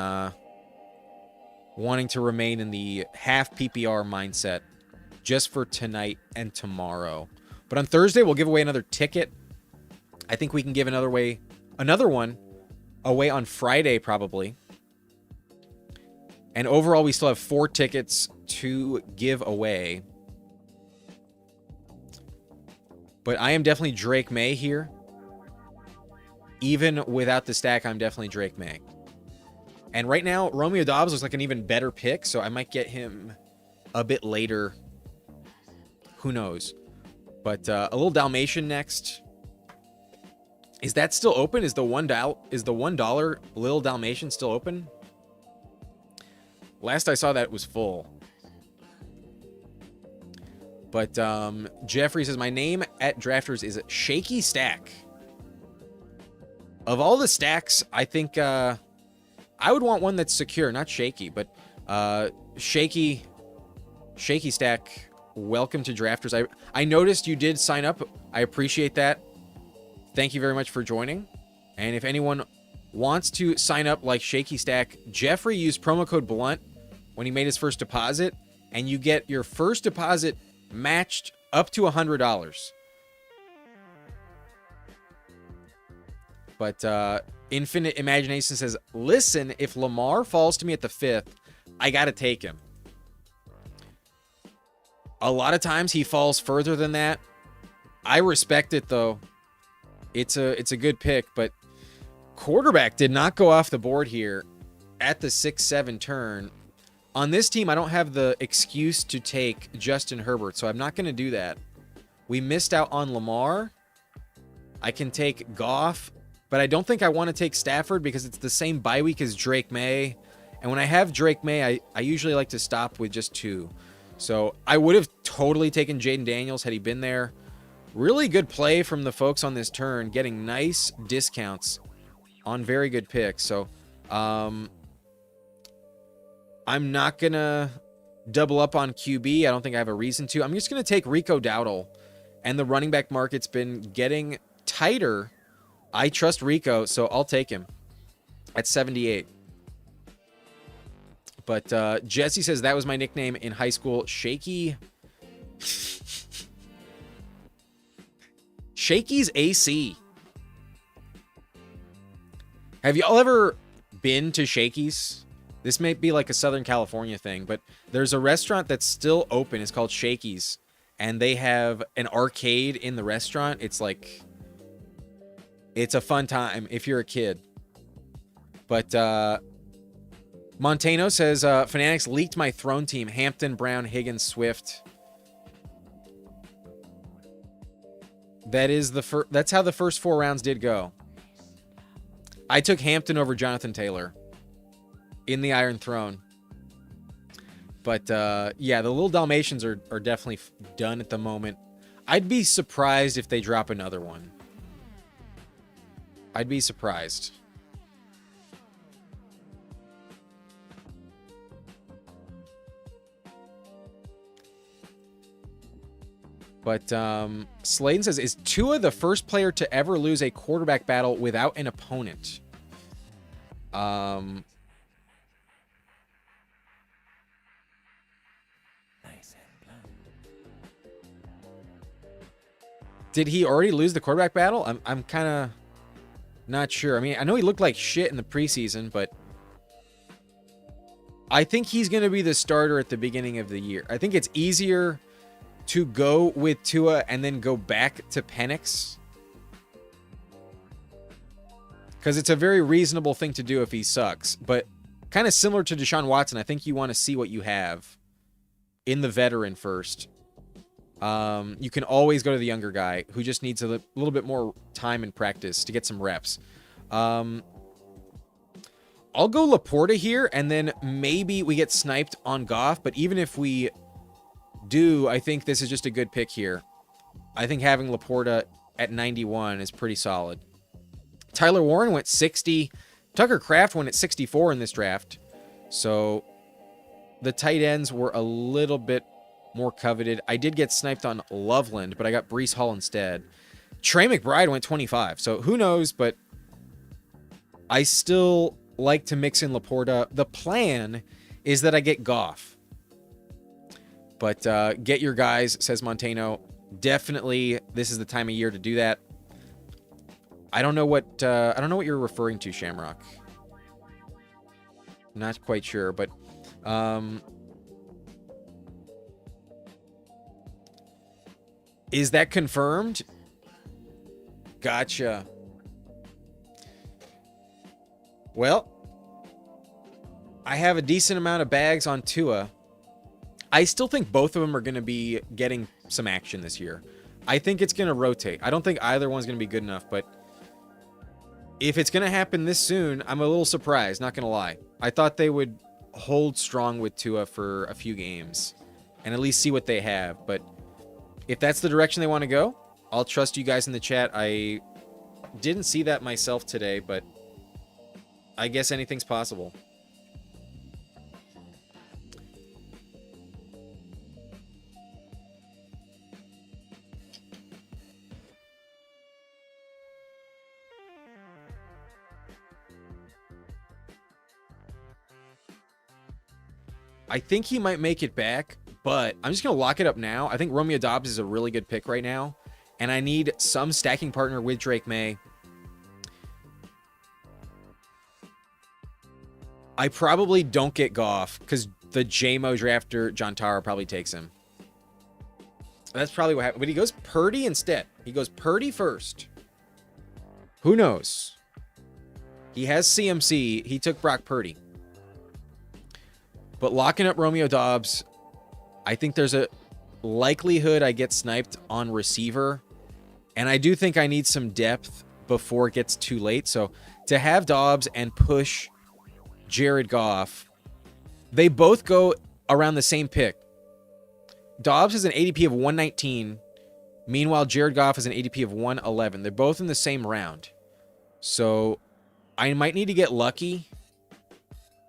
wanting to remain in the half PPR mindset just for tonight and tomorrow. But on Thursday, we'll give away another ticket. I think we can give another one away on Friday, probably. And overall, we still have 4 tickets to give away. But I am definitely Drake May here. Even without the stack, I'm definitely Drake May. And right now, Romeo Dobbs looks like an even better pick, so I might get him a bit later. Who knows? But a little Dalmatian next. Is that still open? Is the $1 Lil Dalmatian still open? Last I saw that it was full. But Jeffrey says, my name at Drafters is Shaky Stack. Of all the stacks, I think I would want one that's secure, not shaky, but shaky Stack. Welcome to Drafters. I noticed you did sign up. I appreciate that. Thank you very much for joining. And if anyone wants to sign up like Shaky Stack, Jeffrey used promo code BLUNT when he made his first deposit, and you get your first deposit matched up to $100. But Infinite Imagination says, listen, if Lamar falls to me at the 5th, I got to take him. A lot of times he falls further than that. I respect it, though. It's a good pick, but quarterback did not go off the board here at the 6-7 turn. On this team, I don't have the excuse to take Justin Herbert, so I'm not going to do that. We missed out on Lamar. I can take Goff, but I don't think I want to take Stafford because it's the same bye week as Drake May. And when I have Drake May, I usually like to stop with just 2. So I would have totally taken Jaden Daniels had he been there. Really good play from the folks on this turn, getting nice discounts on very good picks. So I'm not going to double up on QB. I don't think I have a reason to. I'm just going to take Rico Dowdle. And the running back market's been getting tighter. I trust Rico, so I'll take him at 78. But Jesse says that was my nickname in high school. Shaky. Shaky's AC. Have y'all ever been to Shakey's? This may be like a Southern California thing, but there's a restaurant that's still open. It's called Shakey's, and they have an arcade in the restaurant. It's like, it's a fun time if you're a kid. But Montano says, Fanatics leaked my throne team. Hampton, Brown, Higgins, Swift. That's how the first 4 rounds did go. I took Hampton over Jonathan Taylor in the Iron Throne. But yeah, the little Dalmatians are definitely done at the moment. I'd be surprised if they drop another one. I'd be surprised. But Sladen says, is Tua the first player to ever lose a quarterback battle without an opponent? Did he already lose the quarterback battle? I'm kind of not sure. I mean, I know he looked like shit in the preseason, but I think he's going to be the starter at the beginning of the year. I think it's easier to go with Tua and then go back to Penix, because it's a very reasonable thing to do if he sucks. But kind of similar to Deshaun Watson, I think you want to see what you have in the veteran first. You can always go to the younger guy who just needs a little bit more time and practice to get some reps. I'll go Laporta here, and then maybe we get sniped on Goff. But even if we do, I think this is just a good pick here. I think having Laporta at 91 is pretty solid. Tyler Warren went 60. Tucker Kraft went at 64 in this draft. So the tight ends were a little bit more coveted. I did get sniped on Loveland, but I got Breece Hall instead. Trey McBride went 25. So who knows, but I still like to mix in Laporta. The plan is that I get Goff. But get your guys, says Montano. Definitely, this is the time of year to do that. I don't know what you're referring to, Shamrock. Not quite sure, but is that confirmed? Gotcha. Well, I have a decent amount of bags on Tua. I still think both of them are going to be getting some action this year. I think it's going to rotate. I don't think either one's going to be good enough, but if it's going to happen this soon, I'm a little surprised, not going to lie. I thought they would hold strong with Tua for a few games and at least see what they have, but if that's the direction they want to go, I'll trust you guys in the chat. I didn't see that myself today, but I guess anything's possible. I think he might make it back, but I'm just going to lock it up now. I think Romeo Doubs is a really good pick right now, and I need some stacking partner with Drake May. I probably don't get Goff because the JMO drafter, John Tara, probably takes him. That's probably what happened. But he goes Purdy instead. He goes Purdy first. Who knows? He has CMC. He took Brock Purdy. But locking up Romeo Doubs, I think there's a likelihood I get sniped on receiver. And I do think I need some depth before it gets too late. So to have Doubs and push Jared Goff, they both go around the same pick. Doubs has an ADP of 119. Meanwhile, Jared Goff has an ADP of 111. They're both in the same round. So I might need to get lucky.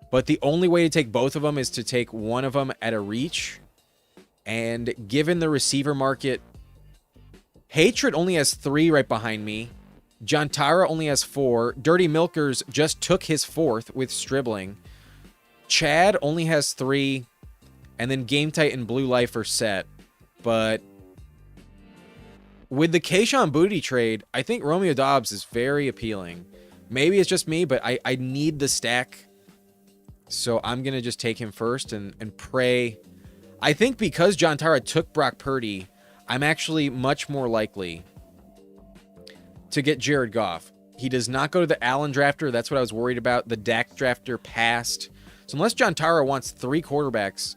But the only way to take both of them is to take one of them at a reach. And given the receiver market, Hatred only has 3 right behind me. John Tara only has 4. Dirty Milkers just took his 4th with Stribling. Chad only has 3. And then Game Titan Blue Life are set. But with the Keyshawn Booty trade, I think Romeo Doubs is very appealing. Maybe it's just me, but I need the stack. So I'm going to just take him first and pray. I think because John Tara took Brock Purdy, I'm actually much more likely to get Jared Goff. He does not go to the Allen drafter. That's what I was worried about. The Dak drafter passed. So unless John Tara wants 3 quarterbacks,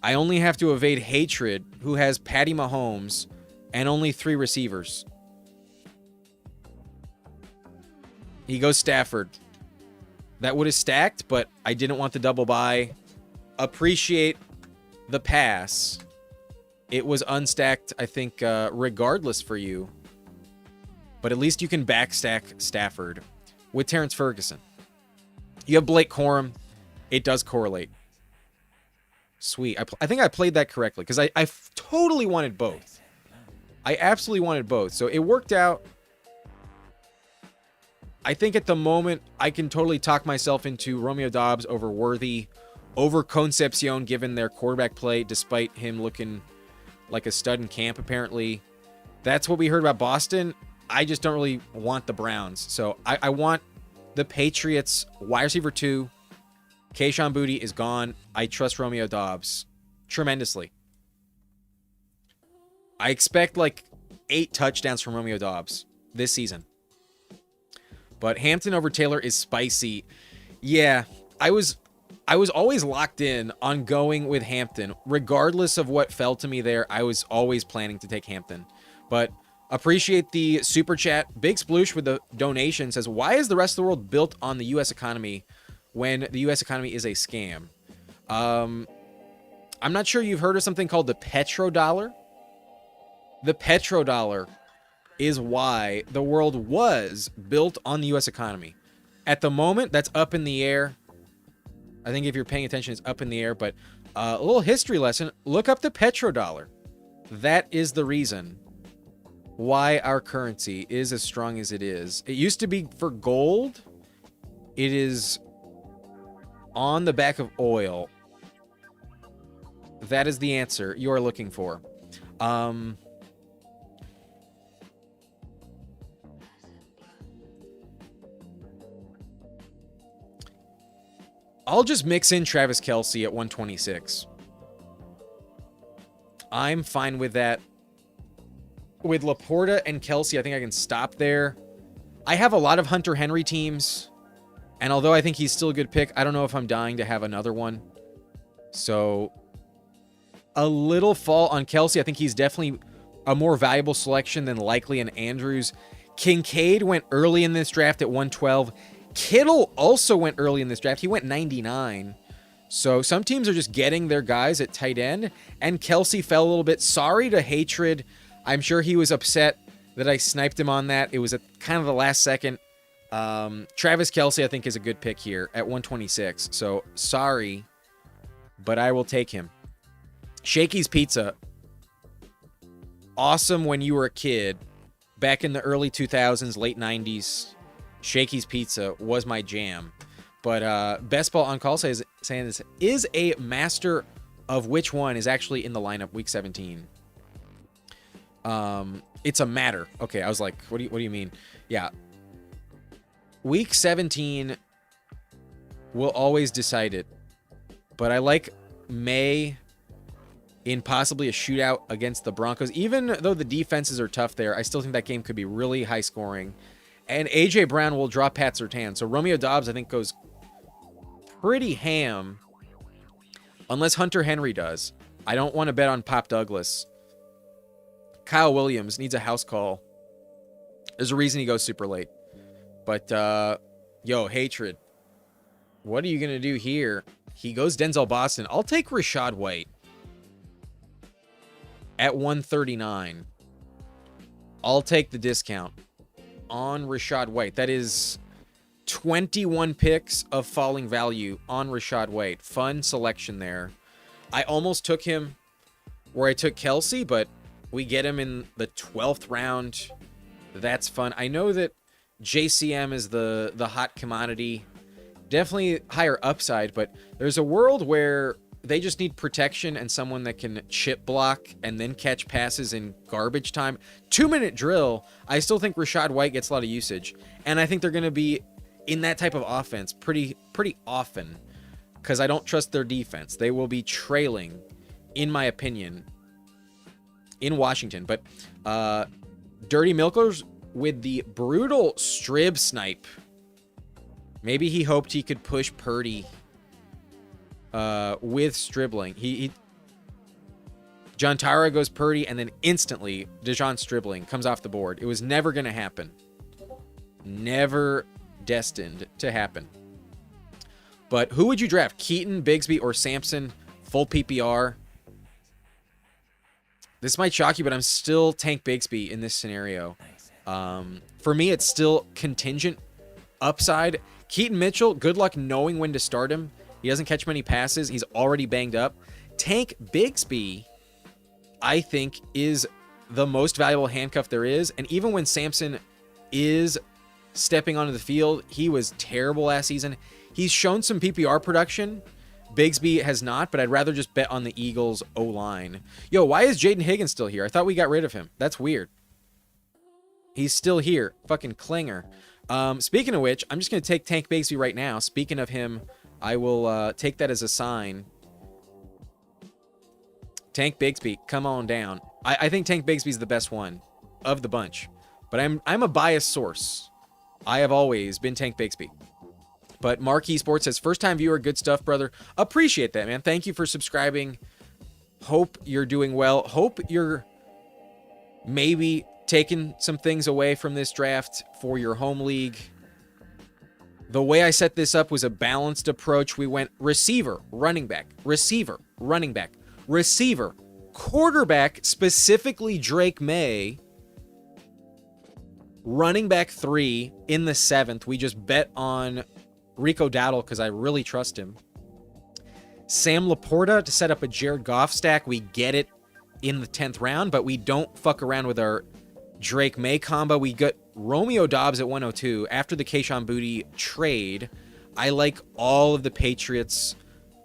I only have to evade Hatred, who has Patty Mahomes and only 3 receivers. He goes Stafford. That would have stacked, but I didn't want the double buy. Appreciate the pass. It was unstacked, I think, regardless for you. But at least you can backstack Stafford with Terrence Ferguson. You have Blake Corum. It does correlate. Sweet. I think I played that correctly because I totally wanted both. I absolutely wanted both. So it worked out. I think at the moment, I can totally talk myself into Romeo Doubs over Worthy, over Concepcion, given their quarterback play, despite him looking like a stud in camp, apparently. That's what we heard about Boston. I just don't really want the Browns. So I want the Patriots, wide receiver 2. Keyshawn Booty is gone. I trust Romeo Doubs tremendously. I expect like 8 touchdowns from Romeo Doubs this season. But Hampton over Taylor is spicy. Yeah, I was always locked in on going with Hampton. Regardless of what fell to me there, I was always planning to take Hampton. But appreciate the super chat. Big Sploosh with the donation says, why is the rest of the world built on the U.S. economy when the U.S. economy is a scam? I'm not sure you've heard of something called the petrodollar. The petrodollar is why the world was built on the U.S. economy. At the moment, that's up in the air. I think if you're paying attention, it's up in the air. But a little history lesson, look up the petrodollar. That is the reason why our currency is as strong as it is. It used to be for gold. It is on the back of oil. That is the answer you are looking for. I'll just mix in Travis Kelce at 126. I'm fine with that. with Laporta and Kelsey, I think I can stop there. I have a lot of Hunter Henry teams, and although I think he's still a good pick, I don't know if I'm dying to have another one. So a little fall on Kelsey. I think he's definitely a more valuable selection than Likely and Andrews. Kincaid went early in this draft at 112. Kittle also went early in this draft. He went 99. So some teams are just getting their guys at tight end. And Kelsey fell a little bit. Sorry to Hatred. I'm sure he was upset that I sniped him on that. It was at kind of the last second. Travis Kelsey, I think, is a good pick here at 126. So sorry, but I will take him. Shakey's Pizza. Awesome when you were a kid. Back in the early 2000s, late 90s, Shakey's Pizza was my jam. But Best Ball on Call says this is a master of which one is actually in the lineup week 17. It's a matter. Okay, I was like, what do you mean? Yeah. Week 17 will always decide it. But I like May in possibly a shootout against the Broncos. Even though the defenses are tough there, I still think that game could be really high scoring. And A.J. Brown will drop Pat Surtain. So Romeo Dobbs, I think, goes pretty ham. Unless Hunter Henry does. I don't want to bet on Pop Douglas. Kyle Williams needs a house call. There's a reason he goes super late. But, yo, Hatred. What are you going to do here? He goes Denzel Boston. I'll take Rachaad White. At 139. I'll take the discount on Rachaad White. That is 21 picks of falling value on Rachaad White. Fun selection there. I almost took him where I took Kelsey, but we get him in the 12th round. That's fun. I know that JCM is the hot commodity. Definitely higher upside, but there's a world where they just need protection and someone that can chip block and then catch passes in garbage time. 2-minute drill, I still think Rachaad White gets a lot of usage. And I think they're going to be in that type of offense pretty often because I don't trust their defense. They will be trailing, in my opinion, in Washington. But Dirty Milkers with the brutal Strib snipe. Maybe he hoped he could push Purdy with Stribling. John Tyra goes Purdy, and then instantly DeJon Stribling comes off the board. It was never going to happen. Never destined to happen. But who would you draft? Keaton, Bigsby, or Sampson? Full PPR. This might shock you, but I'm still Tank Bigsby in this scenario. For me, it's still contingent upside. Keaton Mitchell, good luck knowing when to start him. He doesn't catch many passes. He's already banged up. Tank Bigsby, I think, is the most valuable handcuff there is. And even when Sampson is stepping onto the field, he was terrible last season. He's shown some PPR production. Bigsby has not, but I'd rather just bet on the Eagles' O-line. Yo, why is Jaden Higgins still here? I thought we got rid of him. That's weird. He's still here. Fucking clinger. Speaking of which, I'm just going to take Tank Bigsby right now. Speaking of him, I will take that as a sign. Tank Bigsby, come on down. I think Tank Bigsby's the best one of the bunch. But I'm a biased source. I have always been Tank Bigsby. But Marquee Sports says, first time viewer, good stuff, brother. Appreciate that, man. Thank you for subscribing. Hope you're doing well. Hope you're maybe taking some things away from this draft for your home league. The way I set this up was a balanced approach. We went receiver, running back, receiver, running back, receiver, quarterback, specifically Drake May, running back 3 in the 7th. We just bet on Rico Dowdle because I really trust him. Sam Laporta to set up a Jared Goff stack. We get it in the 10th round, but we don't fuck around with our Drake May combo. We got Romeo Dobbs at 102 after the Kayshon Boutte trade. I like all of the Patriots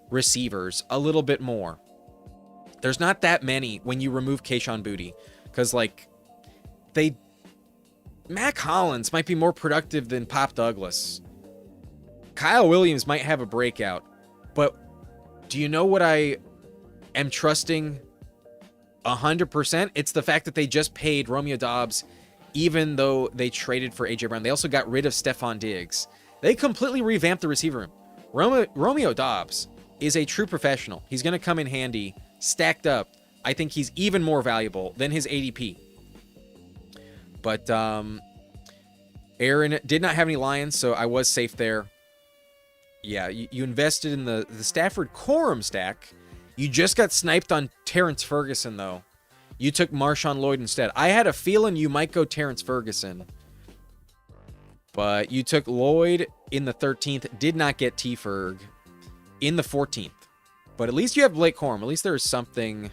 receivers a little bit more. There's not that many when you remove Kayshon Boutte because Mac Hollins might be more productive than Pop Douglas. Kyle Williams might have a breakout, but do you know what I am trusting 100%. It's the fact that they just paid Romeo Dobbs, even though they traded for A.J. Brown. They also got rid of Stephon Diggs. They completely revamped the receiver room. Romeo Dobbs is a true professional. He's going to come in handy, stacked up. I think he's even more valuable than his ADP. But Aaron did not have any Lions, so I was safe there. Yeah, you invested in the Stafford Corum stack. You just got sniped on Terrence Ferguson, though. You took Marshawn Lloyd instead. I had a feeling you might go Terrence Ferguson. But you took Lloyd in the 13th. Did not get T-Ferg in the 14th. But at least you have Blake Corum. At least there is something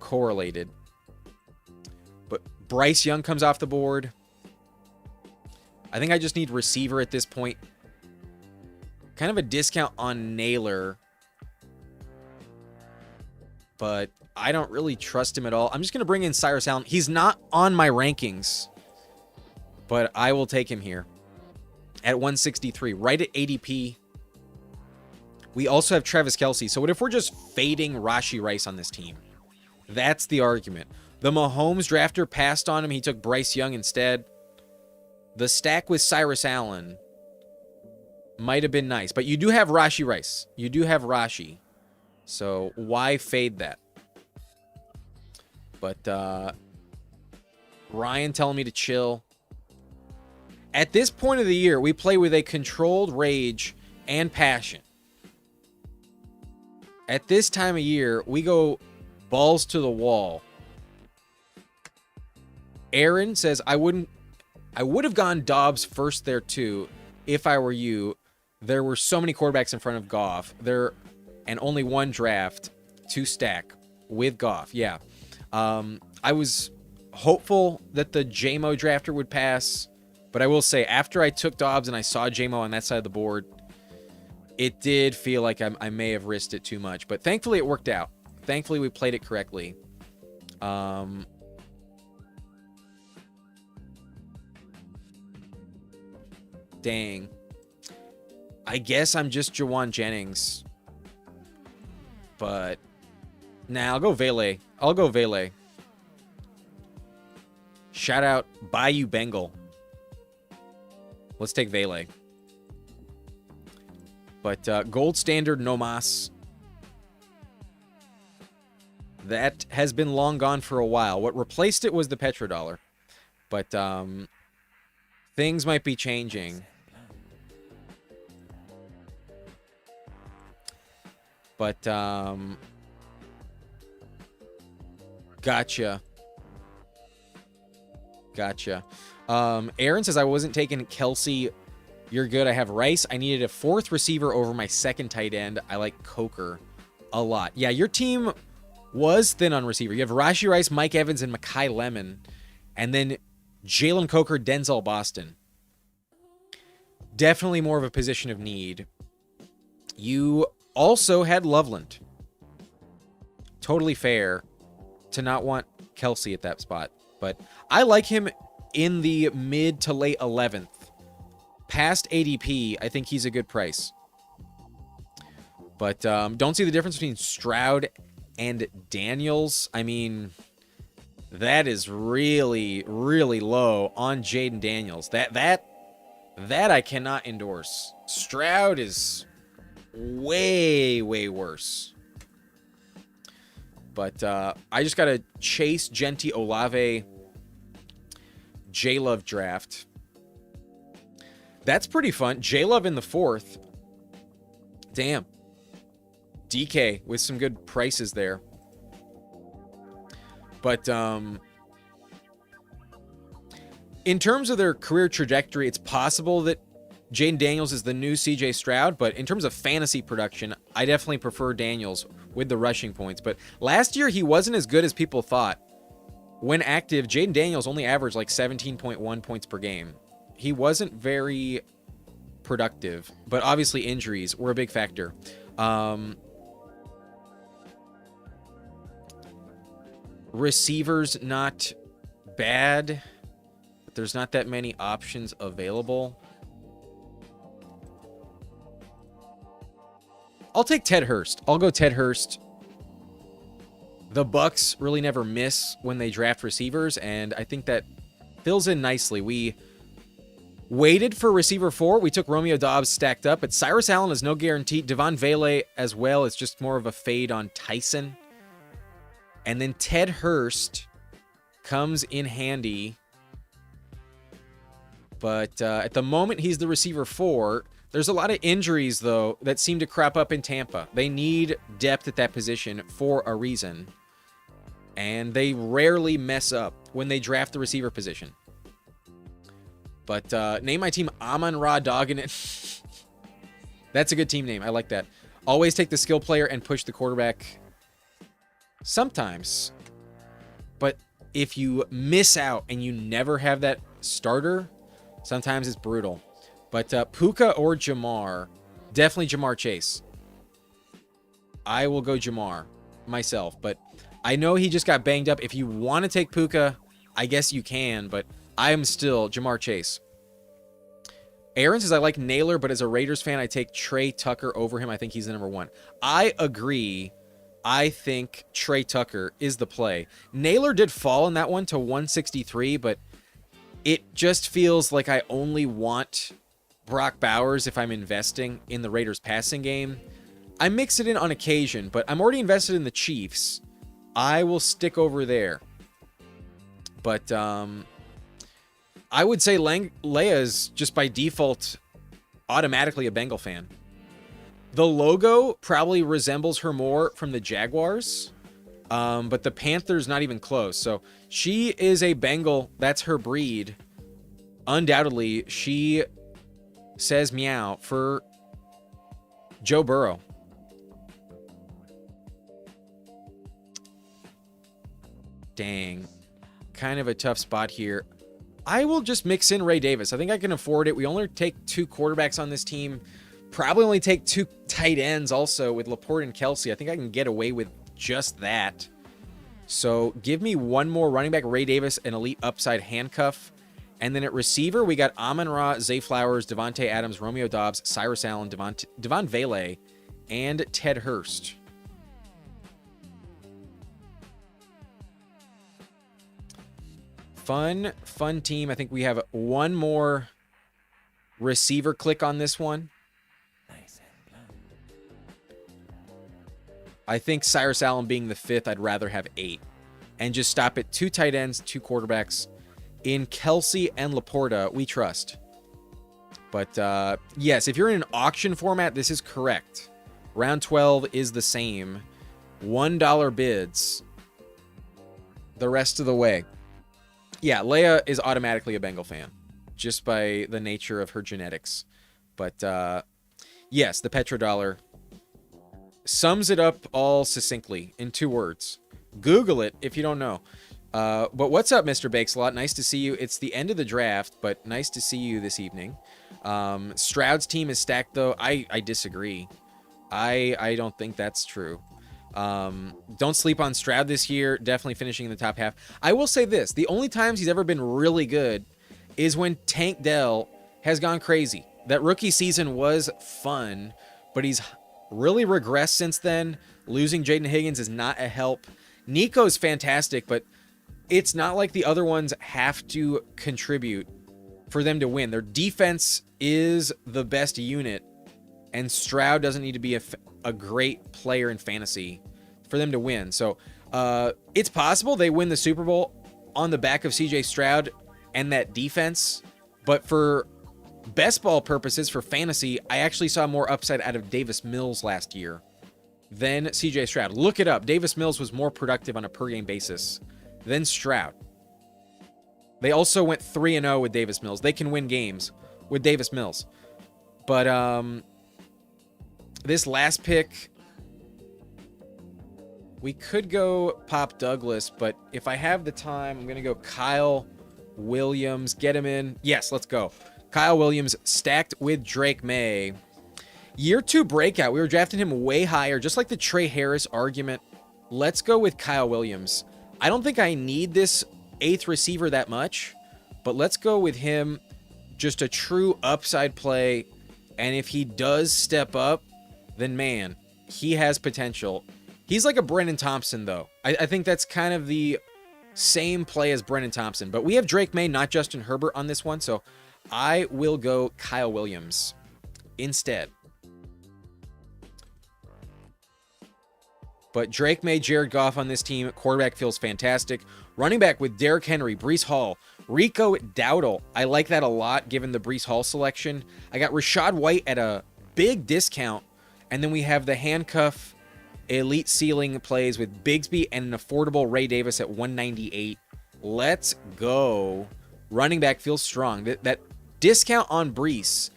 correlated. But Bryce Young comes off the board. I think I just need receiver at this point. Kind of a discount on Naylor. But I don't really trust him at all. I'm just going to bring in Cyrus Allen. He's not on my rankings. But I will take him here. At 163. Right at ADP. We also have Travis Kelce. So what if we're just fading Rashee Rice on this team? That's the argument. The Mahomes drafter passed on him. He took Bryce Young instead. The stack with Cyrus Allen might have been nice. But you do have Rashee Rice. You do have Rashee. So why fade that? But Ryan telling me to chill. At this point of the year, we play with a controlled rage and passion. At this time of year, we go balls to the wall. Aaron says, I would have gone Dobbs first there too if I were you. There were so many quarterbacks in front of Goff. And only one draft to stack with Goff. Yeah. I was hopeful that the JMO drafter would pass. But I will say, after I took Dobbs and I saw JMO on that side of the board, it did feel like I may have risked it too much. But thankfully, it worked out. Thankfully, we played it correctly. Dang. I guess I'm just Jawan Jennings. But nah, I'll go Vele. I'll go Vele. Shout out Bayou Bengal. Let's take Vele. But gold standard Nomas. That has been long gone for a while. What replaced it was the petrodollar. But things might be changing. But gotcha. Aaron says I wasn't taking Kelce. You're good. I have Rice. I needed a fourth receiver over my second tight end. I like Coker a lot. Yeah, your team was thin on receiver. You have Rashee Rice, Mike Evans, and Mekhi Lemon. And then Jalen Coker, Denzel Boston. Definitely more of a position of need. You also had Loveland. Totally fair to not want Kelce at that spot. But I like him in the mid to late 11th. Past ADP, I think he's a good price. But don't see the difference between Stroud and Daniels. I mean, that is really, really low on Jaden Daniels. That I cannot endorse. Stroud is way, way worse. But I just got a Chase, Genty, Olave, J-Love draft. That's pretty fun. J-Love in the 4th. Damn. DK with some good prices there. But in terms of their career trajectory, it's possible that Jaden Daniels is the new CJ Stroud, but in terms of fantasy production, I definitely prefer Daniels with the rushing points. But last year, he wasn't as good as people thought. When active, Jaden Daniels only averaged like 17.1 points per game. He wasn't very productive, but obviously injuries were a big factor. Receivers, not bad, but there's not that many options available. I'll take Ted Hurst. I'll go Ted Hurst. The Bucks really never miss when they draft receivers, and I think that fills in nicely. We waited for receiver 4. We took Romeo Dobbs stacked up, but Cyrus Allen is no guarantee. Devon Vele as well is just more of a fade on Tyson. And then Ted Hurst comes in handy. But at the moment, he's the receiver 4. There's a lot of injuries, though, that seem to crop up in Tampa. They need depth at that position for a reason. And they rarely mess up when they draft the receiver position. But name my team Amon-Ra Doggan. That's a good team name. I like that. Always take the skill player and push the quarterback. Sometimes. But if you miss out and you never have that starter, sometimes it's brutal. But Puka or Jamar? Definitely Jamar Chase. I will go Jamar myself. But I know he just got banged up. If you want to take Puka, I guess you can. But I am still Jamar Chase. Aaron says, I like Naylor, but as a Raiders fan, I take Trey Tucker over him. I think he's the number 1. I agree. I think Trey Tucker is the play. Naylor did fall in that one to 163, but it just feels like I only want Brock Bowers if I'm investing in the Raiders passing game. I mix it in on occasion, but I'm already invested in the Chiefs. I will stick over there. But I would say Leia is just by default automatically a Bengal fan. The logo probably resembles her more from the Jaguars, but the Panthers not even close. So she is a Bengal. That's her breed. Undoubtedly, she says meow for Joe Burrow. Dang. Kind of a tough spot here. I will just mix in Ray Davis. I think I can afford it. We only take 2 quarterbacks on this team. Probably only take 2 tight ends also with Laporte and Kelsey. I think I can get away with just that. So give me one more running back, Ray Davis, an elite upside handcuff. And then at receiver, we got Amon-Ra, Zay Flowers, Devontae Adams, Romeo Dobbs, Cyrus Allen, Devon Vele, and Ted Hurst. Fun team. I think we have one more receiver click on this one. I think Cyrus Allen being the 5th, I'd rather have 8. And just stop at 2 tight ends, 2 quarterbacks. In Kelsey and Laporta, we trust. But yes, if you're in an auction format, this is correct. Round 12 is the same. $1 bids the rest of the way. Yeah, Leia is automatically a Bengal fan, just by the nature of her genetics. But yes, the petrodollar sums it up all succinctly in 2 words. Google it if you don't know. But what's up, Mr. Bakeslot? Nice to see you. It's the end of the draft, but nice to see you this evening. Stroud's team is stacked, though. I disagree. I don't think that's true. Don't sleep on Stroud this year. Definitely finishing in the top half. I will say this. The only times he's ever been really good is when Tank Dell has gone crazy. That rookie season was fun, but he's really regressed since then. Losing Jaden Higgins is not a help. Nico's fantastic, but it's not like the other ones have to contribute for them to win. Their defense is the best unit, and Stroud doesn't need to be a great player in fantasy for them to win. So it's possible they win the Super Bowl on the back of CJ Stroud and that defense, but for best ball purposes, for fantasy, I actually saw more upside out of Davis Mills last year than CJ Stroud. Look it up. Davis Mills was more productive on a per game basis than Stroud. They also went 3-0 with Davis Mills. They can win games with Davis Mills. But this last pick, we could go Pop Douglas, but if I have the time, I'm going to go Kyle Williams. Get him in. Yes, let's go. Kyle Williams stacked with Drake May. Year 2 breakout. We were drafting him way higher, just like the Trey Harris argument. Let's go with Kyle Williams. I don't think I need this 8th receiver that much, but let's go with him. Just a true upside play. And if he does step up, then man, he has potential. He's like a Brennan Thompson, though. I think that's kind of the same play as Brennan Thompson. But we have Drake May, not Justin Herbert on this one. So I will go Kyle Williams instead. But Drake May, Jared Goff on this team. Quarterback feels fantastic. Running back with Derrick Henry, Breece Hall, Rico Dowdle. I like that a lot given the Breece Hall selection. I got Rashad White at a big discount. And then we have the handcuff elite ceiling plays with Bigsby and an affordable Ray Davis at 198. Let's go. Running back feels strong. That discount on Breece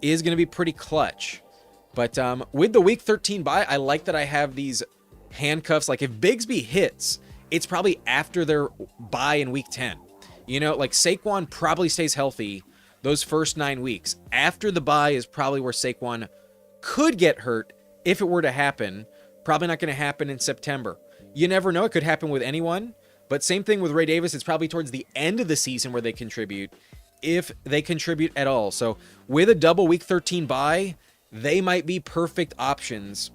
is going to be pretty clutch. But with the week 13 bye, I like that I have these handcuffs. Like if Bigsby hits, it's probably after their bye in week 10. You know, like Saquon probably stays healthy those first 9 weeks. After the bye is probably where Saquon could get hurt if it were to happen. Probably not going to happen in September. You never know. It could happen with anyone. But same thing with Ray Davis. It's probably towards the end of the season where they contribute, if they contribute at all. So with a double week 13 bye, they might be perfect options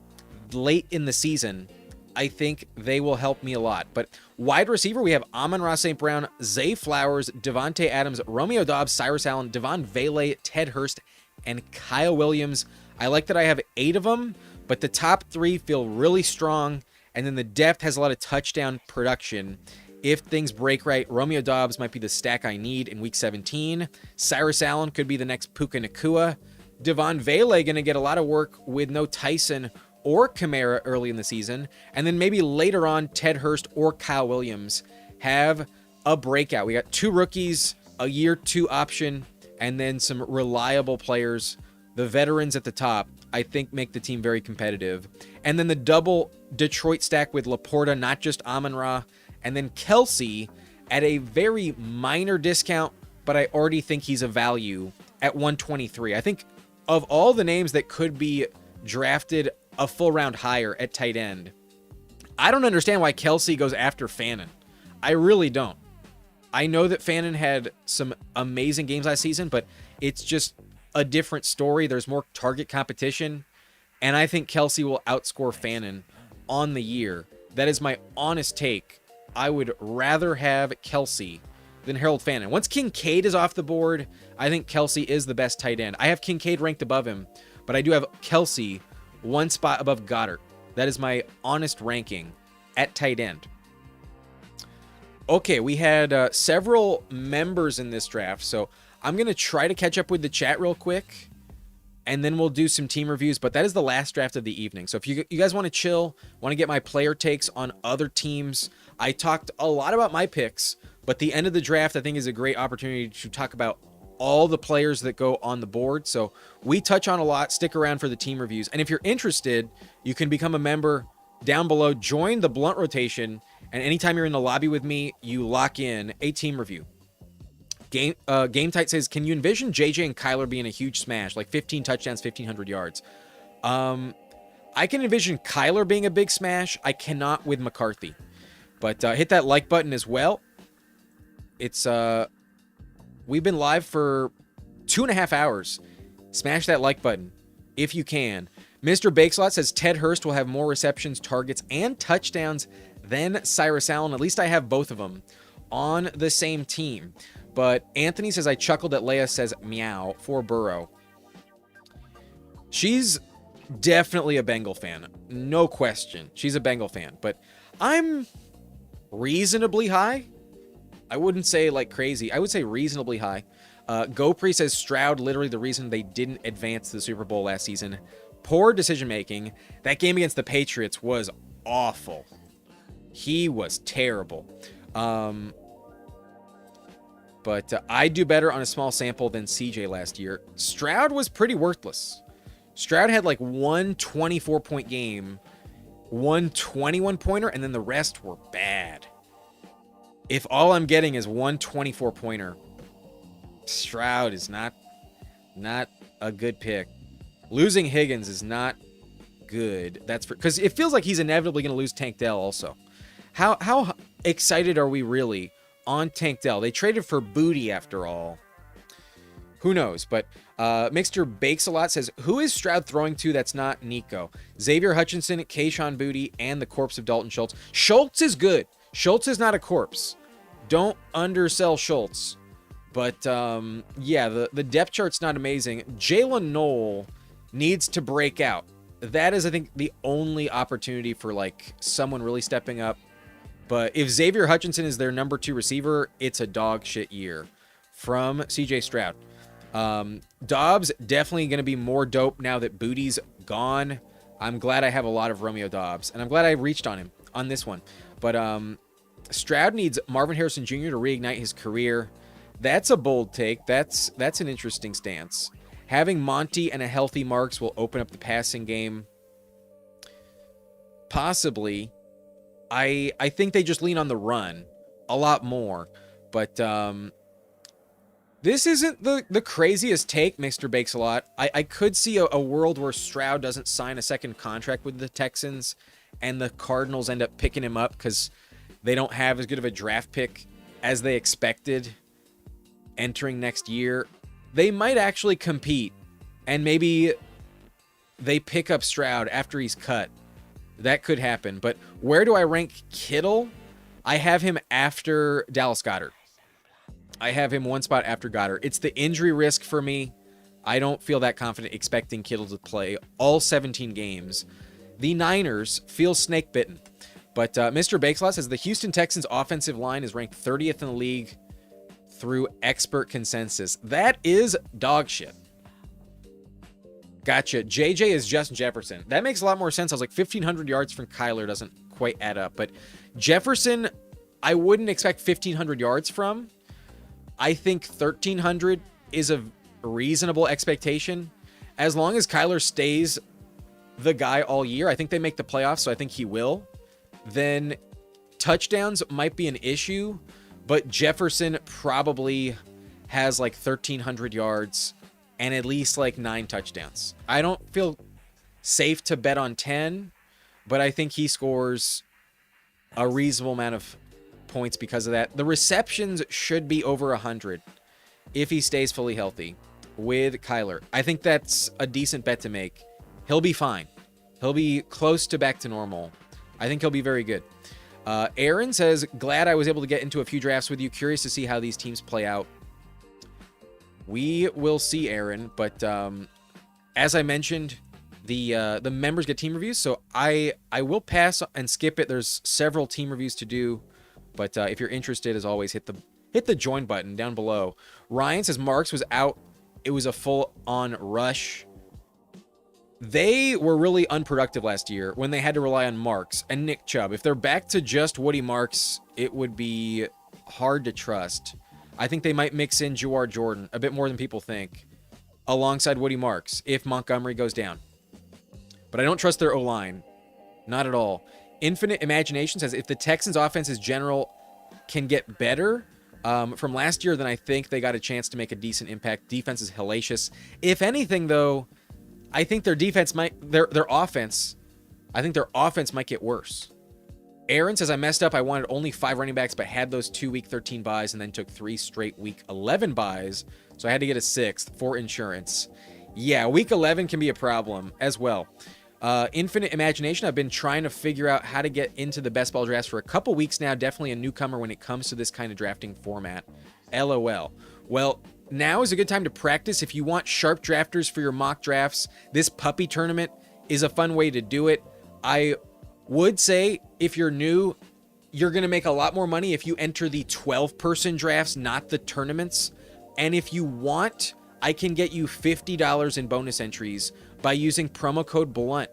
late in the season. I think they will help me a lot. But wide receiver, we have Amon-Ra St. Brown, Zay Flowers, Devontae Adams, Romeo Doubs, Cyrus Allen, Devon Vele, Ted Hurst, and Kyle Williams. I like that I have 8 of them, but the top 3 feel really strong, and then the depth has a lot of touchdown production. If things break right, Romeo Doubs might be the stack I need in week 17. Cyrus Allen could be the next Puka Nacua. Devon Vele going to get a lot of work with no Tyson or Kamara early in the season. And then maybe later on, Ted Hurst or Kyle Williams have a breakout. We got 2 rookies, a year 2 option, and then some reliable players. The veterans at the top, I think, make the team very competitive. And then the double Detroit stack with Laporta, not just Amon-Ra, and then Kelsey at a very minor discount, but I already think he's a value at 123. I think of all the names that could be drafted a full round higher at tight end, I don't understand why Kelsey goes after Fannin. I really don't. I know that Fannin had some amazing games last season, but it's just a different story. There's more target competition, and I think Kelsey will outscore Fannin on the year. That is my honest take. I would rather have Kelsey than Harold Fannin. Once Kincaid is off the board, I think Kelsey is the best tight end. I have Kincaid ranked above him, but I do have Kelsey 1 spot above Goddard. That is my honest ranking at tight end. Okay, we had several members in this draft, so I'm going to try to catch up with the chat real quick, and then we'll do some team reviews, but that is the last draft of the evening. So if you guys want to chill, want to get my player takes on other teams, I talked a lot about my picks, but the end of the draft I think is a great opportunity to talk about all the players that go on the board. So we touch on a lot. Stick around for the team reviews. And if you're interested, you can become a member down below. Join the Blunt Rotation, and anytime you're in the lobby with me, you lock in a team review. Game Tight says, can you envision JJ and Kyler being a huge smash, like 15 touchdowns, 1,500 yards? I can envision Kyler being a big smash. I cannot with McCarthy. But hit that like button as well. It's we've been live for 2.5 hours. Smash that like button if you can. Mr. Bakeslot says Ted Hurst will have more receptions, targets, and touchdowns than Cyrus Allen. At least I have both of them on the same team. But Anthony says, I chuckled at Leia says meow for Burrow. She's definitely a Bengal fan. No question. She's a Bengal fan. But I'm reasonably high. I wouldn't say like crazy. I would say reasonably high. GoPre says Stroud literally the reason they didn't advance to the Super Bowl last season. Poor decision making. That game against the Patriots was awful. He was terrible. But I do better on a small sample than CJ last year. Stroud was pretty worthless. Stroud had like one 24-point game, one 21-pointer, and then the rest were bad. If all I'm getting is one 24-pointer, Stroud is not a good pick. Losing Higgins is not good. That's because it feels like he's inevitably going to lose Tank Dell also. How excited are we really on Tank Dell? They traded for Booty after all. Who knows? But Mixter Bakes a Lot says, who is Stroud throwing to that's not Nico? Xavier Hutchinson, Kayshawn Booty, and the corpse of Dalton Schultz. Schultz is good. Schultz is not a corpse. Don't undersell Schultz. But yeah, the depth chart's not amazing. Jalen Knoll needs to break out. That is, I think, the only opportunity for like someone really stepping up. But if Xavier Hutchinson is their number 2 receiver, it's a dog shit year from CJ Stroud. Dobbs definitely going to be more dope now that Booty's gone. I'm glad I have a lot of Romeo Dobbs, and I'm glad I reached on him on this one. But Stroud needs Marvin Harrison Jr. to reignite his career. That's a bold take. That's an interesting stance. Having Monty and a healthy Marks will open up the passing game. Possibly. I think they just lean on the run a lot more. But this isn't the craziest take, Mr. Bakes a Lot. I could see a world where Stroud doesn't sign a second contract with the Texans and the Cardinals end up picking him up because they don't have as good of a draft pick as they expected entering next year. They might actually compete and maybe they pick up Stroud after he's cut. That could happen. But where do I rank Kittle? I have him after Dallas Goedert. I have him one spot after Goddard. It's the injury risk for me. I don't feel that confident expecting Kittle to play all 17 games. The Niners feel snake bitten. But Mr. Bakeslot says the Houston Texans offensive line is ranked 30th in the league through expert consensus. That is dog shit. Gotcha. JJ is Justin Jefferson. That makes a lot more sense. I was like 1,500 yards from Kyler doesn't quite add up. But Jefferson, I wouldn't expect 1,500 yards from. I think 1,300 is a reasonable expectation. As long as Kyler stays the guy all year, I think they make the playoffs, so I think he will. Then touchdowns might be an issue, but Jefferson probably has like 1,300 yards and at least like 9 touchdowns. I don't feel safe to bet on 10, but I think he scores a reasonable amount of points because of that. The receptions should be over 100 if he stays fully healthy with Kyler. I think that's a decent bet to make. He'll be fine. He'll be close to back to normal. I think he'll be very good. Aaron says, glad I was able to get into a few drafts with you. Curious to see how these teams play out. We will see, Aaron. But as I mentioned, the members get team reviews. So I will pass and skip it. There's several team reviews to do. But if you're interested, as always, hit the join button down below. Ryan says Marks was out. It was a full-on rush. They were really unproductive last year when they had to rely on Marks and Nick Chubb. If they're back to just Woody Marks, it would be hard to trust. I think they might mix in Jawar Jordan a bit more than people think alongside Woody Marks if Montgomery goes down. But I don't trust their O-line. Not at all. Infinite Imagination says if the Texans' offense's general can get better from last year, then I think they got a chance to make a decent impact. Defense is hellacious. If anything, though, I think their defense their offense, I think their offense might get worse. Aaron says, I messed up. I wanted only 5 running backs, but had those 2 week 13 buys and then took 3 straight week 11 buys. So I had to get a 6th for insurance. Yeah, week 11 can be a problem as well. Infinite Imagination. I've been trying to figure out how to get into the best ball drafts for a couple weeks now. Definitely a newcomer when it comes to this kind of drafting format. LOL. Well, now is a good time to practice. If you want sharp drafters for your mock drafts, this puppy tournament is a fun way to do it. I would say if you're new, you're going to make a lot more money if you enter the 12-person drafts, not the tournaments. And if you want, I can get you $50 in bonus entries by using promo code BLUNT.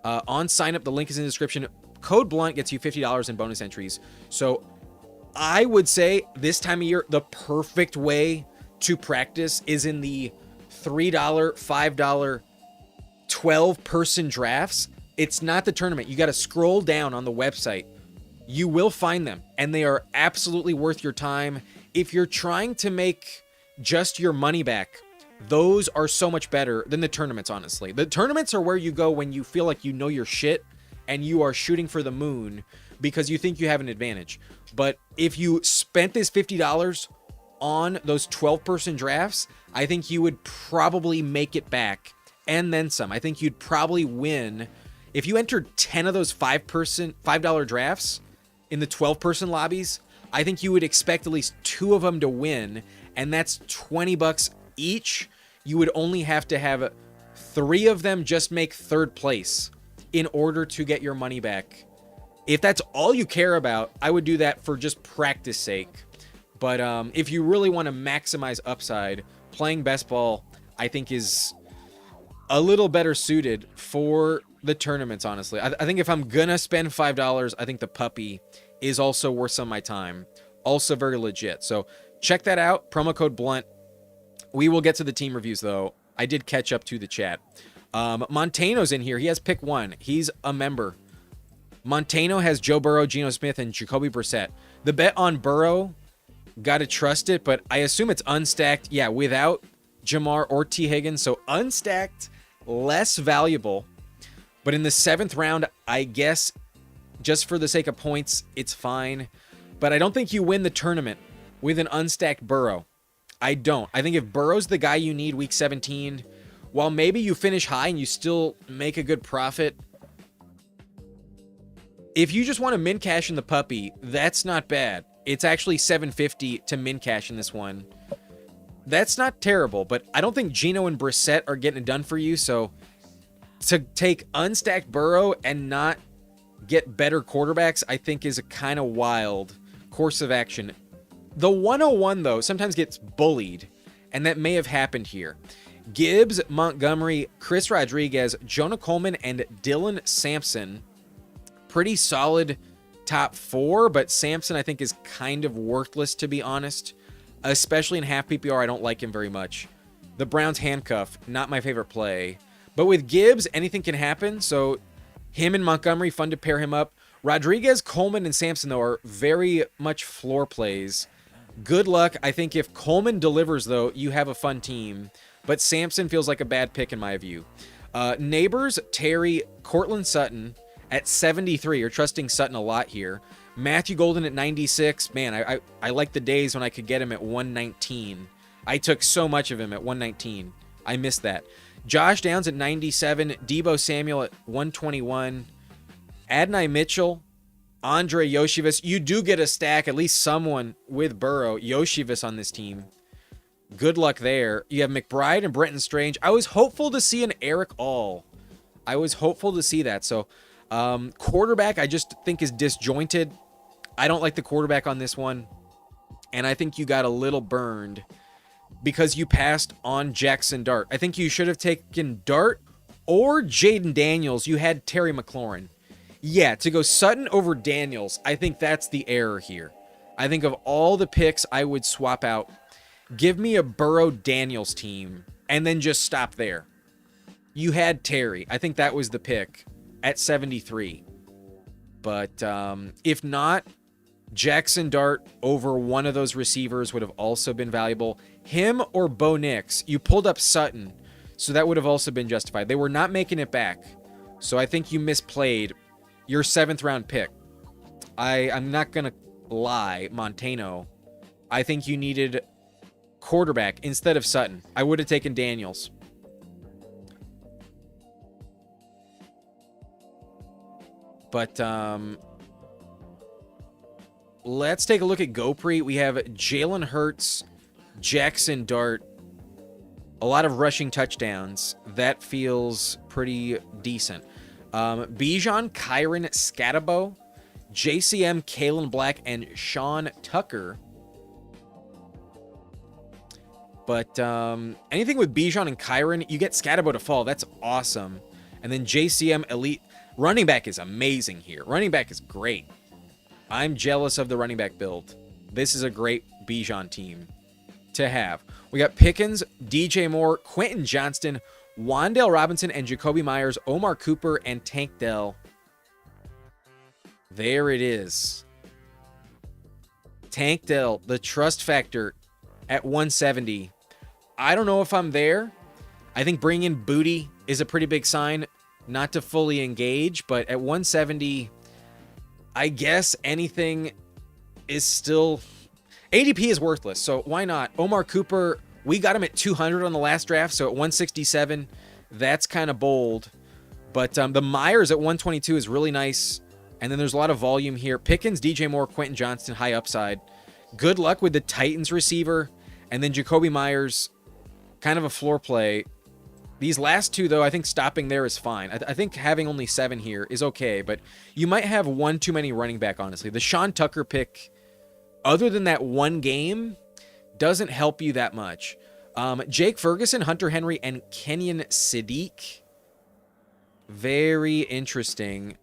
On sign up, the link is in the description. Code BLUNT gets you $50 in bonus entries. So I would say this time of year, the perfect way to practice is in the $3, $5, 12-person drafts. It's not the tournament. You got to scroll down on the website. You will find them, and they are absolutely worth your time. If you're trying to make just your money back, those are so much better than the tournaments, honestly. The tournaments are where you go when you feel like you know your shit and you are shooting for the moon because you think you have an advantage. But if you spent this $50 on those 12-person drafts, I think you would probably make it back and then some. I think you'd probably win if you entered 10 of those $5 drafts in the 12-person lobbies. I think you would expect at least 2 of them to win, and that's $20 each. You would only have to have 3 of them just make 3rd place in order to get your money back. If that's all you care about, I would do that for just practice sake. But if you really want to maximize upside, playing best ball, I think, is a little better suited for the tournaments, honestly. I think if I'm going to spend $5, I think the puppy is also worth some of my time. Also very legit. So check that out. Promo code BLUNT. We will get to the team reviews, though. I did catch up to the chat. Montano's in here. He has pick 1. He's a member. Montano has Joe Burrow, Geno Smith, and Jacoby Brissett. The bet on Burrow, gotta trust it, but I assume it's unstacked. Yeah, without Jamar or T. Higgins. So unstacked, less valuable. But in the 7th round, I guess, just for the sake of points, it's fine. But I don't think you win the tournament with an unstacked Burrow. I don't. I think if Burrow's the guy you need week 17, while maybe you finish high and you still make a good profit, if you just want to min cash in the puppy, that's not bad. It's actually $750 to min cash in this one. That's not terrible, but I don't think Geno and Brissett are getting it done for you. So to take unstacked Burrow and not get better quarterbacks, I think is a kind of wild course of action. The 101, though, sometimes gets bullied, and that may have happened here. Gibbs, Montgomery, Chris Rodriguez, Jonah Coleman, and Dylan Sampson. Pretty solid top 4, but Sampson, I think, is kind of worthless, to be honest. Especially in half PPR, I don't like him very much. The Browns handcuff, not my favorite play. But with Gibbs, anything can happen, so him and Montgomery, fun to pair him up. Rodriguez, Coleman, and Sampson, though, are very much floor plays. Good luck. I think if Coleman delivers, though, you have a fun team. But Sampson feels like a bad pick in my view. Neighbors, Terry, Cortland Sutton at 73. You're trusting Sutton a lot here. Matthew Golden at 96. Man, I like the days when I could get him at 119. I took so much of him at 119. I missed that. Josh Downs at 97. Debo Samuel at 121. Adonai Mitchell. Andre Yoshivas. You do get a stack, at least someone with Burrow. Yoshivas on this team. Good luck there. You have McBride and Brenton Strange. I was hopeful to see an Eric All. I was hopeful to see that. So, quarterback, I just think is disjointed. I don't like the quarterback on this one. And I think you got a little burned because you passed on Jackson Dart. I think you should have taken Dart or Jaden Daniels. You had Terry McLaurin. Yeah, to go Sutton over Daniels, I think that's the error here. I think of all the picks I would swap out, give me a Burrow-Daniels team and then just stop there. You had Terry. I think that was the pick at 73. But if not, Jackson Dart over one of those receivers would have also been valuable. Him or Bo Nix. You pulled up Sutton, so that would have also been justified. They were not making it back. So I think you misplayed your 7th round pick. I'm not going to lie, Montano. I think you needed quarterback instead of Sutton. I would have taken Daniels. But let's take a look at GoPre. We have Jalen Hurts, Jackson Dart, a lot of rushing touchdowns. That feels pretty decent. Bijan, Kyron, Scatabo, JCM, Kalen Black, and Sean Tucker. But anything with Bijan and Kyron, you get Scatabo to fall. That's awesome. And then JCM Elite. Running back is amazing here. Running back is great. I'm jealous of the running back build. This is a great Bijan team to have. We got Pickens, DJ Moore, Quentin Johnston, Wan'Dale Robinson, and Jacoby Myers, Omar Cooper, and Tank Dell. There it is. Tank Dell, the trust factor at 170. I don't know if I'm there. I think bringing in Booty is a pretty big sign. Not to fully engage, but at 170, I guess anything is still... ADP is worthless, so why not? Omar Cooper, we got him at 200 on the last draft, so at 167, that's kind of bold. But the Myers at 122 is really nice, and then there's a lot of volume here. Pickens, DJ Moore, Quentin Johnston, high upside. Good luck with the Titans receiver, and then Jacoby Myers, kind of a floor play. These last two, though, I think stopping there is fine. I think having only 7 here is okay, but you might have one too many running back, honestly. The Sean Tucker pick, other than that one game, doesn't help you that much. Jake Ferguson, Hunter Henry, and Kenyon Sadiq. Very interesting.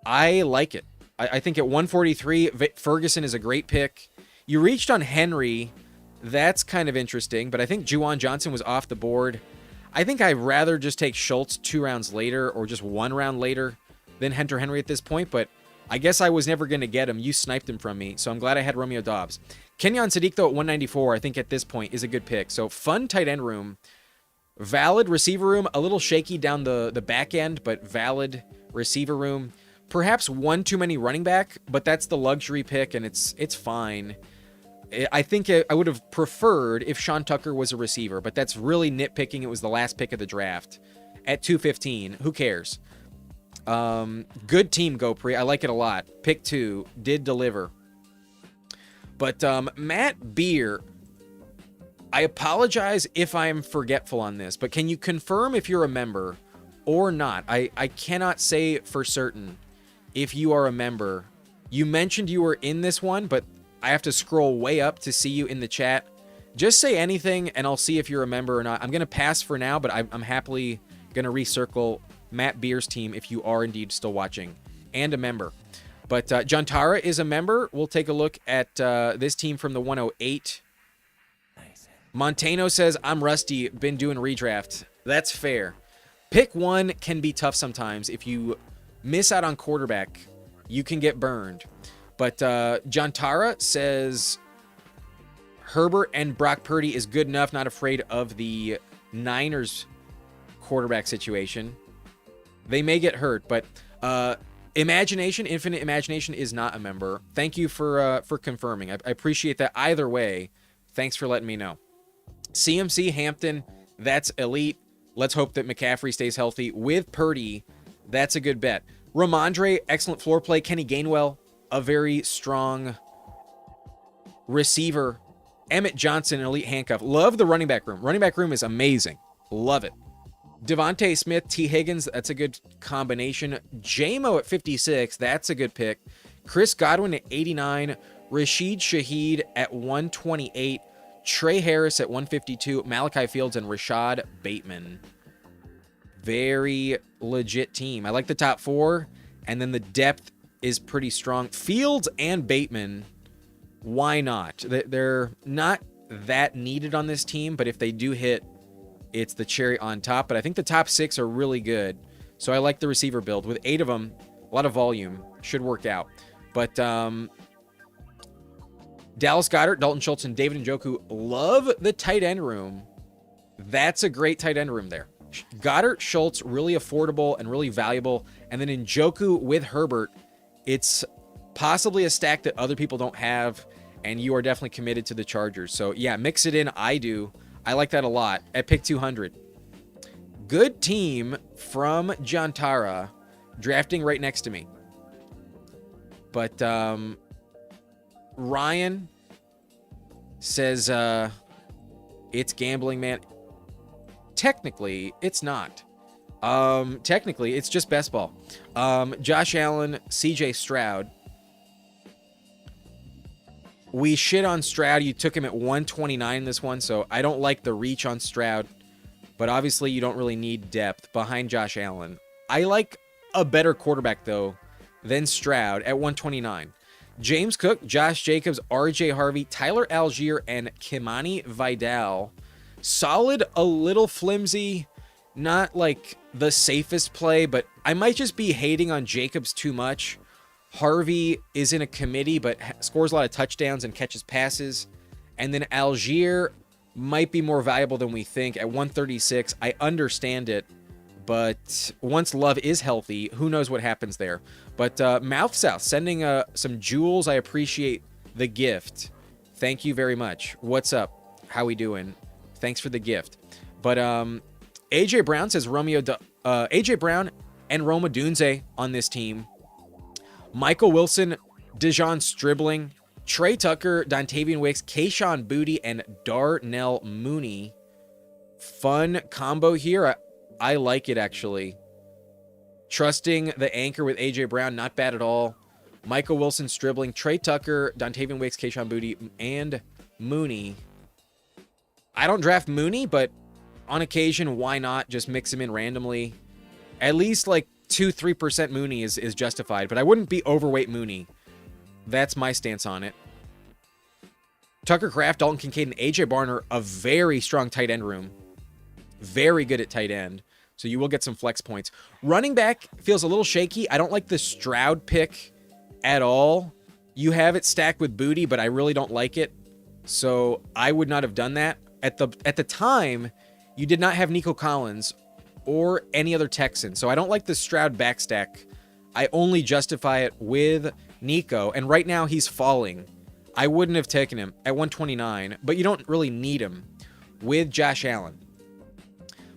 I like it. I think at 143, Ferguson is a great pick. You reached on Henry. That's kind of interesting, but I think Juwan Johnson was off the board. I think I'd rather just take Schultz 2 rounds later or just 1 round later than Hunter Henry at this point, but I guess I was never going to get him. You sniped him from me, so I'm glad I had Romeo Doubs. Kenyon Sadiq, though, at 194, I think at this point is a good pick. So fun tight end room. Valid receiver room, a little shaky down the back end, but valid receiver room. Perhaps one too many running back, but that's the luxury pick, and it's fine. I think I would have preferred if Sean Tucker was a receiver, but that's really nitpicking. It was the last pick of the draft at 215. Who cares? Good team, Gopri. I like it a lot. Pick 2 did deliver. But Matt Beer, I apologize if I'm forgetful on this, but can you confirm if you're a member or not? I cannot say for certain if you are a member. You mentioned you were in this one, but I have to scroll way up to see you in the chat. Just say anything, and I'll see if you're a member or not. I'm going to pass for now, but I'm happily going to recircle Matt Beer's team if you are indeed still watching and a member. But John Tara is a member. We'll take a look at this team from the 108. Nice. Montano says, I'm rusty, been doing redraft. That's fair. Pick 1 can be tough sometimes. If you miss out on quarterback, you can get burned. But John Tara says Herbert and Brock Purdy is good enough, not afraid of the Niners quarterback situation. They may get hurt, but Infinite Imagination is not a member. Thank you for confirming. I appreciate that. Either way, thanks for letting me know. CMC Hampton, that's elite. Let's hope that McCaffrey stays healthy. With Purdy, that's a good bet. Ramondre, excellent floor play. Kenny Gainwell, a very strong receiver. Emmett Johnson, an elite handcuff. Love the running back room. Running back room is amazing. Love it. Devontae Smith, T. Higgins, that's a good combination. JMO at 56, that's a good pick. Chris Godwin at 89. Rashid Shaheed at 128. Trey Harris at 152. Malachi Fields and Rashad Bateman. Very legit team. I like the top 4, and then the depth is pretty strong. Fields and Bateman, why not? They're not that needed on this team, but if they do hit, it's the cherry on top. But I think the top 6 are really good, so I like the receiver build. With 8 of them, a lot of volume, should work out. But Dallas Goedert, Dalton Schultz, and David Njoku, love the tight end room. That's a great tight end room there. Goddard, Schultz, really affordable and really valuable. And then Njoku with Herbert, it's possibly a stack that other people don't have, and you are definitely committed to the Chargers. So, yeah, mix it in. I do. I like that a lot at pick 200. Good team from John Tara, drafting right next to me. But Ryan says it's gambling, man. Technically, it's not. Technically, it's just best ball. Josh Allen, CJ Stroud. We shit on Stroud. You took him at 129 this one, so I don't like the reach on Stroud. But obviously, you don't really need depth behind Josh Allen. I like a better quarterback, though, than Stroud at 129. James Cook, Josh Jacobs, RJ Harvey, Tyler Algier, and Kimani Vidal. Solid, a little flimsy, not like the safest play, but I might just be hating on Jacobs too much. Harvey is in a committee, but scores a lot of touchdowns and catches passes. And then Algier might be more valuable than we think at 136. I understand it, but once Love is healthy, who knows what happens there. But Mouth South sending some jewels. I appreciate the gift. Thank you very much. What's up? How we doing? Thanks for the gift. But AJ Brown says AJ Brown and Roma Dunze on this team. Michael Wilson, Dejon Stribling, Trey Tucker, Dontavian Wicks, Kayshawn Boutte, and Darnell Mooney. Fun combo here. I like it, actually. Trusting the anchor with AJ Brown, not bad at all. Michael Wilson, Stribling, Trey Tucker, Dontavian Wicks, Kayshawn Boutte, and Mooney. I don't draft Mooney, but on occasion, why not just mix him in randomly? At least like 2-3% Mooney is justified, but I wouldn't be overweight Mooney. That's my stance on it. Tucker Kraft, Dalton Kincaid, and AJ Barner, a very strong tight end room. Very good at tight end. So you will get some flex points. Running back feels a little shaky. I don't like the Stroud pick at all. You have it stacked with Boutte, but I really don't like it. So I would not have done that. At the time, you did not have Nico Collins or any other Texan. So I don't like the Stroud backstack. I only justify it with Nico. And right now he's falling. I wouldn't have taken him at 129, but you don't really need him with Josh Allen.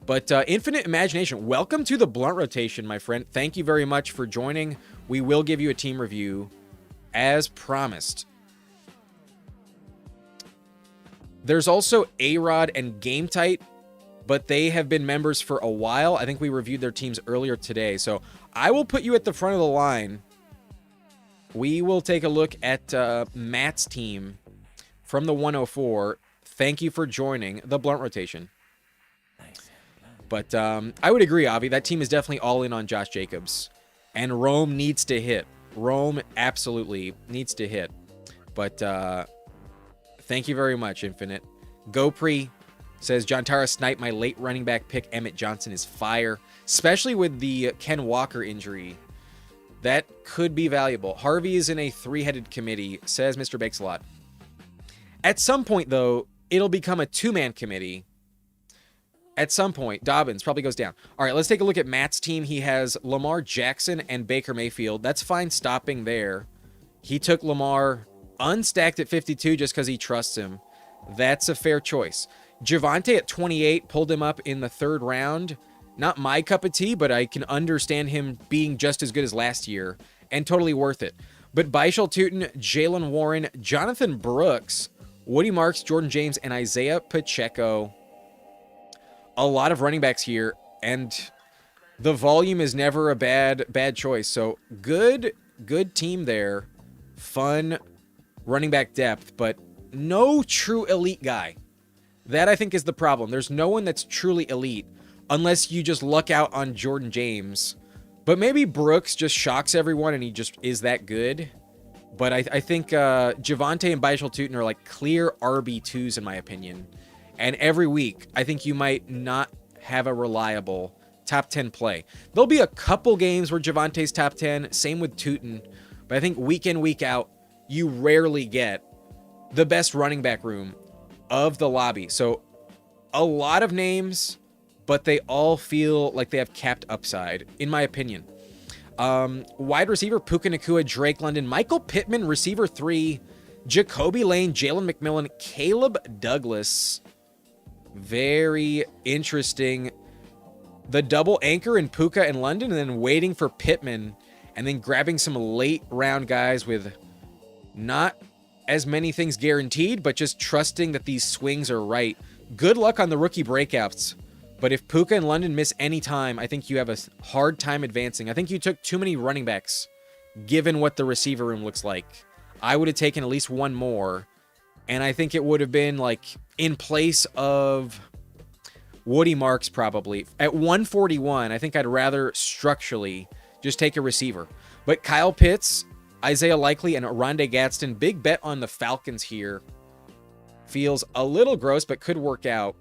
But Infinite Imagination, welcome to the Blunt Rotation, my friend. Thank you very much for joining. We will give you a team review as promised. There's also A-Rod and Game Tight, but they have been members for a while. I think we reviewed their teams earlier today. So I will put you at the front of the line. We will take a look at Matt's team from the 104. Thank you for joining the Blunt Rotation. But I would agree, Avi. That team is definitely all in on Josh Jacobs. And Rome needs to hit. Rome absolutely needs to hit. But thank you very much, Infinite. GoPre says, John Tara sniped my late running back pick. Emmett Johnson is fire. Especially with the Ken Walker injury. That could be valuable. Harvey is in a three-headed committee, says Mr. Bakes-a-Lot. At some point, though, it'll become a two-man committee. At some point, Dobbins probably goes down. All right, let's take a look at Matt's team. He has Lamar Jackson and Baker Mayfield. That's fine stopping there. He took Lamar unstacked at 52 just because he trusts him. That's a fair choice. Javonte at 28 pulled him up in the third round. Not my cup of tea, but I can understand him being just as good as last year and totally worth it. But Baishal Tootin, Jalen Warren, Jonathan Brooks, Woody Marks, Jordan James, and Isaiah Pacheco. A lot of running backs here, and the volume is never a bad choice. So good team there. Fun running back depth, but no true elite guy. That, I think, is the problem. There's no one that's truly elite unless you just luck out on Jordan James. But maybe Brooks just shocks everyone and he just is that good. But I think Javonte and Baishal Tootin are like clear RB2s in my opinion. And every week, I think you might not have a reliable top 10 play. There'll be a couple games where Javonte's top 10, same with Tootin. But I think week in, week out, you rarely get the best running back room of the lobby. So a lot of names, but they all feel like they have capped upside, in my opinion. Wide receiver, Puka Nacua, Drake London, Michael Pittman, receiver 3, Jacoby Lane, Jalen McMillan, Caleb Douglas. Very interesting. The double anchor in Puka and London, and then waiting for Pittman, and then grabbing some late round guys with not as many things guaranteed, but just trusting that these swings are right. Good luck on the rookie breakouts. But if Puka and London miss any time, I think you have a hard time advancing. I think you took too many running backs, given what the receiver room looks like. I would have taken at least one more, and I think it would have been like in place of Woody Marks probably. At 141, I think I'd rather structurally just take a receiver. But Kyle Pitts, Isaiah Likely, and Rondé Gadsden, big bet on the Falcons here. Feels a little gross, but could work out.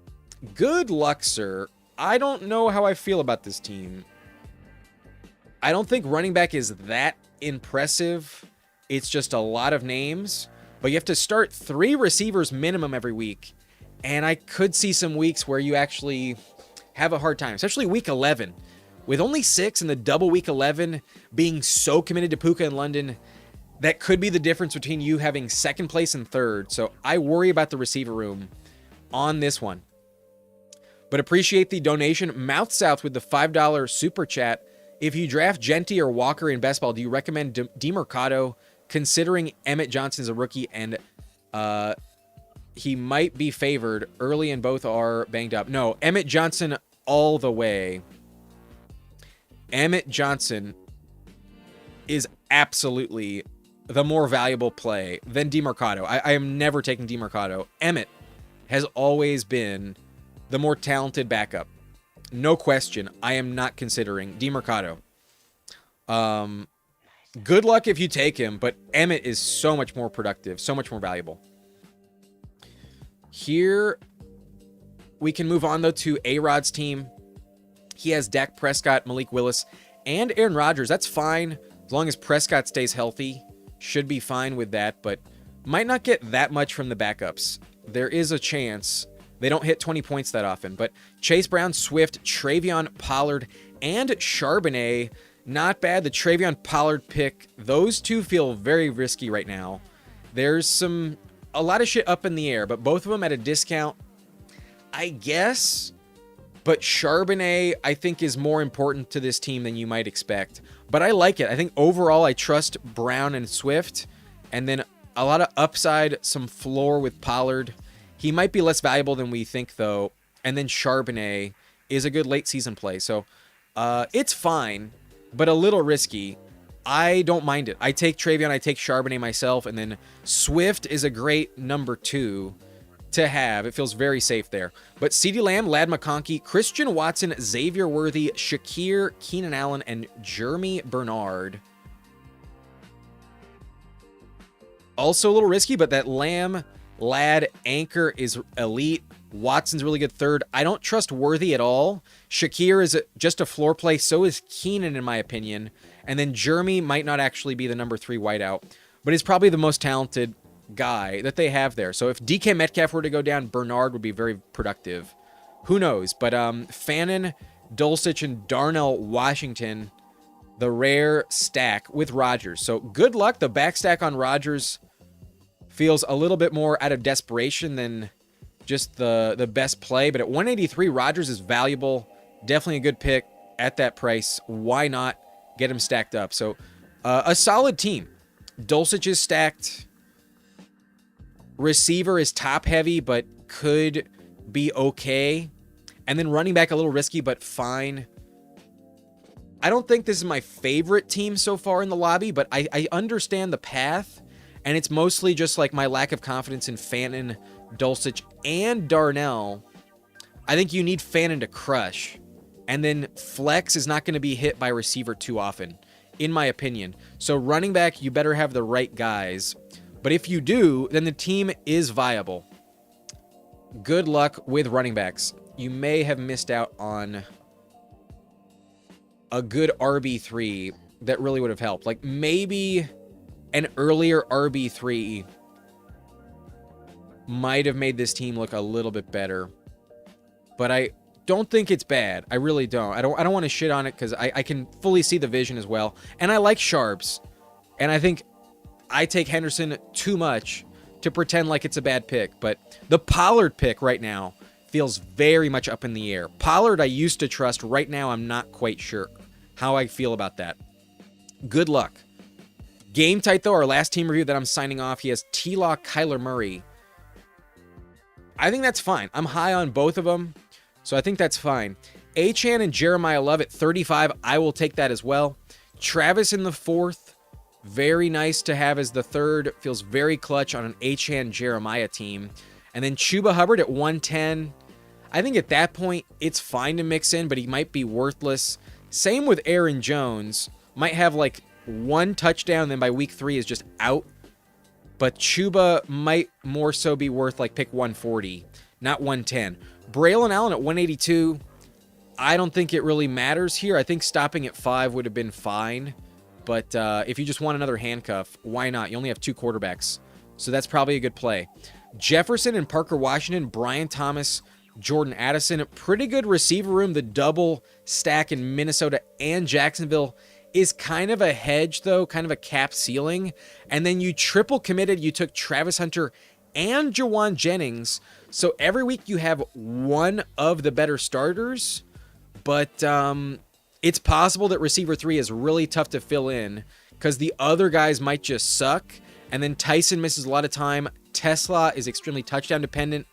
Good luck, sir. I don't know how I feel about this team. I don't think running back is that impressive. It's just a lot of names. But you have to start 3 receivers minimum every week. And I could see some weeks where you actually have a hard time, especially week 11. With only 6 and the double week 11 being so committed to Puka and London, that could be the difference between you having second place and third. So I worry about the receiver room on this one. But appreciate the donation. Mouth South with the $5 super chat. If you draft Genty or Walker in best ball, do you recommend DeMercado, considering Emmett Johnson's a rookie and he might be favored early and both are banged up? No, Emmett Johnson all the way. Emmett Johnson is absolutely the more valuable play than DeMercado. I am never taking DeMercado. Emmett has always been the more talented backup. No question. I am not considering DeMercado. Good luck if you take him, but Emmett is so much more productive, so much more valuable. Here, we can move on, though, to A-Rod's team. He has Dak Prescott, Malik Willis, and Aaron Rodgers. That's fine as long as Prescott stays healthy. Should be fine with that, but might not get that much from the backups. There is a chance they don't hit 20 points that often, but Chase Brown, Swift, Travion Pollard, and Charbonnet, not bad. The Travion Pollard pick, those two feel very risky right now. There's a lot of shit up in the air, but both of them at a discount, I guess. But Charbonnet, I think, is more important to this team than you might expect. But I like it. I think overall, I trust Brown and Swift. And then a lot of upside, some floor with Pollard. He might be less valuable than we think, though. And then Charbonnet is a good late season play. So it's fine, but a little risky. I don't mind it. I take Travion, I take Charbonnet myself. And then Swift is a great number 2 to have. It feels very safe there. But CeeDee Lamb, Lad McConkey, Christian Watson, Xavier Worthy, Shakir, Keenan Allen, and Jeremy Bernard. Also a little risky, but that Lamb, Lad, anchor is elite. Watson's really good third. I don't trust Worthy at all. Shakir is just a floor play. So is Keenan, in my opinion. And then Jeremy might not actually be the number 3 wideout, but he's probably the most talented guy that they have there. So if DK Metcalf were to go down, Bernard would be very productive. Who knows? But Fannin, Dulcich, and Darnell Washington, the rare stack with Rodgers. So good luck. The back stack on Rodgers feels a little bit more out of desperation than just the best play. But at 183, Rodgers is valuable. Definitely a good pick at that price. Why not get him stacked up? So a solid team. Dulcich is stacked. Receiver is top heavy, but could be okay. And then running back a little risky, but fine. I don't think this is my favorite team so far in the lobby, but I understand the path. And it's mostly just like my lack of confidence in Fannin, Dulcich, and Darnell. I think you need Fannin to crush. And then flex is not going to be hit by receiver too often, in my opinion. So running back, you better have the right guys. But if you do, then the team is viable. Good luck with running backs. You may have missed out on a good RB3 that really would have helped. Like maybe an earlier RB3 might have made this team look a little bit better. But I don't think it's bad. I really don't. I don't want to shit on it because I can fully see the vision as well. And I like Sharps. And I think I take Henderson too much to pretend like it's a bad pick. But the Pollard pick right now feels very much up in the air. Pollard I used to trust. Right now I'm not quite sure how I feel about that. Good luck. Game tight, though, our last team review that I'm signing off, he has T-Law, Kyler Murray. I think that's fine. I'm high on both of them, so I think that's fine. Achane and Jeremiah Love at 35, I will take that as well. Travis in the 4th, very nice to have as the 3rd. Feels very clutch on an Achane Jeremiah team. And then Chuba Hubbard at 110. I think at that point, it's fine to mix in, but he might be worthless. Same with Aaron Jones. Might have like 1 touchdown, then by week 3 is just out. But Chuba might more so be worth like pick 140, not 110. Braylon Allen at 182. I don't think it really matters here. I think stopping at 5 would have been fine. But if you just want another handcuff, why not? You only have 2 quarterbacks. So that's probably a good play. Jefferson and Parker Washington, Brian Thomas, Jordan Addison. Pretty good receiver room. The double stack in Minnesota and Jacksonville is kind of a hedge, though, kind of a cap ceiling. And then you triple committed. You took Travis Hunter and Jawan Jennings. So every week you have one of the better starters. But it's possible that receiver 3 is really tough to fill in because the other guys might just suck. And then Tyson misses a lot of time. Tesla is extremely touchdown dependent.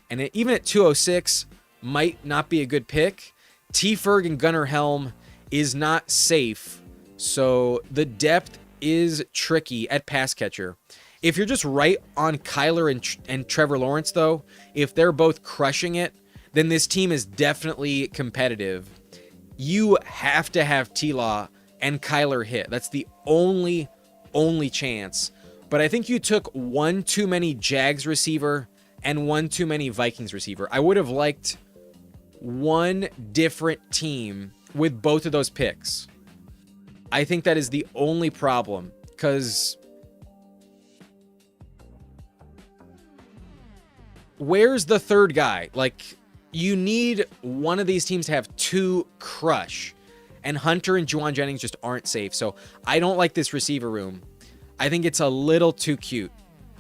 And even at 206, might not be a good pick. T. Ferg and Gunnar Helm is not safe. So the depth is tricky at pass catcher. If you're just right on Kyler and Trevor Lawrence, though, if they're both crushing it, then this team is definitely competitive. You have to have T-Law and Kyler hit. That's the only chance. But I think you took one too many Jags receiver and one too many Vikings receiver. I would have liked one different team with both of those picks. I think that is the only problem, because where's the third guy? Like, you need one of these teams to have two crush, and Hunter and Juwan Jennings just aren't safe. So I don't like this receiver room. I think it's a little too cute.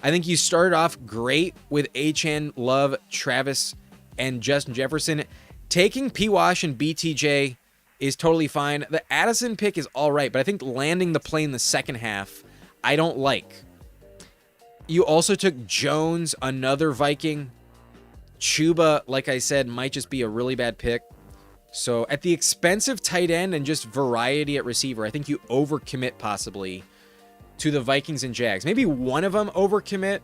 I think you started off great with Achane, Love, Travis, and Justin Jefferson. Taking P. Wash and BTJ is totally fine. The Addison pick is all right, but I think landing the play in the second half, I don't like. You also took Jones, another Viking. Chuba, like I said, might just be a really bad pick. So at the expense of tight end and just variety at receiver, I think you overcommit possibly to the Vikings and Jags. Maybe one of them overcommit,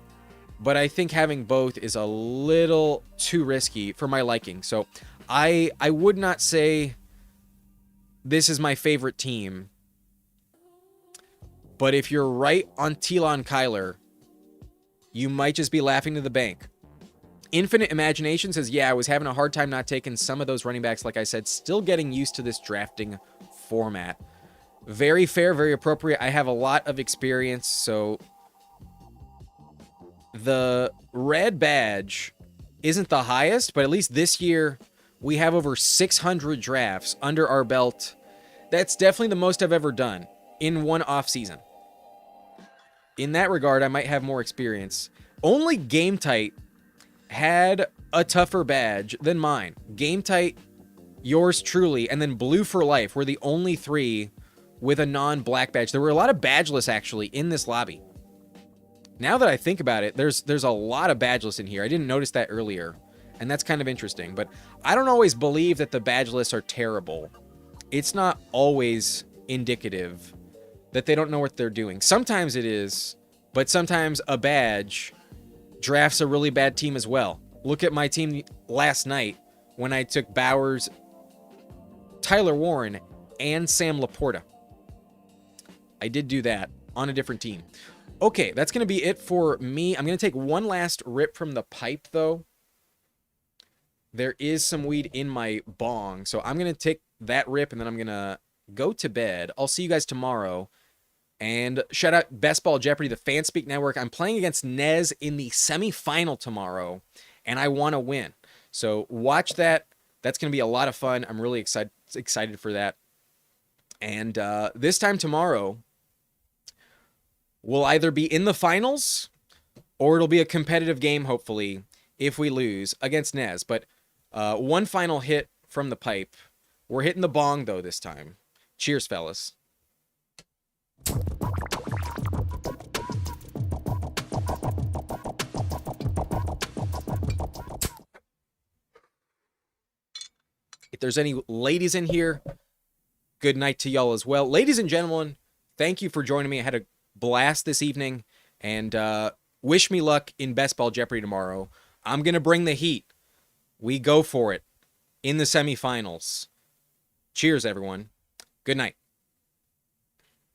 but I think having both is a little too risky for my liking. So I would not say this is my favorite team. But if you're right on T-Law and Kyler, you might just be laughing to the bank. Infinite Imagination says, yeah, I was having a hard time not taking some of those running backs. Like I said, still getting used to this drafting format. Very fair, very appropriate. I have a lot of experience, so the red badge isn't the highest, but at least this year we have over 600 drafts under our belt. That's definitely the most I've ever done in one off season. In that regard, I might have more experience. Only Game Tight had a tougher badge than mine. Game Tight, yours truly, and then Blue for Life were the only three with a non-black badge. There were a lot of badgeless actually in this lobby. Now that I think about it, there's a lot of badgeless in here. I didn't notice that earlier, and that's kind of interesting. But I don't always believe that the badgeless are terrible. It's not always indicative that they don't know what they're doing. Sometimes it is, but sometimes a badge drafts a really bad team as well. Look at my team last night when I took Bowers, Tyler Warren, and Sam Laporta. I did do that on a different team. Okay, that's going to be it for me. I'm going to take one last rip from the pipe, though. There is some weed in my bong, so I'm going to take that rip, and then I'm going to go to bed. I'll see you guys tomorrow. And shout out Best Ball Jeopardy, the Fanspeak Network. I'm playing against Nez in the semifinal tomorrow, and I want to win. So watch that. That's going to be a lot of fun. I'm really excited for that. And this time tomorrow, we'll either be in the finals or it'll be a competitive game, hopefully, if we lose against Nez. But one final hit from the pipe. We're hitting the bong, though, this time. Cheers, fellas. If there's any ladies in here, good night to y'all as well. Ladies and gentlemen, thank you for joining me. I had a blast this evening, and wish me luck in Best Ball Jeopardy tomorrow. I'm going to bring the heat. We go for it in the semifinals. Cheers, everyone. Good night.